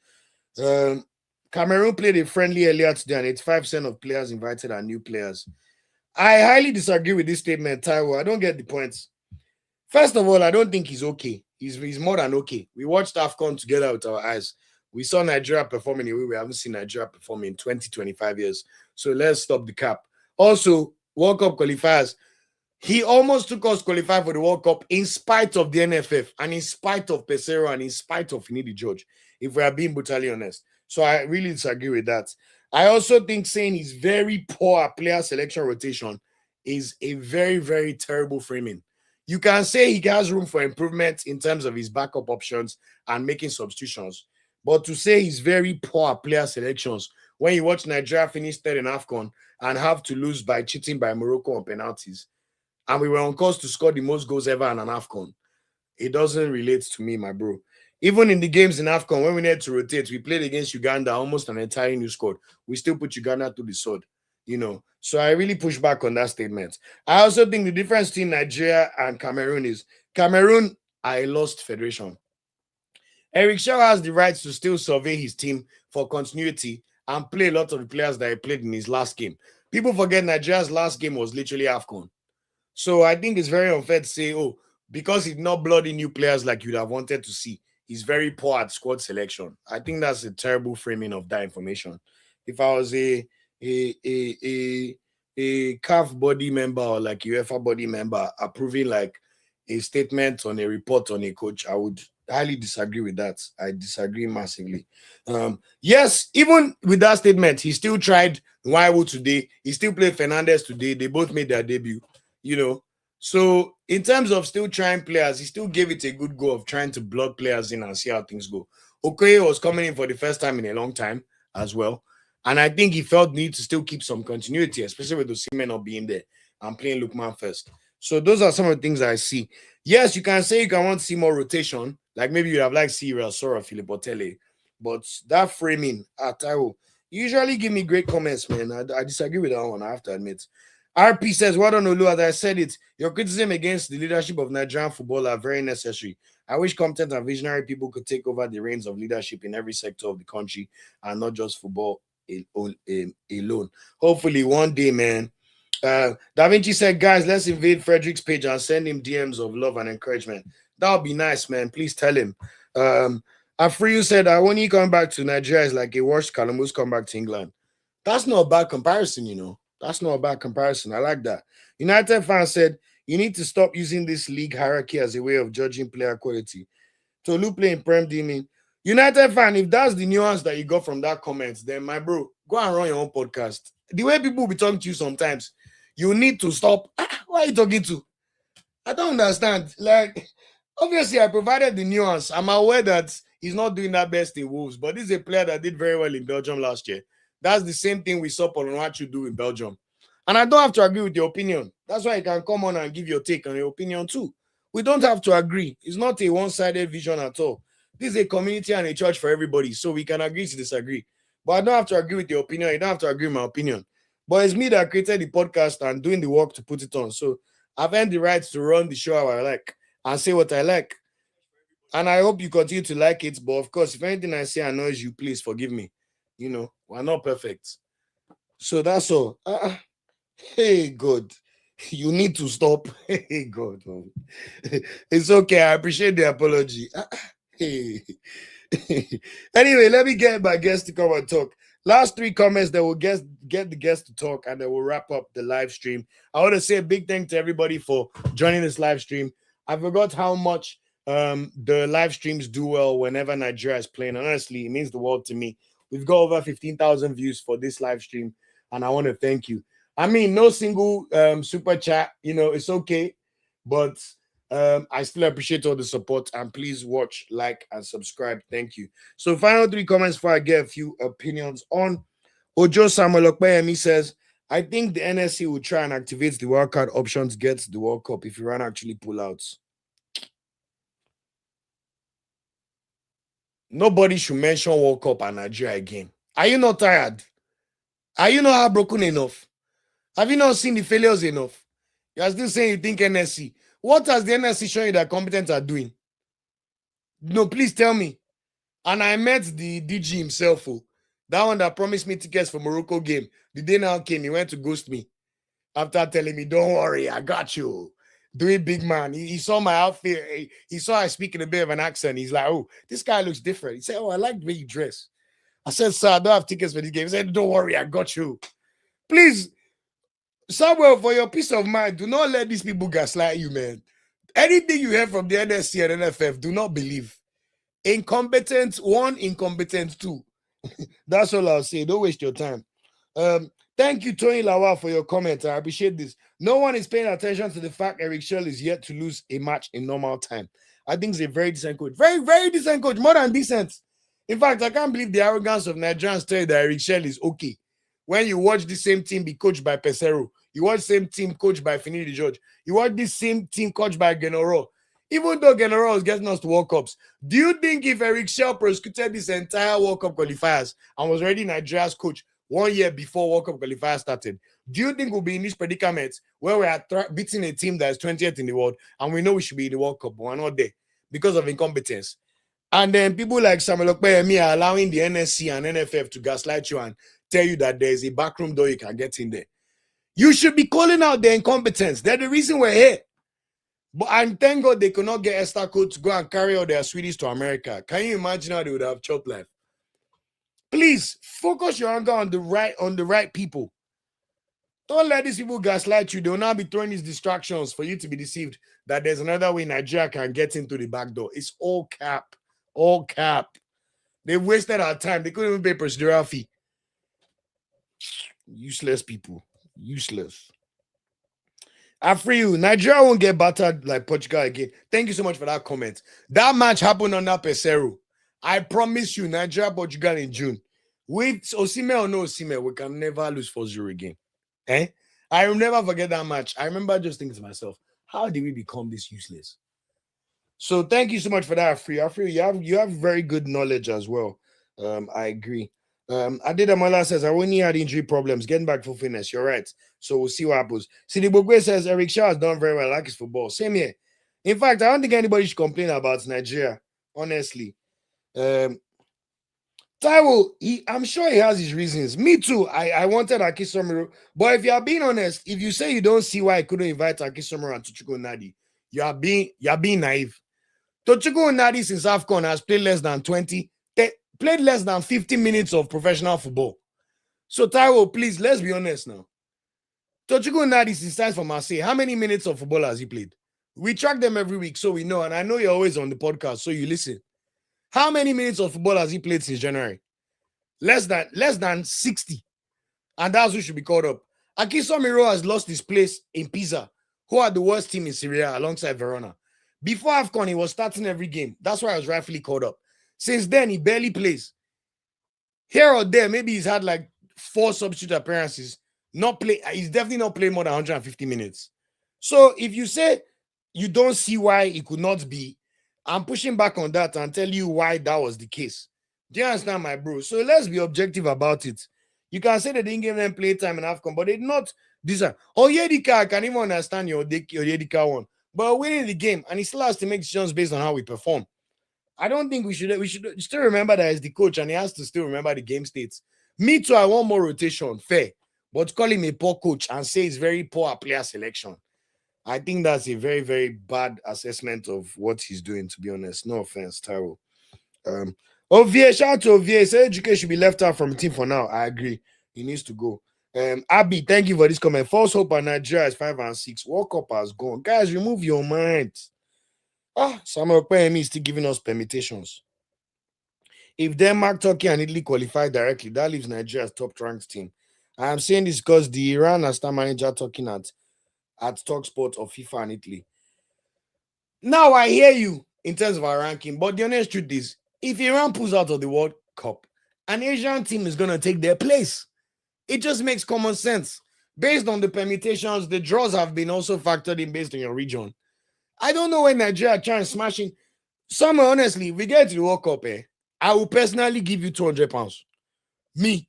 Cameroon played a friendly earlier today, and 85% of players invited are new players. I highly disagree with this statement, Taiwo. I don't get the points. First of all, I don't think he's okay. He's more than okay. We watched AFCON together with our eyes. We saw Nigeria perform in a way we haven't seen Nigeria perform in 20, 25 years. So let's stop the cap. Also, World Cup qualifiers. He almost took us qualified for the World Cup in spite of the NFF and in spite of Pesero and in spite of Finidi George, if we are being brutally honest. So I really disagree with that. I also think saying he's very poor at player selection rotation is a very, very terrible framing. You can say he has room for improvement in terms of his backup options and making substitutions. But to say he's very poor at player selections when you watch Nigeria finish third in AFCON and have to lose by cheating by Morocco on penalties, and we were on course to score the most goals ever in an AFCON, it doesn't relate to me, my bro. Even in the games in AFCON, when we needed to rotate, we played against Uganda, almost an entirely new squad. We still put Uganda to the sword, So I really push back on that statement. I also think the difference between Nigeria and Cameroon is Cameroon are a lost federation. Eric Shaw has the right to still survey his team for continuity and play a lot of the players that he played in his last game. People forget Nigeria's last game was literally AFCON. So I think it's very unfair to say, because he's not blooding new players like you'd have wanted to see, he's very poor at squad selection. I think that's a terrible framing of that information. If I was a CAF body member or like UEFA body member approving like a statement on a report on a coach, I would highly disagree with that. I disagree massively. Yes, even with that statement, he still tried Nwaiwu today. He still played Fernandez today. They both made their debut, So in terms of still trying players, he still gave it a good go of trying to blood players in and see how things go. Okoye was coming in for the first time in a long time as well. And I think he felt need to still keep some continuity, especially with Osimhen not being there and playing Lookman first. So those are some of the things I see. Yes, you can say you can want to see more rotation. Like maybe you have like Cyril Sora, Philip Otele. But that framing, Taiwo, usually give me great comments, man. I disagree with that one, I have to admit. RP says, well done, Olu. As I said it, your criticism against the leadership of Nigerian football are very necessary. I wish competent and visionary people could take over the reins of leadership in every sector of the country and not just football alone. Hopefully, one day, man. Da Vinci said, guys, let's invade Frederick's page and send him DMs of love and encouragement. That would be nice, man. Please tell him. Afriyu said, when he come back to Nigeria, is like a washed Calamus come back to England. That's not a bad comparison, you know. That's not a bad comparison. I like that. United fan said, you need to stop using this league hierarchy as a way of judging player quality. Tolu play in Prem Demon. United fan, if that's the nuance that you got from that comment, then my bro, go and run your own podcast. The way people be talking to you sometimes, you need to stop. Who are you talking to? I don't understand. Like, obviously, I provided the nuance. I'm aware that he's not doing that best in Wolves, but this is a player that did very well in Belgium last year. That's the same thing we saw Pononachu do in Belgium. And I don't have to agree with your opinion. That's why you can come on and give your take on your opinion too. We don't have to agree. It's not a one-sided vision at all. This is a community and a church for everybody, so we can agree to disagree. But I don't have to agree with your opinion. You don't have to agree with my opinion. But it's me that created the podcast and doing the work to put it on. So I've earned the right to run the show how I like and say what I like. And I hope you continue to like it. But of course, if anything I say annoys you, please forgive me. You know, we're not perfect. So that's all. Hey, God. You need to stop. Hey, God. It's okay. I appreciate the apology. Hey. Anyway, let me get my guest to come and talk. Last three comments that will get the guest to talk, and then we'll wrap up the live stream. I want to say a big thank to everybody for joining this live stream. I forgot how much the live streams do well whenever Nigeria is playing. And honestly, it means the world to me. We've got over 15,000 views for this live stream, and I want to thank you. I mean, no single super chat, you know, it's okay, but I still appreciate all the support, and please watch, like, and subscribe. Thank you. So final three comments before I get a few opinions on Ojo Samuel Okpeyemi says, I think the NSC will try and activate the wildcard option to get the World Cup if Iran actually pull out. Nobody should mention World Cup and Nigeria again. Are you not tired? Are you not heartbroken enough? Have you not seen the failures enough? You are still saying you think NSC. What has the NSC shown you that competence are doing? No, please tell me. And I met the DG himself, that one that promised me tickets for Morocco game. The day now came, he went to ghost me after telling me, don't worry, I got you. Doing big man. He saw my outfit. He saw I speak in a bit of an accent. He's like, oh, this guy looks different. He said, oh, I like the way you dress. I said, sir, I don't have tickets for this game. He said, don't worry, I got you. Please, Samuel, for your peace of mind, do not let these people gaslight you, man. Anything you hear from the NSC and NFF, do not believe. Incompetent one, incompetent two. That's all I'll say. Don't waste your time. Thank you, Tony Lawal, for your comment. I appreciate this. No one is paying attention to the fact Eric Shell is yet to lose a match in normal time. I think he's a very decent coach. Very, very decent coach. More than decent. In fact, I can't believe the arrogance of Nigerians telling that Eric Shell is okay. When you watch the same team be coached by Pesero, you watch the same team coached by Finidi George, you watch this same team coached by Genoro. Even though Genoro is getting us to World Cups, do you think if Eric Shell prosecuted this entire World Cup qualifiers and was already Nigeria's coach 1 year before World Cup qualifiers started, do you think we'll be in this predicament where we are beating a team that is 20th in the world and we know we should be in the World Cup, but we're not there because of incompetence? And then people like Samuel Okpeyemi are allowing the NSC and NFF to gaslight you and tell you that there's a backroom door you can get in there. You should be calling out their incompetence. They're the reason we're here. But and thank God they could not get Esther Code to go and carry out their sweeties to America. Can you imagine how they would have chopped life? Please focus your anger on the right people. Don't let these people gaslight you. They will now be throwing these distractions for you to be deceived that there's another way Nigeria can get into the back door. It's all cap. All cap. They wasted our time. They couldn't even pay procedural fee. Useless people. Useless. Afriyu, Nigeria won't get battered like Portugal again. Thank you so much for that comment. That match happened under Pesero. I promise you, Nigeria, Portugal in June. With Osimhen or no Osimhen, we can never lose 4-0 again. I will never forget that match. I remember just thinking to myself, how did we become this useless? So thank you so much for that, Afriyu. Afriyu, you have very good knowledge as well. I agree. Adedamola says, I only had injury problems. Getting back for fitness. You're right. So we'll see what happens. Sidi Bogwe says Eric Shaw has done very well. I like his football. Same here. In fact, I don't think anybody should complain about Nigeria, honestly. Taiwo, I'm sure he has his reasons. Me too. I wanted Akisomiro. But if you are being honest, if you say you don't see why I couldn't invite Akisomiro and Tochukwu Nadi, you are being naive. Tochukwu Nadi since AFCON has played less than 50 minutes of professional football. So Taiwo, please, let's be honest now. Tochukwu Nadi since time from Marseille, how many minutes of football has he played? We track them every week, so we know. And I know you're always on the podcast, so you listen. How many minutes of football has he played since January? Less than 60. And that's who should be called up. Akisomiro has lost his place in Pisa, who are the worst team in Syria alongside Verona. Before AFCON, he was starting every game. That's why I was rightfully called up. Since then, he barely plays. Here or there, maybe he's had like 4 substitute appearances. He's definitely not playing more than 150 minutes. So if you say you don't see why he could not be, I'm pushing back on that and tell you why that was the case. Do you understand, my bro? So let's be objective about it. You can say they didn't give them playtime in AFCON, but they did not deserve. Oyedika, I can even understand your Oyedika one. But we're winning the game, and he still has to make decisions based on how we perform. I don't think we should still remember that he's the coach, and he has to still remember the game states. Me too, I want more rotation, fair. But call him a poor coach and say it's very poor player selection. I think that's a very, very bad assessment of what he's doing, to be honest. No offense, Tyrell. Ovie, shout out to Ovie. Say Education should be left out from the team for now. I agree. He needs to go. Abby, thank you for this comment. False hope and Nigeria is 5 and 6. World Cup has gone. Guys, remove your mind. Samuel Payemi is still giving us permutations. If Denmark, Turkey, and Italy qualify directly, that leaves Nigeria's top ranked team. I am saying this because the Iran and star manager talking at TalkSport of FIFA and Italy. Now I hear you in terms of our ranking, but the honest truth is, if Iran pulls out of the World Cup, an Asian team is going to take their place. It just makes common sense. Based on the permutations, the draws have been also factored in based on your region. I don't know when Nigeria trying smashing. Somewhere, honestly, if we get to the World Cup, I will personally give you £200. Me.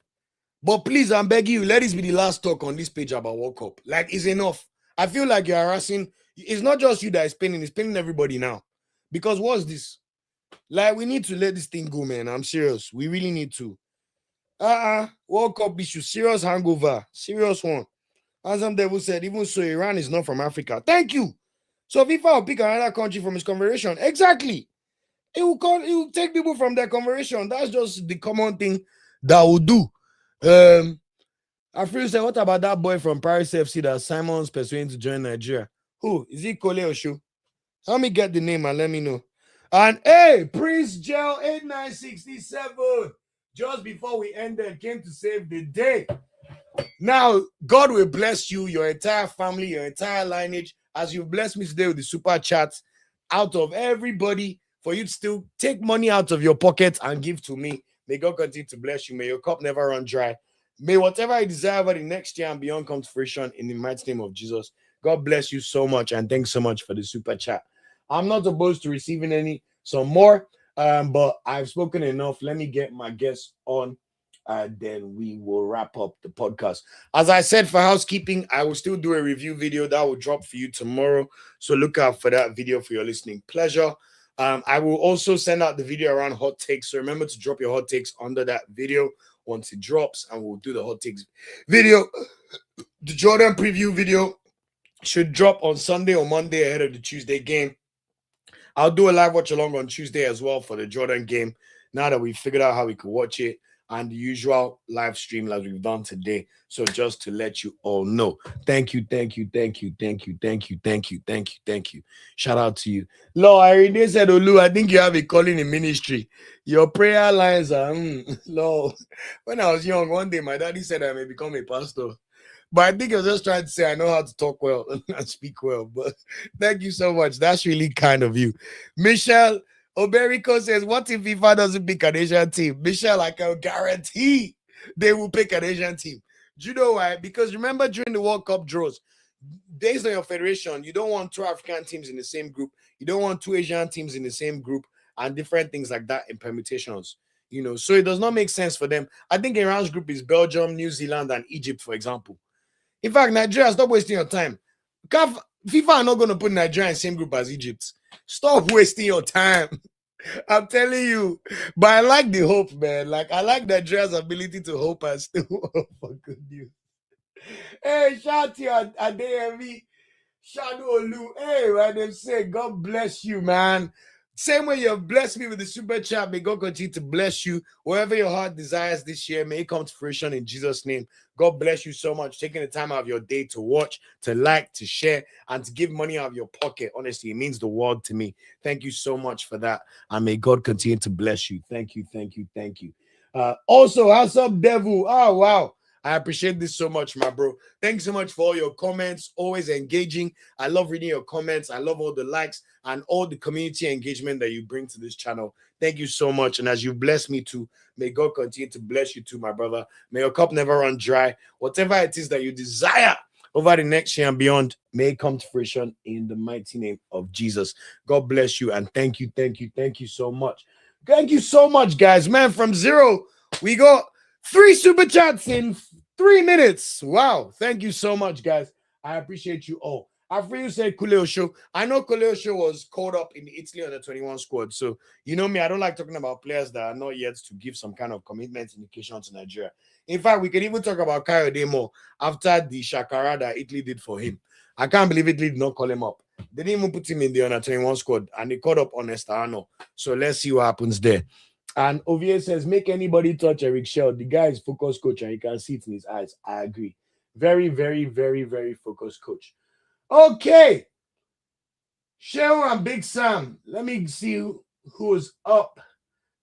But please, I'm begging you, let this be the last talk on this page about World Cup. Like, it's enough. I feel like you're harassing. It's not just you that is spinning, it's spinning everybody now. Because what's this? Like, we need to let this thing go, man. I'm serious. We really need to. World Cup issue. Serious hangover. Serious one. As some devil said, even so, Iran is not from Africa. Thank you. So FIFA will pick another country from his conversation. Exactly. It will take people from their conversation. That's just the common thing that will do. I feel said, what about that boy from Paris FC that Simon's persuading to join Nigeria? Who? Is he Kole Osho? Let me get the name and let me know. And hey, Prince Gel 8967, just before we ended, came to save the day. Now, God will bless you, your entire family, your entire lineage, as you bless me today with the super chats out of everybody, for you to still take money out of your pocket and give to me. May God continue to bless you. May your cup never run dry. May whatever you desire over the next year and beyond come to fruition in the mighty name of Jesus. God bless you so much, and thanks so much for the super chat. I'm not opposed to receiving some more, but I've spoken enough. Let me get my guests on, then we will wrap up the podcast. As I said, for housekeeping, I will still do a review video that will drop for you tomorrow. So look out for that video for your listening pleasure. I will also send out the video around hot takes. So remember to drop your hot takes under that video once it drops, and we'll do the hot takes video. The Jordan preview video should drop on Sunday or Monday ahead of the Tuesday game. I'll do a live watch along on Tuesday as well for the Jordan game, now that we've figured out how we can watch it, and the usual live stream like we've done today. So just to let you all know, thank you. Shout out to you. Lord, I already said, Olu, I think you have a calling in ministry. Your prayer lines are, Lord. When I was young, one day my daddy said I may become a pastor. But I think I was just trying to say I know how to talk well and speak well. But thank you so much. That's really kind of you. Michelle Oberico says, what if FIFA doesn't pick an Asian team? Michelle, I can guarantee they will pick an Asian team. Do you know why? Because remember, during the World Cup draws, based on your federation, you don't want 2 African teams in the same group. You don't want 2 Asian teams in the same group, and different things like that in permutations. So it does not make sense for them. I think Iran's group is Belgium, New Zealand, and Egypt, for example. In fact, Nigeria, stop wasting your time. FIFA are not going to put Nigeria in the same group as Egypt. Stop wasting your time. I'm telling you. But I like the hope, man. Like, I like Nigeria's ability to hope and still hope for good news. Hey, shout to you, Adeyemi. Shadow Olu. Hey, man, they say, God bless you, man. Same way you have blessed me with the super chat, may God continue to bless you. Wherever your heart desires this year, may it come to fruition in Jesus' name. God bless you so much. Taking the time out of your day to watch, to like, to share, and to give money out of your pocket. Honestly, it means the world to me. Thank you so much for that. And may God continue to bless you. Thank you, thank you, thank you. Also, what's up, Devil? Oh, wow. I appreciate this so much, my bro. Thanks so much for all your comments, always engaging. I love reading your comments. I love all the likes and all the community engagement that you bring to this channel. Thank you so much. And as you bless me too, may God continue to bless you too, my brother. May your cup never run dry. Whatever it is that you desire over the next year and beyond, may it come to fruition in the mighty name of Jesus. God bless you and thank you, thank you, thank you so much. Thank you so much, guys. Man, from zero, we got 3 super chats in 3 minutes. Wow. Thank you so much, guys. I appreciate you all. Afriyu said Kuleo Show. I know Kuleo Show was called up in the Italy under 21 squad. So, you know me, I don't like talking about players that are not yet to give some kind of commitment indication to Nigeria. In fact, we can even talk about Kayode more after the shakara that Italy did for him. I can't believe Italy did not call him up. They didn't even put him in the under 21 squad and they called up Onestano. So let's see what happens there. And Ovie says, make anybody touch Eric Shell. The guy is focused coach and you can see it in his eyes. I agree. Very, very, very, very focused coach. Okay. Shell and Big Sam. Let me see who's up.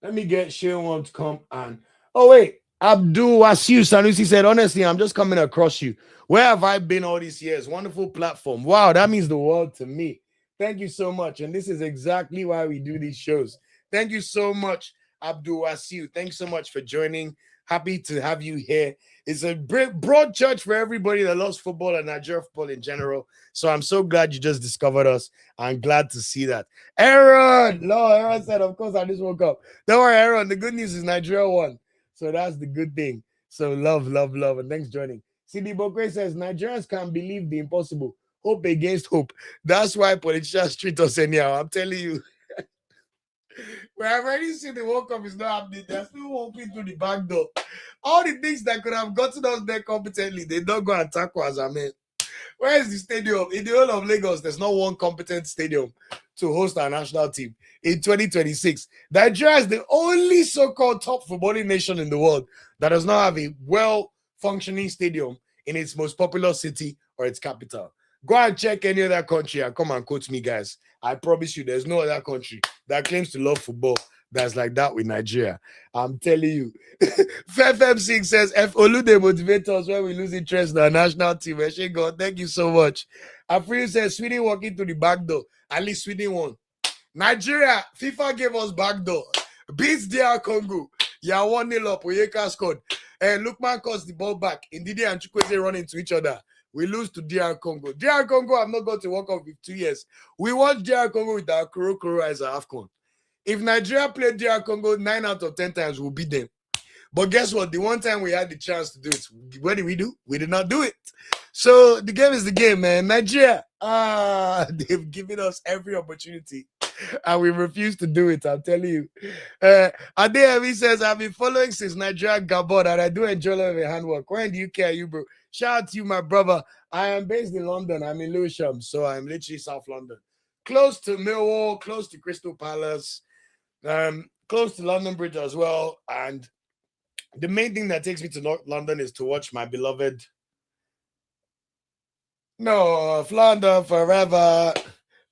Let me get Shell to come and... Oh, wait. Abdul Wasiu Sanusi said, honestly, I'm just coming across you. Where have I been all these years? Wonderful platform. Wow, that means the world to me. Thank you so much. And this is exactly why we do these shows. Thank you so much, Abdul Wasiu. Thanks so much for joining. Happy to have you here. It's a broad church for everybody that loves football and Nigeria football in general. So I'm so glad you just discovered us. I'm glad to see that. Aaron! No, Aaron said, of course, I just woke up. Don't worry, Aaron. The good news is Nigeria won. So that's the good thing. So love, love, love. And thanks for joining. CD Bokwe says, Nigerians can't believe the impossible. Hope against hope. That's why politicians treat us anyhow. I'm telling you. We have already seen the World Cup is not happening. They're still walking through the back door. All the things that could have gotten us there competently, they don't go and tackle us. I mean, where is the stadium? In the whole of Lagos, there's not one competent stadium to host our national team in 2026. Nigeria is the only so-called top footballing nation in the world that does not have a well-functioning stadium in its most popular city or its capital. Go and check any other country and come and quote me, guys. I promise you, there's no other country that claims to love football that's like that with Nigeria. I'm telling you. FFM6 says, F. Olude motivate us when we lose interest in our national team. God, thank you so much. Afriyu says, Sweden walking to the back door. At least Sweden won. Nigeria, FIFA gave us back door. Beats DR Congo. Yeah, 1-0 up. Oyeka scored. And Lukman caused the ball back. Ndidi and Chukwueze run into each other. We lose to DR Congo. DR Congo have not got to World Cup for 2 years. We watched DR Congo with our Kuro as an AFCON. If Nigeria played DR Congo 9 out of 10 times, we'll beat them. But guess what? The one time we had the chance to do it, what did we do? We did not do it. So the game is the game, man. Nigeria, they've given us every opportunity. And we refuse to do it, I'm telling you. Adeyemi says, I've been following since Nigeria Gabon, and I do enjoy a lot of your handwork. Where in the UK are you, bro? Shout out to you, my brother. I am based in London. I'm in Lewisham, so I'm literally South London. Close to Millwall, close to Crystal Palace, close to London Bridge as well. And the main thing that takes me to North London is to watch my beloved North London forever.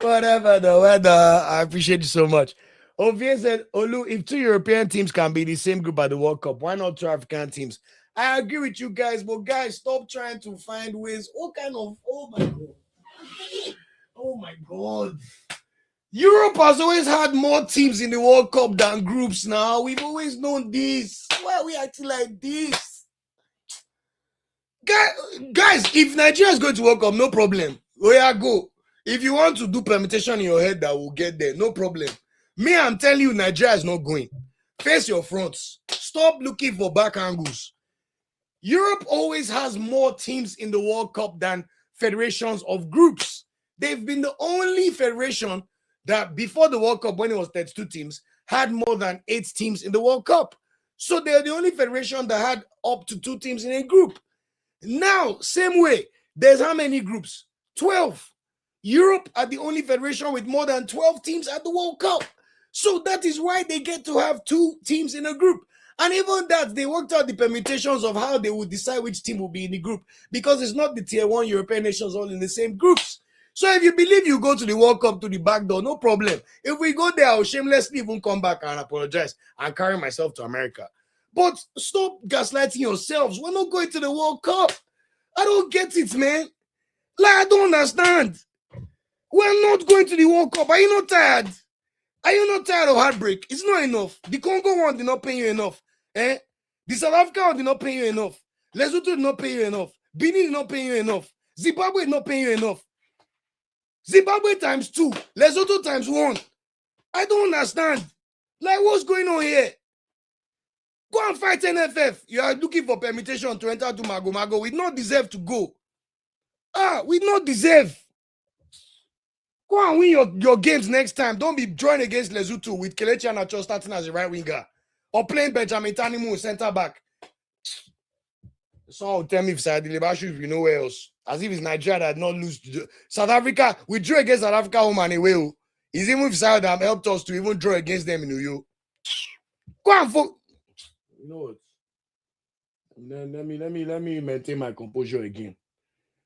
Whatever the weather. I appreciate you so much. Ovie said, Olu, if 2 European teams can be the same group at the World Cup, why not 2 African teams? I agree with you guys, but guys, stop trying to find ways. What kind of, oh my God. Oh my God. Europe has always had more teams in the World Cup than groups now. We've always known this. Why are we acting like this? Guys, if Nigeria is going to World Cup, no problem. Where I go. If you want to do permutation in your head, that will get there. No problem. Me, I'm telling you, Nigeria is not going. Face your fronts. Stop looking for back angles. Europe always has more teams in the World Cup than federations of groups. They've been the only federation that before the World Cup, when it was 32 teams, had more than 8 teams in the World Cup. So they're the only federation that had up to 2 teams in a group. Now, same way, there's how many groups? 12. Europe are the only federation with more than 12 teams at the World Cup. So that is why they get to have 2 teams in a group. And even that, they worked out the permutations of how they would decide which team will be in the group, because it's not the tier 1 European nations all in the same groups. So if you believe you go to the World Cup to the back door, no problem. If we go there, I'll shamelessly even come back and apologize and carry myself to America. But stop gaslighting yourselves. We're not going to the World Cup. I don't get it, man. Like, I don't understand. We're not going to the World Cup. Are you not tired? Are you not tired of heartbreak? It's not enough. The Congo one did not pay you enough. The South Africa one did not pay you enough. Lesotho did not pay you enough. Benin did not pay you enough. Zimbabwe did not pay you enough. Zimbabwe times 2. Lesotho times 1. I don't understand. Like, what's going on here? Go and fight NFF. You are looking for permission to enter to Mago. We don't deserve to go. We don't deserve. Go and win your games next time. Don't be drawing against Lesotho with Kelechi Iheanacho starting as a right winger or playing Benjamin Tanimu center back. Someone will tell me if Saadi Lebashu should be nowhere else. As if it's Nigeria that not lose. South Africa, we drew against South Africa home and away. It's even if Saudi have helped us to even draw against them in New York. Go and vote. You know what? Let me maintain my composure again.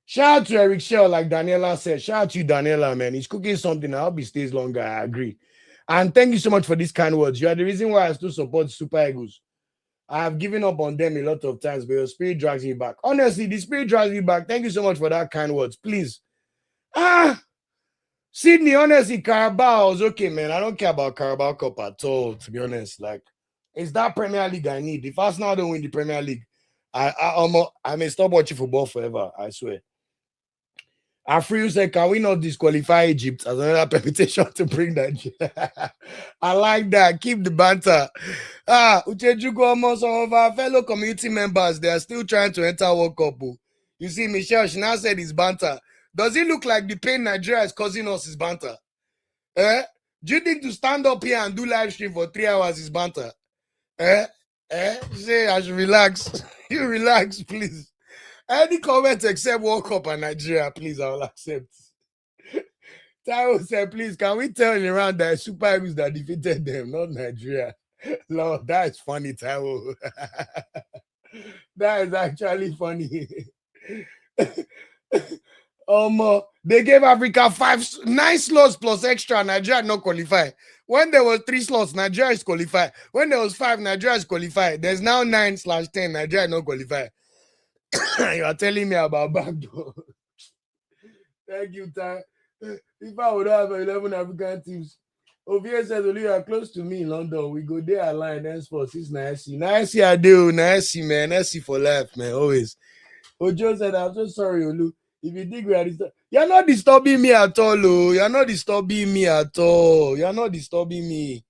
Shout out to Eric Shell, like Daniela said. Shout out to you, Daniela, man. He's cooking something. I hope he stays longer. I agree. And thank you so much for these kind words. You are the reason why I still support Super Eagles. I have given up on them a lot of times, but your spirit drags me back. Honestly, the spirit drags me back. Thank you so much for that kind words. Please. Sydney, honestly, Carabao is okay, man. I don't care about Carabao Cup at all, to be honest. Like, it's that Premier League I need. If Arsenal don't win the Premier League, I may stop watching football forever, I swear. Afriyu said, can we not disqualify Egypt as another permutation to bring that? I like that. Keep the banter. Uchejuku, some of our fellow community members, they are still trying to enter World Cup. You see, Michelle, she now said it's banter. Does it look like the pain Nigeria is causing us is banter? Do you think to stand up here and do live stream for 3 hours is banter? Say I should relax. You relax, please. Any comment except World Cup and Nigeria, please, I will accept. Taiwo said, please, can we tell Iran that it's Super Eagles that defeated them, not Nigeria? Lord, that is funny, Taiwo. That is actually funny. They gave Africa 9 slots plus extra. Nigeria not qualify. When there was 3 slots, Nigeria is qualified. When there was 5, Nigeria is qualified. There's now 9/10. Nigeria not qualified. You are telling me about backdoor. Thank you, Ty. If I would have 11 African teams, Ovia says, you are close to me in London. We go there aligned. That's for 6 nice. Nice, I do. Nice, man. Nice for life, man. Always. Ojo said, I'm so sorry, Olu. If you think we are disturbing, you're not disturbing me at all, oh. You're not disturbing me at all. You're not disturbing me.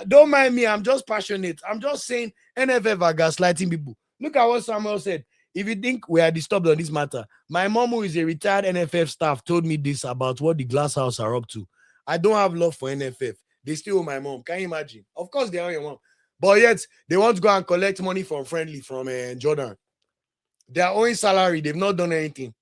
Don't mind me. I'm just passionate. I'm just saying NFF are gaslighting people. Look at what Samuel said. If you think we are disturbed on this matter, my mom, who is a retired NFF staff, told me this about what the Glass House are up to. I don't have love for NFF. They still owe my mom. Can you imagine? Of course, they are your mom. But yet, they want to go and collect money from Friendly, from Jordan. They are owing salary. They've not done anything.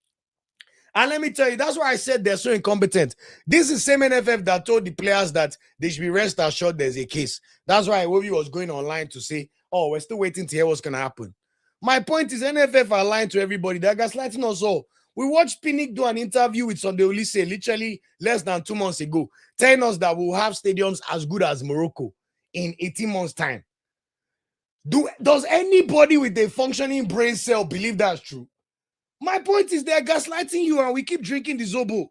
And let me tell you, that's why I said they're so incompetent. This is the same NFF that told the players that they should be rest assured there's a case. That's why Iwobi was going online to say, oh, we're still waiting to hear what's going to happen. My point is NFF are lying to everybody. They're gaslighting us all. We watched Pinnick do an interview with Sunday Olise literally less than 2 months ago, telling us that we'll have stadiums as good as Morocco in 18 months' time. Does anybody with a functioning brain cell believe that's true? My point is they're gaslighting you and we keep drinking the Zobo.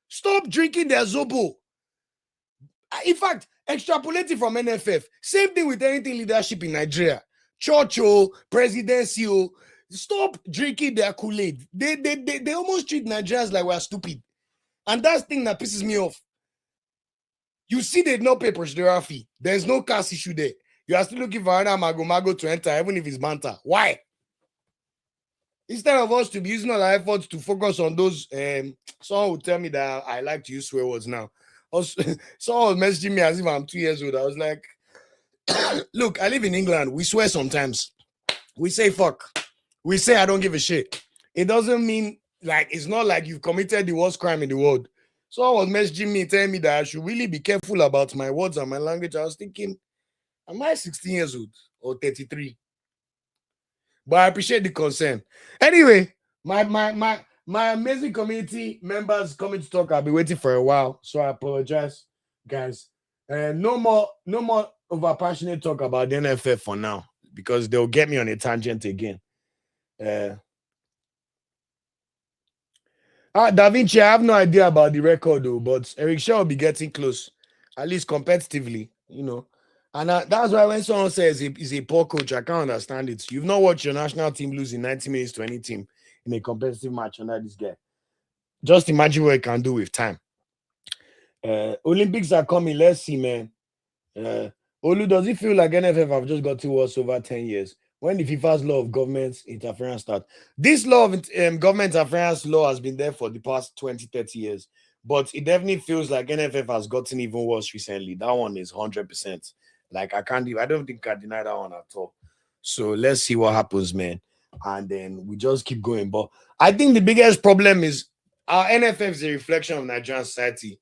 Stop drinking their Zobo. In fact, extrapolating from NFF, same thing with anything leadership in Nigeria. Churchill, presidency, stop drinking their Kool-Aid. They almost treat Nigerians like we're stupid. And that's the thing that pisses me off. You see they no pay procedural fee. There's no cash issue there. You are still looking for another Mago to enter, even if it's banter. Why? Instead of us to be using all our efforts to focus on those, someone would tell me that I like to use swear words now. Also, someone was messaging me as if I'm 2 years old. I was like, look, I live in England. We swear sometimes. We say fuck. We say I don't give a shit. It doesn't mean like it's not like you've committed the worst crime in the world. Someone was messaging me telling me that I should really be careful about my words and my language. I was thinking, am I 16 years old or 33? But I appreciate the concern. Anyway, my amazing community members coming to talk. I'll be waiting for a while, so I apologize, guys. No more over passionate talk about the NFF for now because they'll get me on a tangent again. Da Vinci, I have no idea about the record though, but Eric Shaw will be getting close, at least competitively, you know. And that's why when someone says he's a poor coach, I can't understand it. You've not watched your national team lose in 90 minutes to any team in a competitive match under this guy. Just imagine what he can do with time. Olympics are coming. Let's see, man. Olu, does it feel like NFF have just got to worse over 10 years? When the FIFA's law of government interference started? This law of government interference law has been there for the past 20, 30 years. But it definitely feels like NFF has gotten even worse recently. That one is 100%. Like, I don't think I deny that one at all. So let's see what happens, man. And then we just keep going. But I think the biggest problem is our NFF is a reflection of Nigerian society.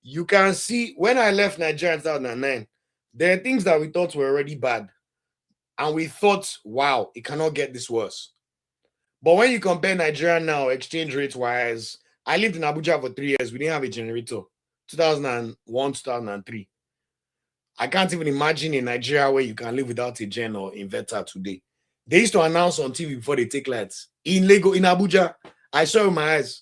You can see when I left Nigeria in 2009, there are things that we thought were already bad. And we thought, wow, it cannot get this worse. But when you compare Nigeria now, exchange rate wise, I lived in Abuja for 3 years. We didn't have a generator. 2001, 2003. I can't even imagine in Nigeria where you can live without a gen or inverter today. They used to announce on TV before they take lights. In Lagos, in Abuja, I saw it with my eyes.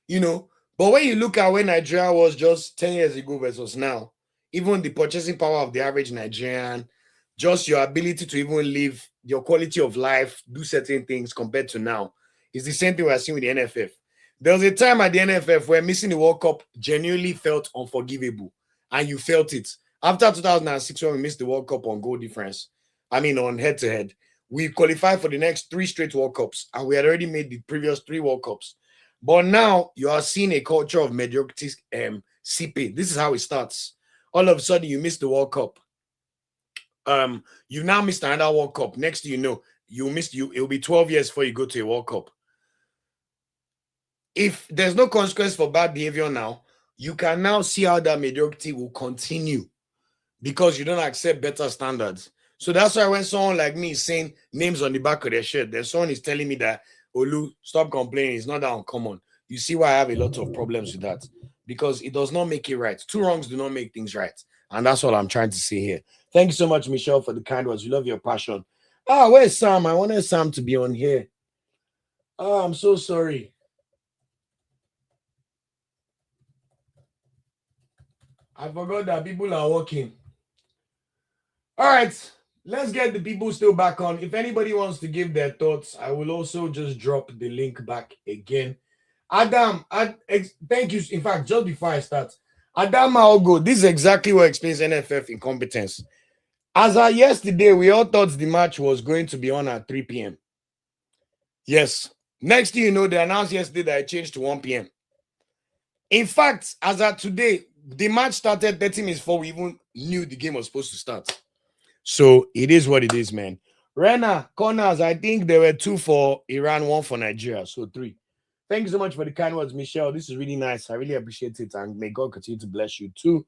You know, but when you look at where Nigeria was just 10 years ago versus now, even the purchasing power of the average Nigerian, just your ability to even live, your quality of life, do certain things compared to now, is the same thing we're seeing with the NFF. There was a time at the NFF where missing the World Cup genuinely felt unforgivable, and you felt it. After 2006, when we missed the World Cup on goal difference, on head-to-head, we qualified for the next 3 straight World Cups, and we had already made the previous 3 World Cups. But now you are seeing a culture of mediocrity seeping. This is how it starts. All of a sudden, you miss the World Cup. You've now missed another World Cup. Next thing you know, it'll be 12 years before you go to a World Cup. If there's no consequence for bad behavior now, you can now see how that mediocrity will continue because you don't accept better standards. So that's why when someone like me is saying names on the back of their shirt, then someone is telling me that, Olu, stop complaining. It's not that uncommon. You see why I have a lot of problems with that because it does not make it right. 2 wrongs do not make things right. And that's what I'm trying to say here. Thank you so much, Michelle, for the kind words. We love your passion. Where's Sam? I wanted Sam to be on here. Oh, I'm so sorry. I forgot that people are working. All right. Let's get the people still back on. If anybody wants to give their thoughts, I will also just drop the link back again. Adam, thank you. In fact, just before I start, Adam Maogo, this is exactly what explains NFF incompetence. As of yesterday, we all thought the match was going to be on at 3 p.m. Yes. Next thing you know, they announced yesterday that it changed to 1 p.m. In fact, as of today, the match started 30 minutes before we even knew the game was supposed to start. So it is what it is, man. Rena, corners, I think there were 2 for Iran, 1 for Nigeria. So 3. Thank you so much for the kind words, Michelle. This is really nice. I really appreciate it. And may God continue to bless you too.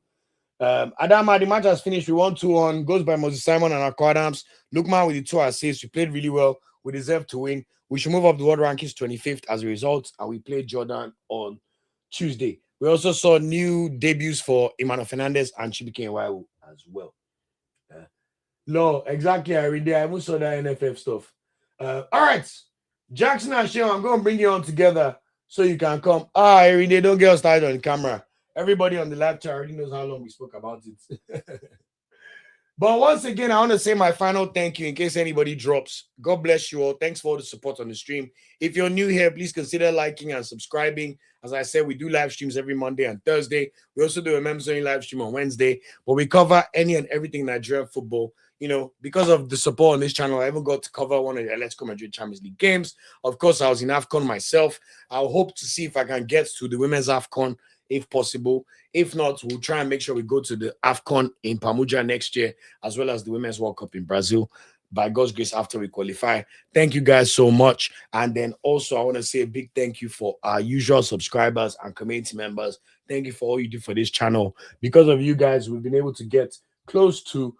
Adama, the match has finished. We won 2-1. Goes by Moses Simon and Akko Adams. Lookman with the 2 assists. We played really well. We deserve to win. We should move up the world rankings 25th as a result. And we played Jordan on Tuesday. We also saw new debuts for Emmanuel Fernandez and Chibike Nwaiwu as well. No, exactly. I even saw that NFF stuff. All right. Jackson and Shane, I'm going to bring you on together so you can come. They don't get us started on camera. Everybody on the live chat already knows how long we spoke about it. But once again, I want to say my final thank you in case anybody drops. God bless you all. Thanks for all the support on the stream. If you're new here, please consider liking and subscribing. As I said, we do live streams every Monday and Thursday. We also do a Members Only live stream on Wednesday. But we cover any and everything Nigerian football. You know, because of the support on this channel, I even got to cover one of the Let's Go Madrid Champions League games. Of course, I was in AFCON myself. I'll hope to see if I can get to the women's AFCON if possible. If not, we'll try and make sure we go to the AFCON in Pamuja next year, as well as the Women's World Cup in Brazil, by God's grace, after we qualify. Thank you guys so much. And then also, I want to say a big thank you for our usual subscribers and community members. Thank you for all you do for this channel. Because of you guys, we've been able to get close to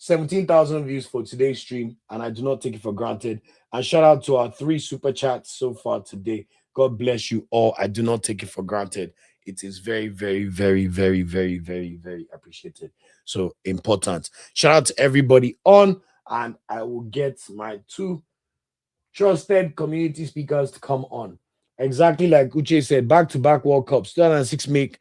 17,000 views for today's stream, and I do not take it for granted. And shout out to our 3 super chats so far today. God bless you all. I do not take it for granted. It is very, very, very, very, very, very, very appreciated. So important. Shout out to everybody on, and I will get my 2 trusted community speakers to come on. Exactly like Uche said, back-to-back World Cups. 2006 made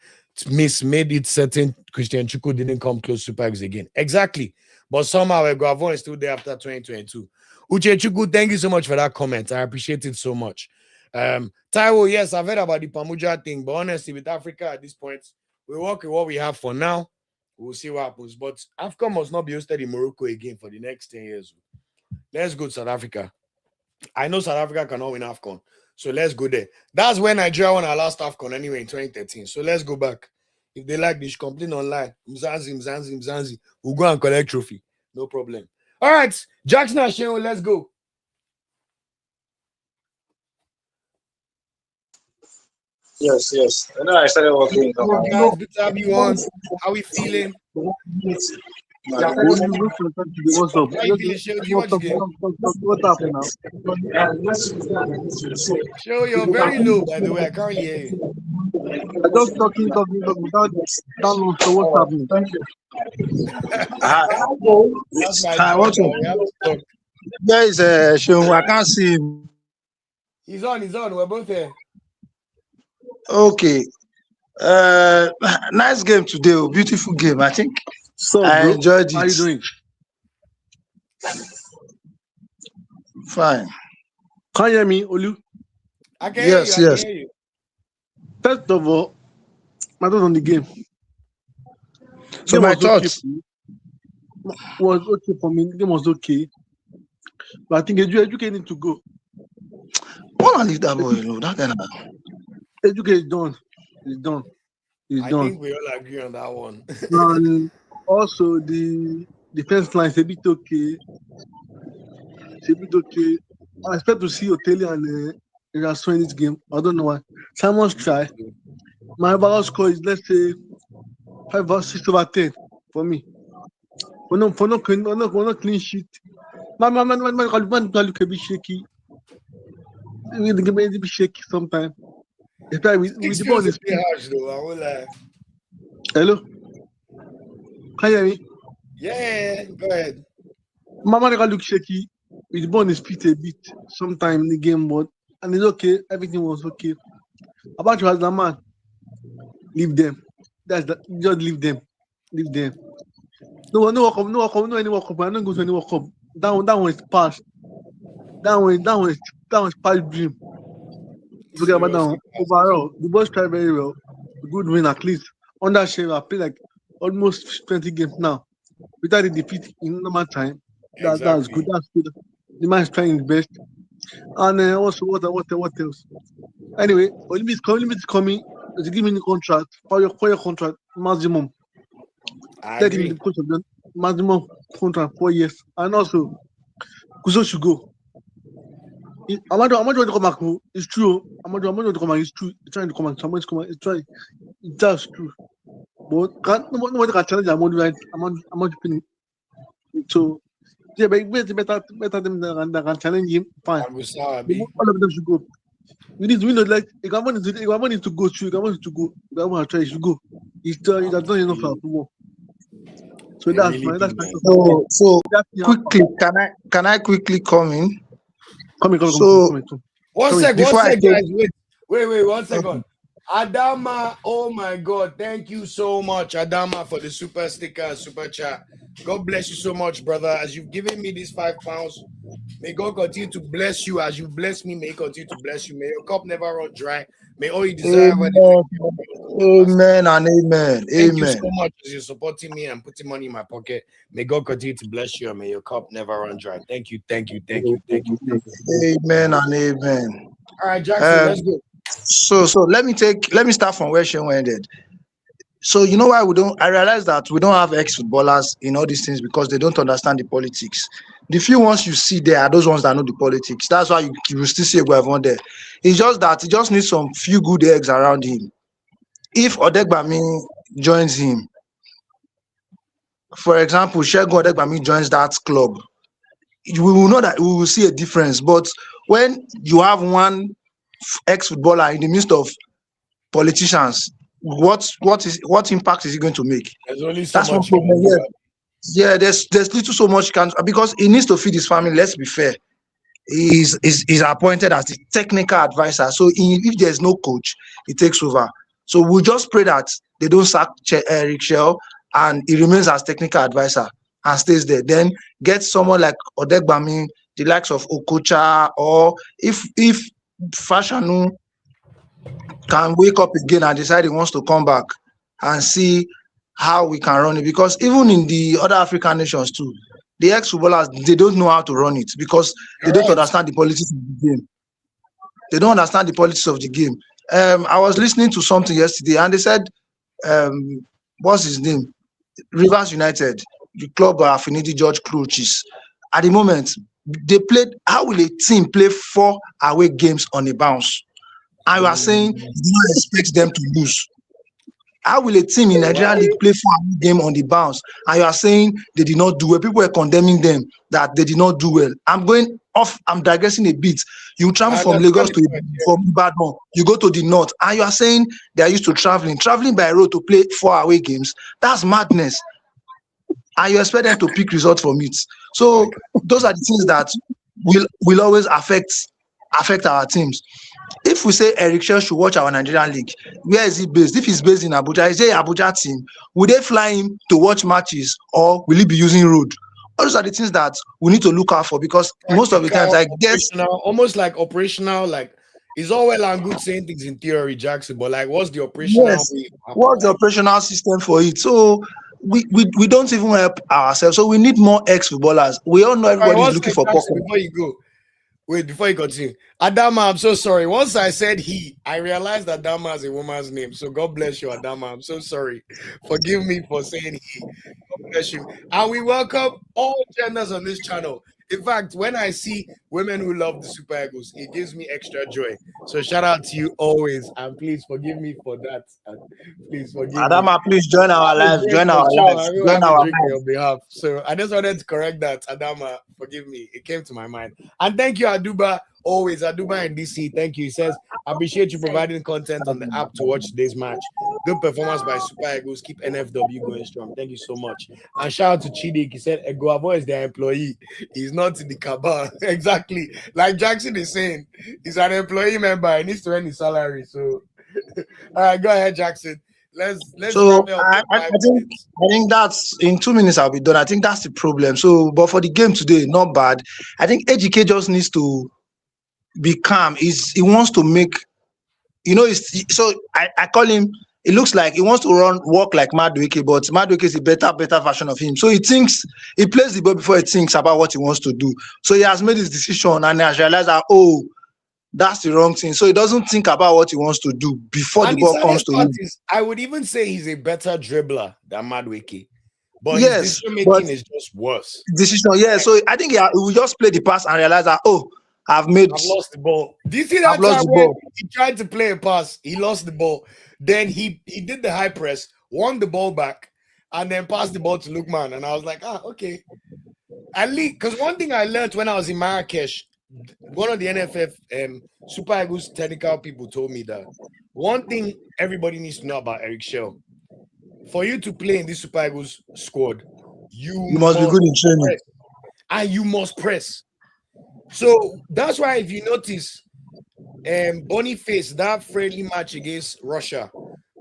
it certain Christian Chukwu didn't come close to Super Eagles again. Exactly. But somehow Guavon is still there after 2022. Uche Chukwu, thank you so much for that comment. I appreciate it so much. Taiwo, yes, I've heard about the Pamuja thing, but honestly, with Africa at this point, we work with what we have for now. We'll see what happens. But AFCON must not be hosted in Morocco again for the next 10 years. Let's go to South Africa. I know South Africa cannot win AFCON, so let's go there. That's when Nigeria won our last AFCON anyway in 2013. So let's go back. If they like this, complain online. Mzanzi. We'll go and collect trophy. No problem. All right, Jackson and Sheo, let's go. Yes. I know I started working. Guys, good to have you on. How are we feeling? What's up? How you feeling, Sheo? Do you watch the game? What's happening now? Sheo, you're very low, by the way. I can't hear you. I just talking without download. So what's happening? Thank you. That's my I want brother. We have to talk. There is Seun. I can't see him. He's on. We're both here. Okay. Nice game today. Beautiful game. I think So, I bro, enjoyed it. how you doing? Fine. Can you hear me, Olu? I can hear you. Yes. I can hear you. First of all, my thoughts on the game. So Game my was okay thoughts. for me. Was okay for me. The game was okay. But I think Educate need to go. I want to leave that boy alone. That guy. Educate is done. He's done. He's I done. think we all agree on that one. And also the defense line is a bit okay. It's a bit okay. I expect to see Oteli and Eraso in this game. I don't know why. Simon's try. My overall score is, let's say, 5 or 6 over 10 for me. We're not clean sheet. Man, look a bit shaky. The game is a bit shaky sometimes. With the ball in his feet. Harsh, though, I won't lie. Hello? Can you hear me? Yeah, go ahead. Mama look shaky with the ball in his feet a bit sometime in the game, but and it's okay. Everything was okay. About you as the man, leave them. Just leave them. Leave them. No any World Cup. I'm not going to any World Cup. That one is past. That one is past dream. Forget about that one. Overall, the boys tried very well. Good win at least. Under Shea, I play like almost 20 games now. Without a defeat in normal time. That's good. That's good. The man is trying his best. And also, what else? Anyway, Olympics is coming. They give me the contract for your contract maximum. I Let him agree. be the coach of the maximum contract 4 years. And also, Kuzo should go. Amadu want to come back. It's true. Amadu want to come back. It's true. He's trying to come back. Someone's coming. It's trying. It's just true. But nobody can challenge Amadu, right? Amadu Pini. So, yeah, but it's better them that can challenge him. Fine. And we saw Abi. All of them should go. We need like Igama needs to go through. Igama needs to go. Igama try. He should go. He's done enough for football. So that's really my do, So quickly, can I quickly come in? Come in. One sec, Before I guys. Wait, 1 second. Okay. Adama, oh my God, thank you so much, Adama, for the super sticker and super chat. God bless you so much, brother. As you've given me these £5, may God continue to bless you. As you bless me, may He continue to bless you. May your cup never run dry. May all you desire when Amen. Amen and amen. thank you so Amen. much as you're supporting me and putting money in my pocket. May God continue to bless you and may your cup never run dry. Thank you, thank you, thank you, thank you, thank you. Amen and amen. All right, Jackson, Um, let's go. so let me start from where Shehu ended. So you know why we don't? I realize that we don't have ex-footballers in all these things because they don't understand the politics. The few ones you see there are those ones that know the politics. That's why you will still see Eguavon there. It's just that he just needs some few good eggs around him. If Odegbami joins him, for example, Shegun Odegbami joins that club, we will know that we will see a difference. But when you have one ex-footballer in the midst of politicians, what impact is he going to make? There's only so That's one much you problem. can do. Yeah, there's little so much can because he needs to feed his family. Let's be fair. He's appointed as the technical advisor. So if there's no coach, he takes over. So we just pray that they don't sack Eric Shell and he remains as technical advisor and stays there. Then get someone like Odegbami, the likes of Okocha, or if Fashanu can wake up again and decide he wants to come back and see how we can run it. Because even in the other African nations too, the ex-footballers, they don't know how to run it because they don't understand the politics of the game. They don't understand the politics of the game. I was listening to something yesterday and they said, what's his name? Rivers United, the club of Affinity George Crouches. At the moment, they played, how will a team play 4 away games on a bounce? And you are saying you do not expect them to lose. How will a team in Nigerian League play 4 away game on the bounce? And you are saying they did not do well. People were condemning them that they did not do well. I'm digressing a bit. You travel from Lagos from Ibadan, you go to the north, and you are saying they are used to traveling by road to play 4 away games. That's madness. And you expect them to pick results from it. So those are the things that will always affect our teams. If we say Eric Shell should watch our Nigerian league, where is he based? If he's based in Abuja, is there an Abuja team? Will they fly him to watch matches or will he be using road? Those are the things that we need to look out for because most of the times I guess almost like operational, like it's all well and good saying things in theory, Jackson, but like what's the operational what's the operational system for it? So we don't even help ourselves. So we need more ex-footballers. We all know everybody is looking for Jackson, before you go. Wait, before you continue. Adama, I'm so sorry. Once I said he, I realized Adama is a woman's name. So God bless you, Adama. I'm so sorry. Forgive me for saying he. God bless you. And we welcome all genders on this channel. In fact, when I see women who love the Super Eagles, it gives me extra joy. So shout out to you always. And please forgive me for that. Please forgive me. Adama, please join our lives. Join our lives. Join our lives. On your behalf. So I just wanted to correct that. Adama, forgive me. It came to my mind. And thank you, Aduba. Always Aduba in DC. Thank you. He says, I appreciate you providing content on the app to watch today's match. Good performance by Super Eagles. Keep NFW going strong. Thank you so much. And shout out to Chidik. He said, Eguavo is their employee. He's not in the cabal. Exactly. Like Jackson is saying, he's an employee member. He needs to earn his salary. So, all right, go ahead, Jackson. Let's so I think that's in 2 minutes I'll be done. I think that's the problem. So, but for the game today, not bad. I think AGK just needs to be calm. He wants to make, so I call him. It looks like he wants to walk like Madueke, but Madueke is a better version of him. So he plays the ball before he thinks about what he wants to do. So he has made his decision and he has realized that that's the wrong thing. So he doesn't think about what he wants to do before the ball comes to him. I would even say he's a better dribbler than Madueke. But his decision making is just worse. So I think he will just play the pass and realize that, I've lost the ball. Do you see that time when he tried to play a pass, he lost the ball. Then he did the high press, won the ball back, and then passed the ball to Lukman. And I was like, okay. At least, because one thing I learned when I was in Marrakesh, one of the NFF Super Eagles technical people told me that one thing everybody needs to know about Eric Shell, for you to play in this Super Eagles squad, you must be good in training. And you must press. So that's why if you notice, Boniface, that friendly match against Russia,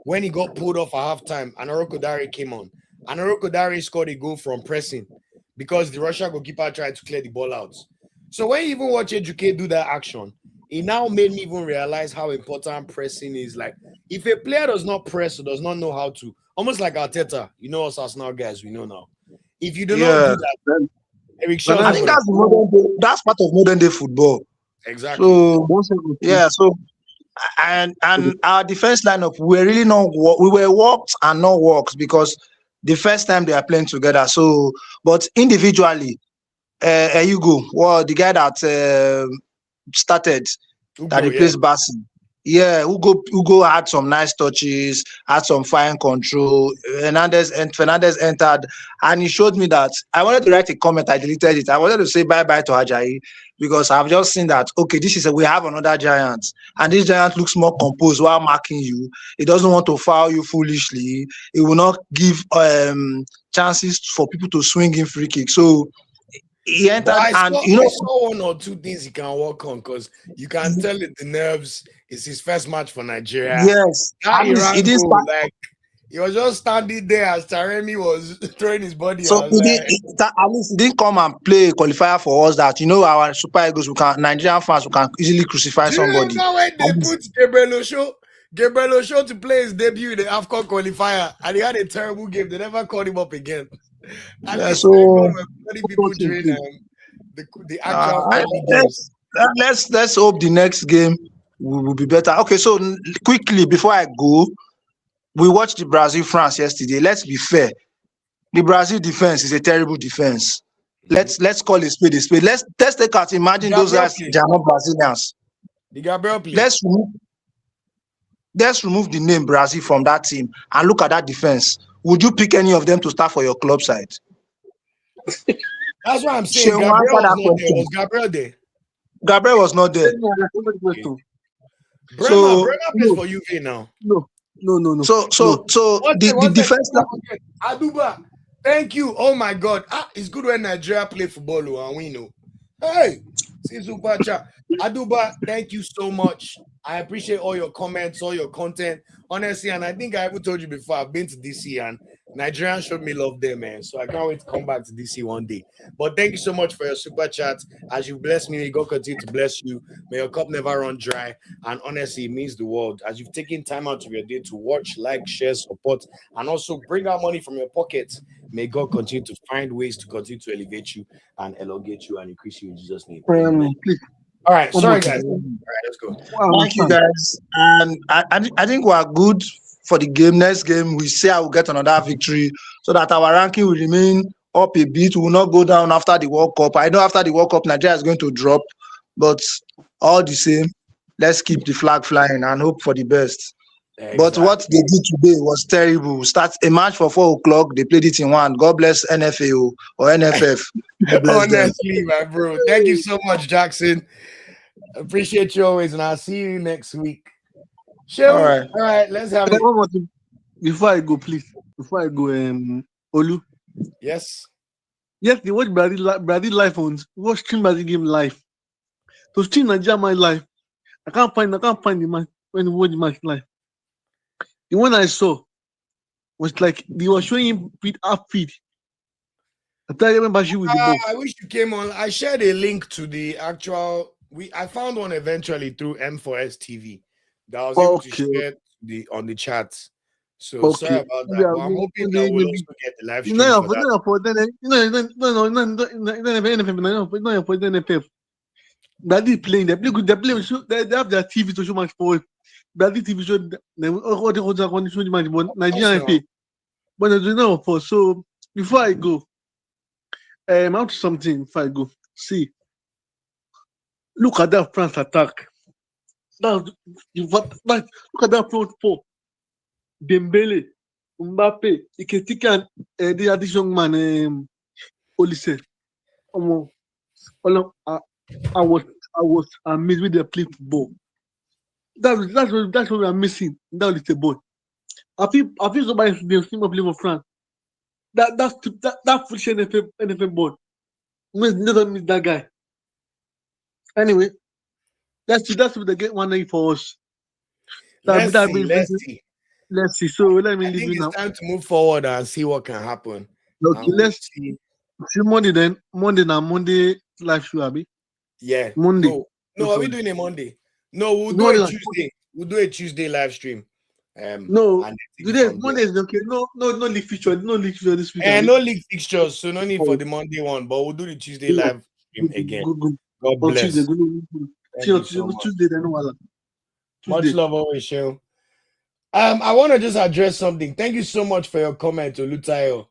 when he got pulled off at halftime, and Orokodare came on. And Orokodare scored a goal from pressing because the Russia goalkeeper tried to clear the ball out. So when you even watch Educate do that action, it now made me even realize how important pressing is. Like, if a player does not press or does not know how to, almost like Arteta, you know us Arsenal guys, we know now. If you do not Yeah, do that, Then, Eric but Shaw's I not that's think going to that's the modern day, that's part of modern day football. exactly. So 1 second, please. yeah, so and our defense lineup we were really not we were worked and not works because the first time they are playing together. So, but individually, Hugo, well, the guy that started that Ugo, yeah. replaced Bassi. Yeah, Hugo had some nice touches, had some fine control. Fernandez entered, and he showed me that I wanted to write a comment. I deleted it. I wanted to say bye bye to Ajayi because I've just seen that okay, we have another giant, and this giant looks more composed while marking you. He doesn't want to foul you foolishly. He will not give chances for people to swing in free kick. So he But entered, I and saw you I know, saw one or two things he can work on because you can tell it the nerves. It's his first match for Nigeria. yes, That at least he Iran didn't goal, start. like he was just standing there as Taremi was throwing his body. So I was like, at least he didn't come and play a qualifier for us that our Super Eagles, we can Nigerian fans, we can easily crucify do you somebody. remember when At they least, put Gabriel Osho to play his debut in the AFCON qualifier, and he had a terrible game. They never called him up again. At yeah. least thank God So we're putting people 1 second, during please. the actual friendly games. let's let's hope the next game will be better. Okay, so quickly before I go, we watched the Brazil France yesterday. Let's be fair. The Brazil defense is a terrible defense. Mhm. Let's call a spade a spade. Let's take out. Imagine those Gabriel guys. play. They are not Brazilians. The Gabriel play. Let's remove let's remove the name Brazil from that team and look at that defense. Would you pick any of them to start for your club side? That's what I'm saying. She'll Gabriel answer was that not there. question. Was Gabriel there? Gabriel was not there. Let me ask somebody Okay. question. So Bremer plays No, for UV now. no, no. so One the second. defense Aduba, thank you. Oh my God. It's good when Nigeria play football and we know. Hey, see super chat. Aduba, thank you so much. I appreciate all your comments, all your content. Honestly, and I think I even told you before, I've been to DC and Nigerians showed me love there, man. So I can't wait to come back to DC one day. But thank you so much for your super chat. As you bless me, may God continue to bless you. May your cup never run dry. And honestly, it means the world. As you've taken time out of your day to watch, like, share, support, and also bring out money from your pockets, may God continue to find ways to continue to elevate you and elongate you and increase you in Jesus' name. Amen. Please, All right, one more sorry thing. guys. All right, let's go. I Thank you understand. guys. And I think we are good for the game. Next game, we say I will get another victory so that our ranking will remain up a bit. We will not go down after the World Cup. I know after the World Cup, Nigeria is going to drop, but all the same, let's keep the flag flying and hope for the best. But what Exactly. they did today was terrible. Start a match for 4 o'clock, they played it in one. God bless NFAO or NFF. God bless them. Honestly, my bro. Thank you so much, Jackson. Appreciate you always, and I'll see you next week. All Show. right. All right, let's have it. One more thing. Before I go, please. Before I go, Olu. Yes. Yes, they watch Brazil live on watch stream Brazil game live. To stream Nigeria my live. I can't find the match when you watch the match live. The one I saw was like they were showing him feed up feed. I tell you remember she with the ball. I wish you came on. I shared a link to the actual. I found one eventually through M4S TV that I was able to Okay, share on the chat. So sorry about Maybe that, but I'm hoping that we'll maybe also get the live you streams know for for that. no for then no for NFF. Brazil playing, they play good, they play show, they have their TV to show match for Brazil TV show them all the other condition the match, but Yes, Nigeria now. pay. But I don't know for so before I go, out to something before I go. See, look at that France attack. That look at that front four. Dembele, Mbappe, Iketika, and the addition man, Olise. I was amazed with the play football. That's what we are missing. That is the ball. I feel somebody the team of play for France. That foolish NFL ball. Doesn't miss that guy. Anyway, Let's see. That's what they get one day for us. Let's That be see. Let's interesting. see. Let's see. So let me I leave think you it's now. time to move forward and see what can happen. Okay, And we'll let's see. see Monday then. Monday now. Monday live show, Abi. Yeah. Monday. No. No No, are we problem. doing a Monday? No, we'll It's do a Monday. Tuesday. We'll do a Tuesday live stream. No, And then take it today from there. Monday is okay. No league feature. No league feature this week, And Abi. no league fixtures, so no need for Oh, the Monday one, but we'll do the Tuesday yeah. live stream Good, again. good. God On Tuesday, bless. good. See Thank on you Tuesday, so no, much. Tuesday then no wala. Much Tuesday. love always, show. I want to just address something. Thank you so much for your comment, Olutayo.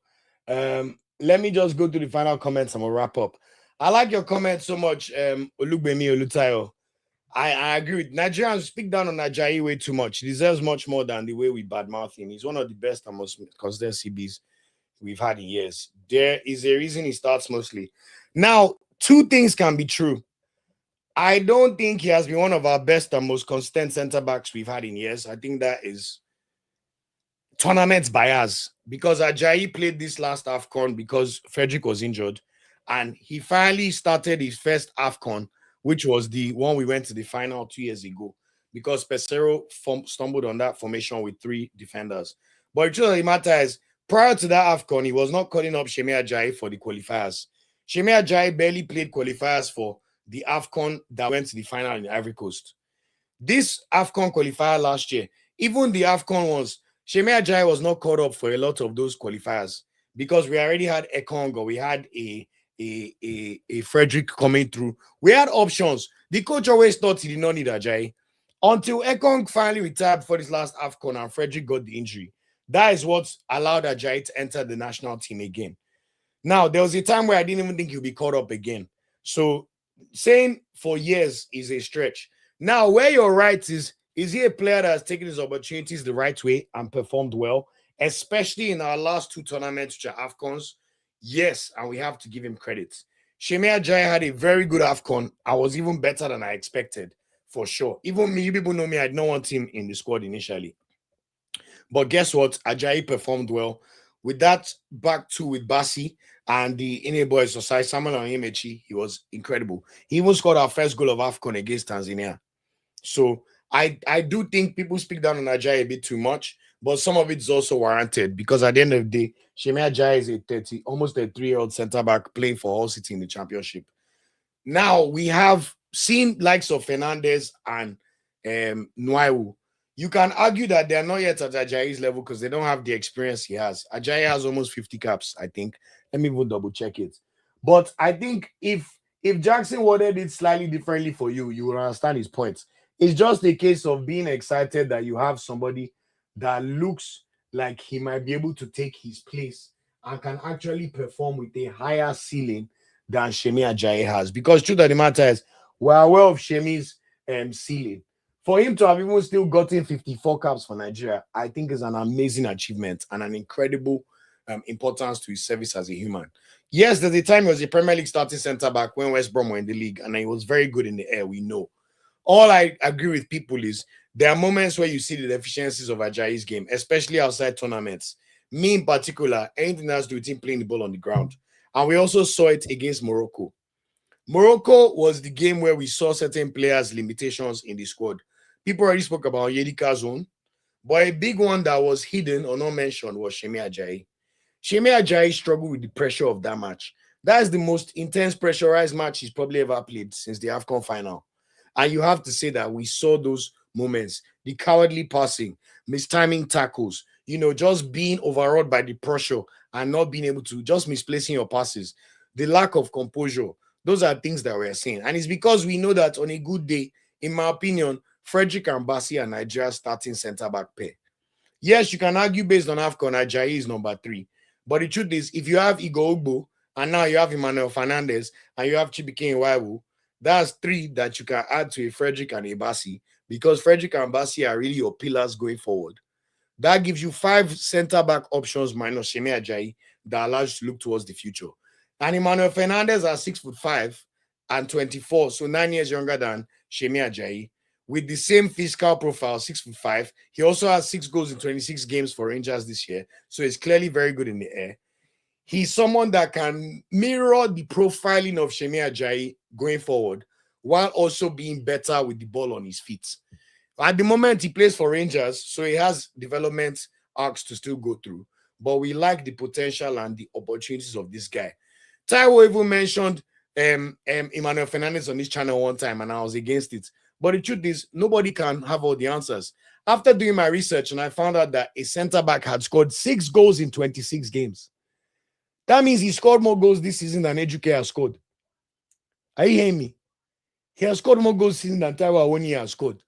Let me just go to the final comments and we'll wrap up. I like your comment so much, Olugbemi Olutayo. I agree with Nigerians speak down on Ajayi way too much. He deserves much more than the way we badmouth him. He's one of the best and most considered CBs we've had in years. There is a reason he starts mostly. Now, two things can be true. I don't think he has been one of our best and most consistent centre backs we've had in years. I think that is tournament bias because Ajayi played this last AFCON because Frederick was injured and he finally started his first AFCON, which was the one we went to the final 2 years ago because Pesero stumbled on that formation with three defenders. But the truth of the matter is, prior to that AFCON, he was not calling up Shemi Ajayi for the qualifiers. Shemi Ajayi barely played qualifiers for the AFCON that went to the final in Ivory Coast. This AFCON qualifier last year, even the AFCON ones, Shemi Ajayi was not caught up for a lot of those qualifiers because we already had Ekong or we had a Frederick coming through. We had options. The coach always thought he did not need Ajayi until Ekong finally retired for this last AFCON and Frederick got the injury. That is what allowed Ajayi to enter the national team again. Now, there was a time where I didn't even think he'd be caught up again. So saying for years is a stretch. Now, where you're right is he a player that has taken his opportunities the right way and performed well, especially in our last two tournaments, which are AFCONs? Yes, and we have to give him credit. Shemi Ajayi had a very good AFCON. I was even better than I expected, for sure. Even me, you people know me, I did not want him in the squad initially. But guess what? Ajayi performed well. With that back two with Bassi and the Ine boys, Osai Samuel and Imechi, he was incredible. He even scored our first goal of AFCON against Tanzania. So I do think people speak down on Ajayi a bit too much, but some of it's also warranted because at the end of the day, Shemi Ajayi is a 30, almost a 3-year-old centre back playing for Hull City in the championship. Now we have seen likes of Fernandez and Nwaiwu. You can argue that they are not yet at Ajayi's level because they don't have the experience he has. Ajayi has almost 50 caps, I think. Let me even double check it. But I think if Jackson worded it slightly differently for you, you will understand his point. It's just a case of being excited that you have somebody that looks like he might be able to take his place and can actually perform with a higher ceiling than Shemi Ajayi has. Because truth of the matter is, we're aware of Shemi's ceiling. For him to have even still gotten 54 caps for Nigeria, I think is an amazing achievement and an incredible importance to his service as a human. Yes, there's a time he was a Premier League starting centre back when West Brom were in the league, and he was very good in the air, we know. All I agree with people is there are moments where you see the deficiencies of Ajayi's game, especially outside tournaments. Me in particular, anything that's to do with him playing the ball on the ground. And we also saw it against Morocco. Morocco was the game where we saw certain players' limitations in the squad. People already spoke about Yedika's own, but a big one that was hidden or not mentioned was Shemi Ajayi. Shemi Ajayi struggled with the pressure of that match. That is the most intense pressurized match he's probably ever played since the AFCON final. And you have to say that we saw those moments, the cowardly passing, mistiming tackles, just being overawed by the pressure and not being able to, just misplacing your passes, the lack of composure. Those are things that we're seeing. And it's because we know that on a good day, in my opinion, Frederick and Bassi are Nigeria's starting centre back pair. Yes, you can argue based on AFCON, Ajayi is number 3. But the truth is, if you have Igor Ugbo, and now you have Emmanuel Fernandez, and you have Chibike Nwaiwu, that's 3 that you can add to a Frederick and a Bassi, because Frederick and Bassi are really your pillars going forward. That gives you 5 centre-back options minus Shemi Ajayi that allows you to look towards the future. And Emmanuel Fernandez are 6'5" and 24, so 9 years younger than Shemi Ajayi, with the same physical profile, 6'5". He also has 6 goals in 26 games for Rangers this year, so he's clearly very good in the air. He's someone that can mirror the profiling of Shemi Ajayi going forward, while also being better with the ball on his feet. At the moment, he plays for Rangers, so he has development arcs to still go through. But we like the potential and the opportunities of this guy. Taiwo even mentioned Emmanuel Fernandez on this channel one time, and I was against it. But the truth is, nobody can have all the answers. After doing my research, and I found out that a centre back had scored 6 goals in 26 games. That means he scored more goals this season than Ejuke has scored. Are you hearing me? He has scored more goals this season than Taiwo Awoniyi has scored.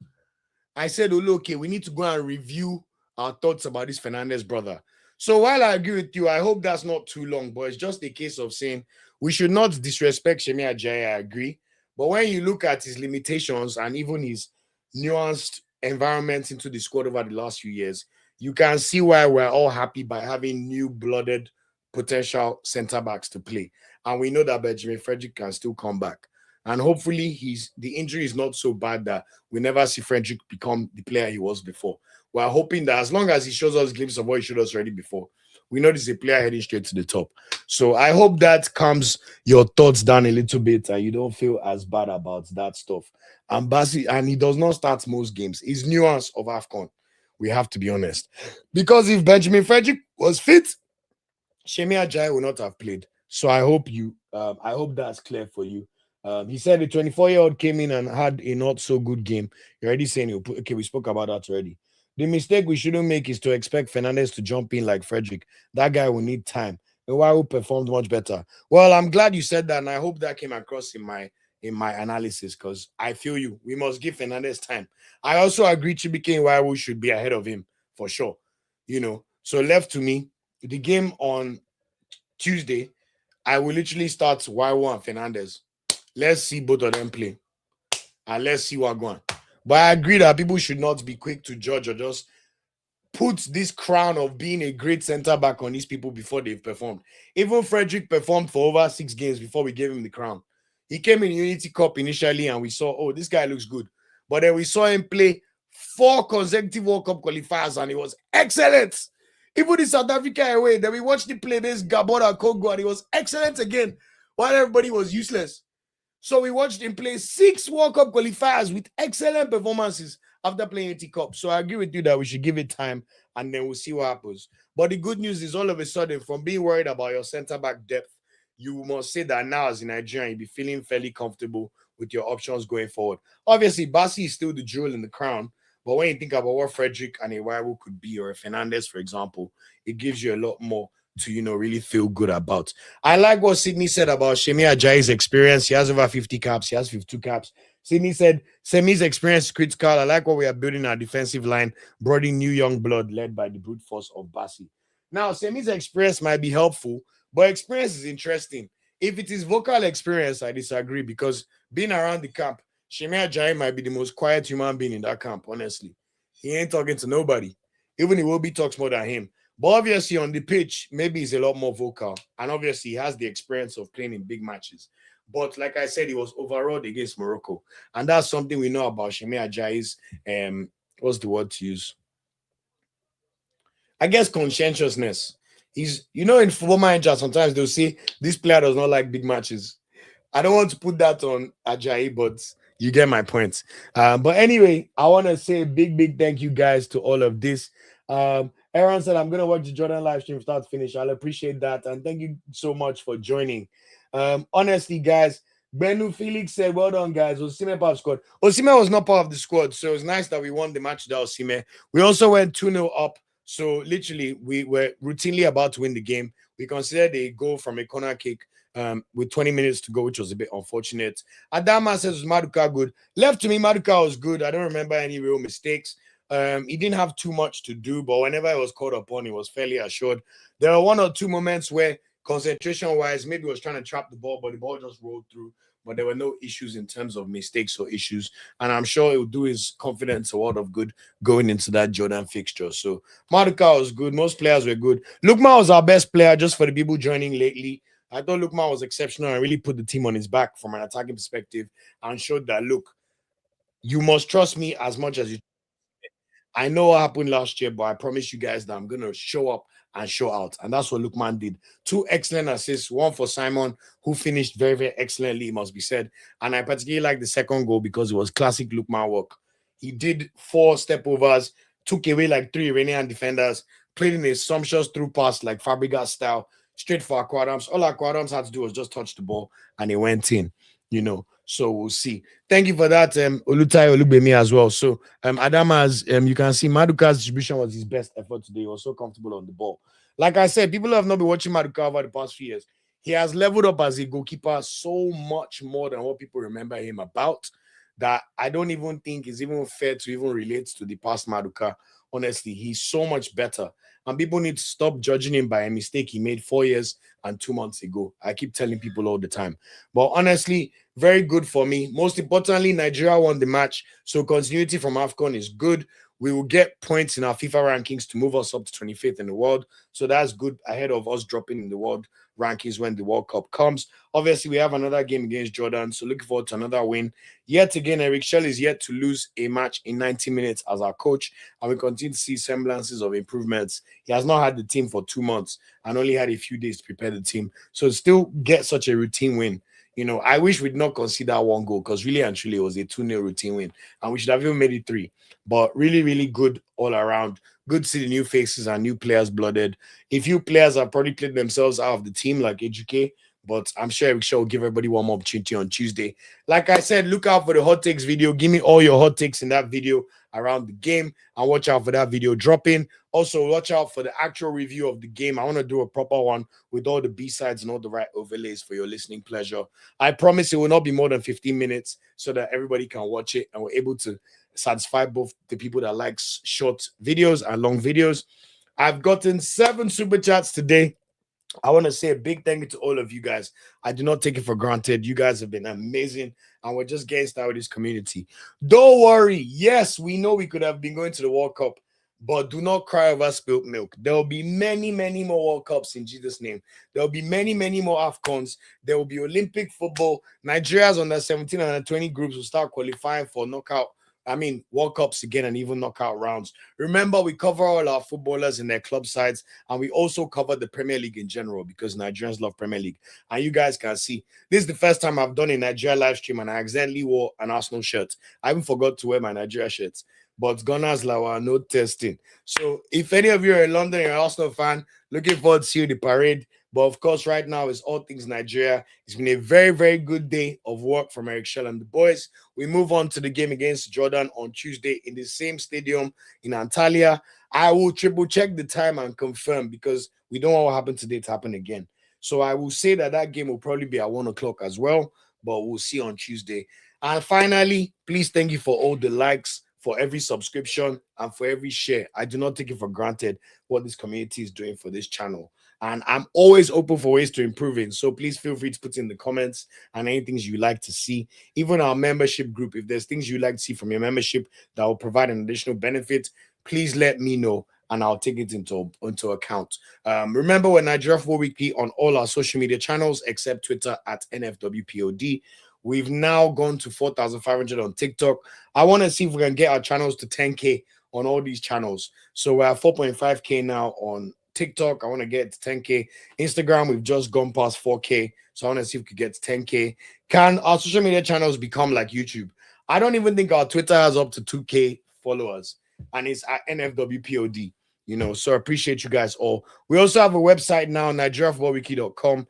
I said, oh, okay, we need to go and review our thoughts about this Fernandez brother. So while I agree with you, I hope that's not too long, but it's just a case of saying we should not disrespect Semi Ajayi. I agree. But when you look at his limitations and even his nuanced environment into the squad over the last few years, you can see why we're all happy by having new-blooded potential centre backs to play. And we know that Benjamin Frederick can still come back. And hopefully the injury is not so bad that we never see Frederick become the player he was before. We're hoping that as long as he shows us a glimpse of what he showed us already before, we know this is a player heading straight to the top. So I hope that calms your thoughts down a little bit and you don't feel as bad about that stuff. And Basi, and he does not start most games. It's nuance of AFCON. We have to be honest. Because if Benjamin Frederick was fit, Semi Ajayi will not have played. So I hope that's clear for you. He said the 24-year-old came in and had a not so good game. You're already saying okay, we spoke about that already. The mistake we shouldn't make is to expect Fernandez to jump in like Frederick. That guy will need time. Iwaru performed much better. Well, I'm glad you said that, and I hope that came across in my analysis because I feel you. We must give Fernandez time. I also agree Chibike Iwaru should be ahead of him for sure. So left to me, the game on Tuesday, I will literally start Iwaru and Fernandez. Let's see both of them play. And let's see what going on. But I agree that people should not be quick to judge or just put this crown of being a great center back on these people before they've performed. Even Frederick performed for over 6 games before we gave him the crown. He came in Unity Cup initially and we saw, oh, this guy looks good. But then we saw him play 4 consecutive World Cup qualifiers and he was excellent. Even in South Africa away, then we watched him play this Gabon and Congo and he was excellent again while everybody was useless. So we watched him play 6 World Cup qualifiers with excellent performances after playing Unity Cup. So I agree with you that we should give it time and then we'll see what happens. But the good news is all of a sudden, from being worried about your centre-back depth, you must say that now as a Nigerian, you'll be feeling fairly comfortable with your options going forward. Obviously, Basi is still the jewel in the crown, but when you think about what Frederick and Iwaru could be, or a Fernandez, for example, it gives you a lot more to, really feel good about. I like what Sydney said about Semi Ajayi's experience. He has over 50 caps. He has 52 caps. Sydney said, Semi's experience is critical. I like what we are building our defensive line, brought in new young blood led by the brute force of Basi. Now, Semi's experience might be helpful, but experience is interesting. If it is vocal experience, I disagree because being around the camp, Semi Ajayi might be the most quiet human being in that camp, honestly. He ain't talking to nobody. Even Iwobi talks more than him. But obviously on the pitch, maybe he's a lot more vocal. And obviously he has the experience of playing in big matches. But like I said, he was overawed against Morocco. And that's something we know about Semi Ajayi's, what's the word to use? I guess conscientiousness. He's, in football manager, sometimes they'll say, this player does not like big matches. I don't want to put that on Ajayi, but you get my point. But anyway, I want to say a big, big thank you guys to all of this. Aaron said, I'm going to watch the Jordan live stream start to finish. I'll appreciate that. And thank you so much for joining. Honestly, guys, Benu Felix said, well done, guys. Osimhen part of the squad. Osimhen was not part of the squad, so it was nice that we won the match without Osimhen. We also went 2-0 up. So literally, we were routinely about to win the game. We considered a goal from a corner kick with 20 minutes to go, which was a bit unfortunate. Adama says, was Maduka good? Left to me, Maduka was good. I don't remember any real mistakes. He didn't have too much to do, but whenever he was called upon, he was fairly assured. There were 1 or 2 moments where concentration-wise, maybe he was trying to trap the ball, but the ball just rolled through. But there were no issues in terms of mistakes or issues. And I'm sure it will do his confidence a lot of good going into that Jordan fixture. So Maduka was good. Most players were good. Lukman was our best player, just for the people joining lately. I thought Lukman was exceptional and really put the team on his back from an attacking perspective and showed that, look, you must trust me as much as you. I know what happened last year, but I promise you guys that I'm going to show up and show out. And that's what Lookman did. 2 excellent assists, one for Simon, who finished very, very excellently, it must be said. And I particularly like the second goal because it was classic Lookman work. He did 4 stepovers, took away like 3 Iranian defenders, played in a sumptuous through pass like Fabregas style, straight for Aquadams. All Aquadams had to do was just touch the ball and it went in, you know. So we'll see. Thank you for that, Olutai Olubemi as well. So Adamas, you can see Maduka's distribution was his best effort today. He was so comfortable on the ball. Like I said, people have not been watching Maduka over the past few years. He has leveled up as a goalkeeper so much more than what people remember him about, that I don't even think is even fair to even relate to the past Maduka. Honestly, he's so much better. And people need to stop judging him by a mistake he made 4 years and 2 months ago. I keep telling people all the time. But honestly, very good for me. Most importantly, Nigeria won the match. So continuity from AFCON is good. We will get points in our FIFA rankings to move us up to 25th in the world. So that's good ahead of us dropping in the world rankings when the World Cup comes. Obviously, we have another game against Jordan. So looking forward to another win. Yet again, Eric Schell is yet to lose a match in 90 minutes as our coach. And we continue to see semblances of improvements. He has not had the team for 2 months and only had a few days to prepare the team. So still get such a routine win. You know, I wish we'd not consider 1 goal because really and truly it was a 2-0 routine win. And we should have even made it 3. But really, really good all around. Good to see the new faces and new players blooded. A few players have probably played themselves out of the team, like Ejuke, but I'm sure Eric Shaw will give everybody one more opportunity on Tuesday. Like I said, look out for the hot takes video. Give me all your hot takes in that video around the game, and watch out for that video dropping. Also, watch out for the actual review of the game. I want to do a proper one with all the B-sides and all the right overlays for your listening pleasure. I promise it will not be more than 15 minutes so that everybody can watch it and we're able to satisfy both the people that like short videos and long videos. I've gotten 7 super chats today. I want to say a big thank you to all of you guys. I do not take it for granted. You guys have been amazing, and we're just getting started with this community. Don't worry. Yes, we know we could have been going to the World Cup, but do not cry over spilt milk. There will be many, many more World Cups in Jesus' name. There will be many, many more AFCONs. There will be Olympic football. Nigeria's under 17 and under 20 groups will start qualifying for World Cups again and even knockout rounds. Remember, we cover all our footballers in their club sides, and we also cover the Premier League in general because Nigerians love Premier League. And you guys can see, this is the first time I've done a Nigeria live stream and I accidentally wore an Arsenal shirt. I even forgot to wear my Nigeria shirts. But Gunners Lawa, no testing. So if any of you are in London, you're an Arsenal fan, looking forward to see the parade. But of course, right now it's all things Nigeria. It's been a very, very good day of work from Eric Schell and the boys. We move on to the game against Jordan on Tuesday in the same stadium in Antalya. I will triple check the time and confirm because we don't know what happened today to happen again. So I will say that game will probably be at 1 o'clock as well, but we'll see on Tuesday. And finally, please thank you for all the likes, for every subscription, and for every share. I do not take it for granted what this community is doing for this channel. And I'm always open for ways to improve it. So please feel free to put in the comments and any things you like to see. Even our membership group, if there's things you like to see from your membership that will provide an additional benefit, please let me know and I'll take it into account. Remember, we're Nigeria Football Weekly on all our social media channels except Twitter at NFWPOD. We've now gone to 4,500 on TikTok. I want to see if we can get our channels to 10K on all these channels. So we're at 4.5K now on TikTok. I want to get to 10K. Instagram, we've just gone past 4K. So I want to see if we could get to 10K. Can our social media channels become like YouTube? I don't even think our Twitter has up to 2K followers. And it's at NFWPOD. So I appreciate you guys all. We also have a website now, nigeriafootballwiki.com.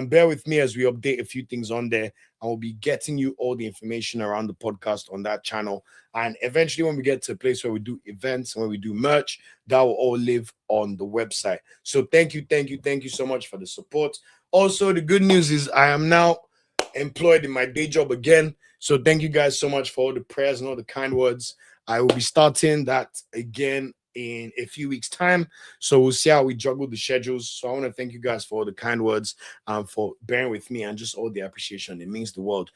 Bear with me as we update a few things on there. I will be getting you all the information around the podcast on that channel. And eventually, when we get to a place where we do events, when we do merch, that will all live on the website. So thank you so much for the support. Also, the good news is I am now employed in my day job again. So thank you guys so much for all the prayers and all the kind words. I will be starting that again in a few weeks' time. So we'll see how we juggle the schedules. So I want to thank you guys for all the kind words and for bearing with me and just all the appreciation. It means the world.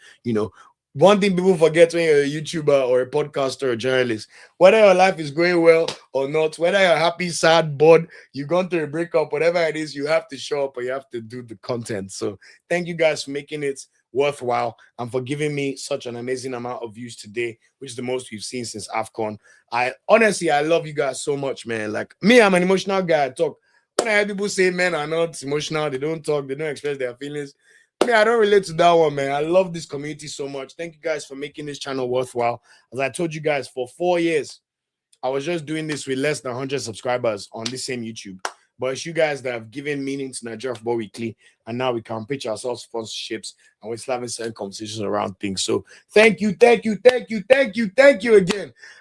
One thing people forget when you're a YouTuber or a podcaster or a journalist, whether your life is going well or not, whether you're happy, sad, bored, you've gone through a breakup, whatever it is, you have to show up or you have to do the content. So thank you guys for making it worthwhile and for giving me such an amazing amount of views today, which is the most we've seen since AFCON. I love you guys so much, man. Like me, I'm an emotional guy. I talk When I hear people say men are not emotional, they don't talk, they don't express their feelings. Me, I don't relate to that one, man. I love this community so much. Thank you guys for making this channel worthwhile. As I told you guys, for 4 years, I was just doing this with less than 100 subscribers on this same YouTube. But it's you guys that have given meaning to Nigeria Football Weekly, and now we can pitch ourselves sponsorships, and we're still having certain conversations around things. So thank you again.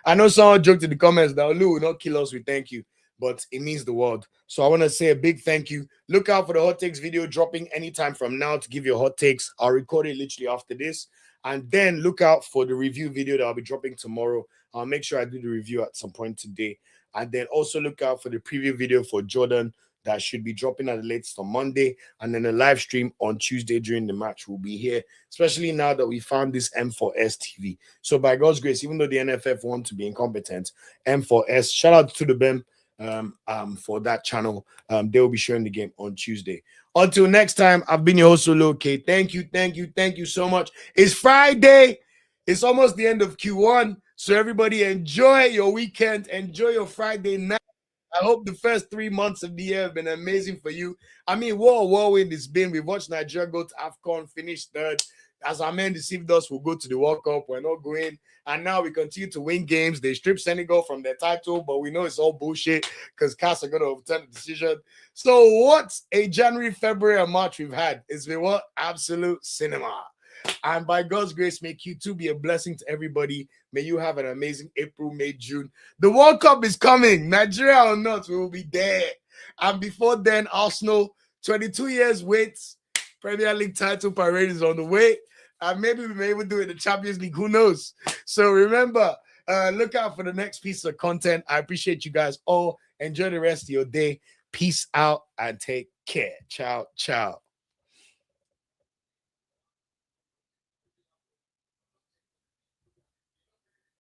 I know someone joked in the comments that Olu will not kill us with thank you, but it means the world. So I want to say a big thank you. Look out for the hot takes video dropping anytime from now to give your hot takes. I'll record it literally after this. And then look out for the review video that I'll be dropping tomorrow. I'll make sure I do the review at some point today. And then also look out for the preview video for Jordan that should be dropping at the latest on Monday. And then the live stream on Tuesday during the match will be here, especially now that we found this M4S TV. So by God's grace, even though the NFF want to be incompetent, M4S, shout out to the BEM for that channel. They will be showing the game on Tuesday. Until next time, I've been your host, Solo K. Thank you so much. It's Friday. It's almost the end of Q1. So everybody enjoy your weekend. Enjoy your Friday night. I hope the first 3 months of the year have been amazing for you. I mean, whirlwind it's been. We've watched Nigeria go to AFCON, finish third. As our men deceived us, we'll go to the World Cup. We're not going. And now we continue to win games. They stripped Senegal from their title, but we know it's all bullshit because CAS are going to overturn the decision. So what a January, February, and March we've had. It's been what? Absolute cinema. And by God's grace, may Q2 be a blessing to everybody. May you have an amazing April, May, June. The World Cup is coming. Nigeria or not, we will be there. And before then, Arsenal, 22 years wait. Premier League title parade is on the way. And maybe we may even do it in the Champions League. Who knows? So remember, look out for the next piece of content. I appreciate you guys all. Enjoy the rest of your day. Peace out and take care. Ciao, ciao.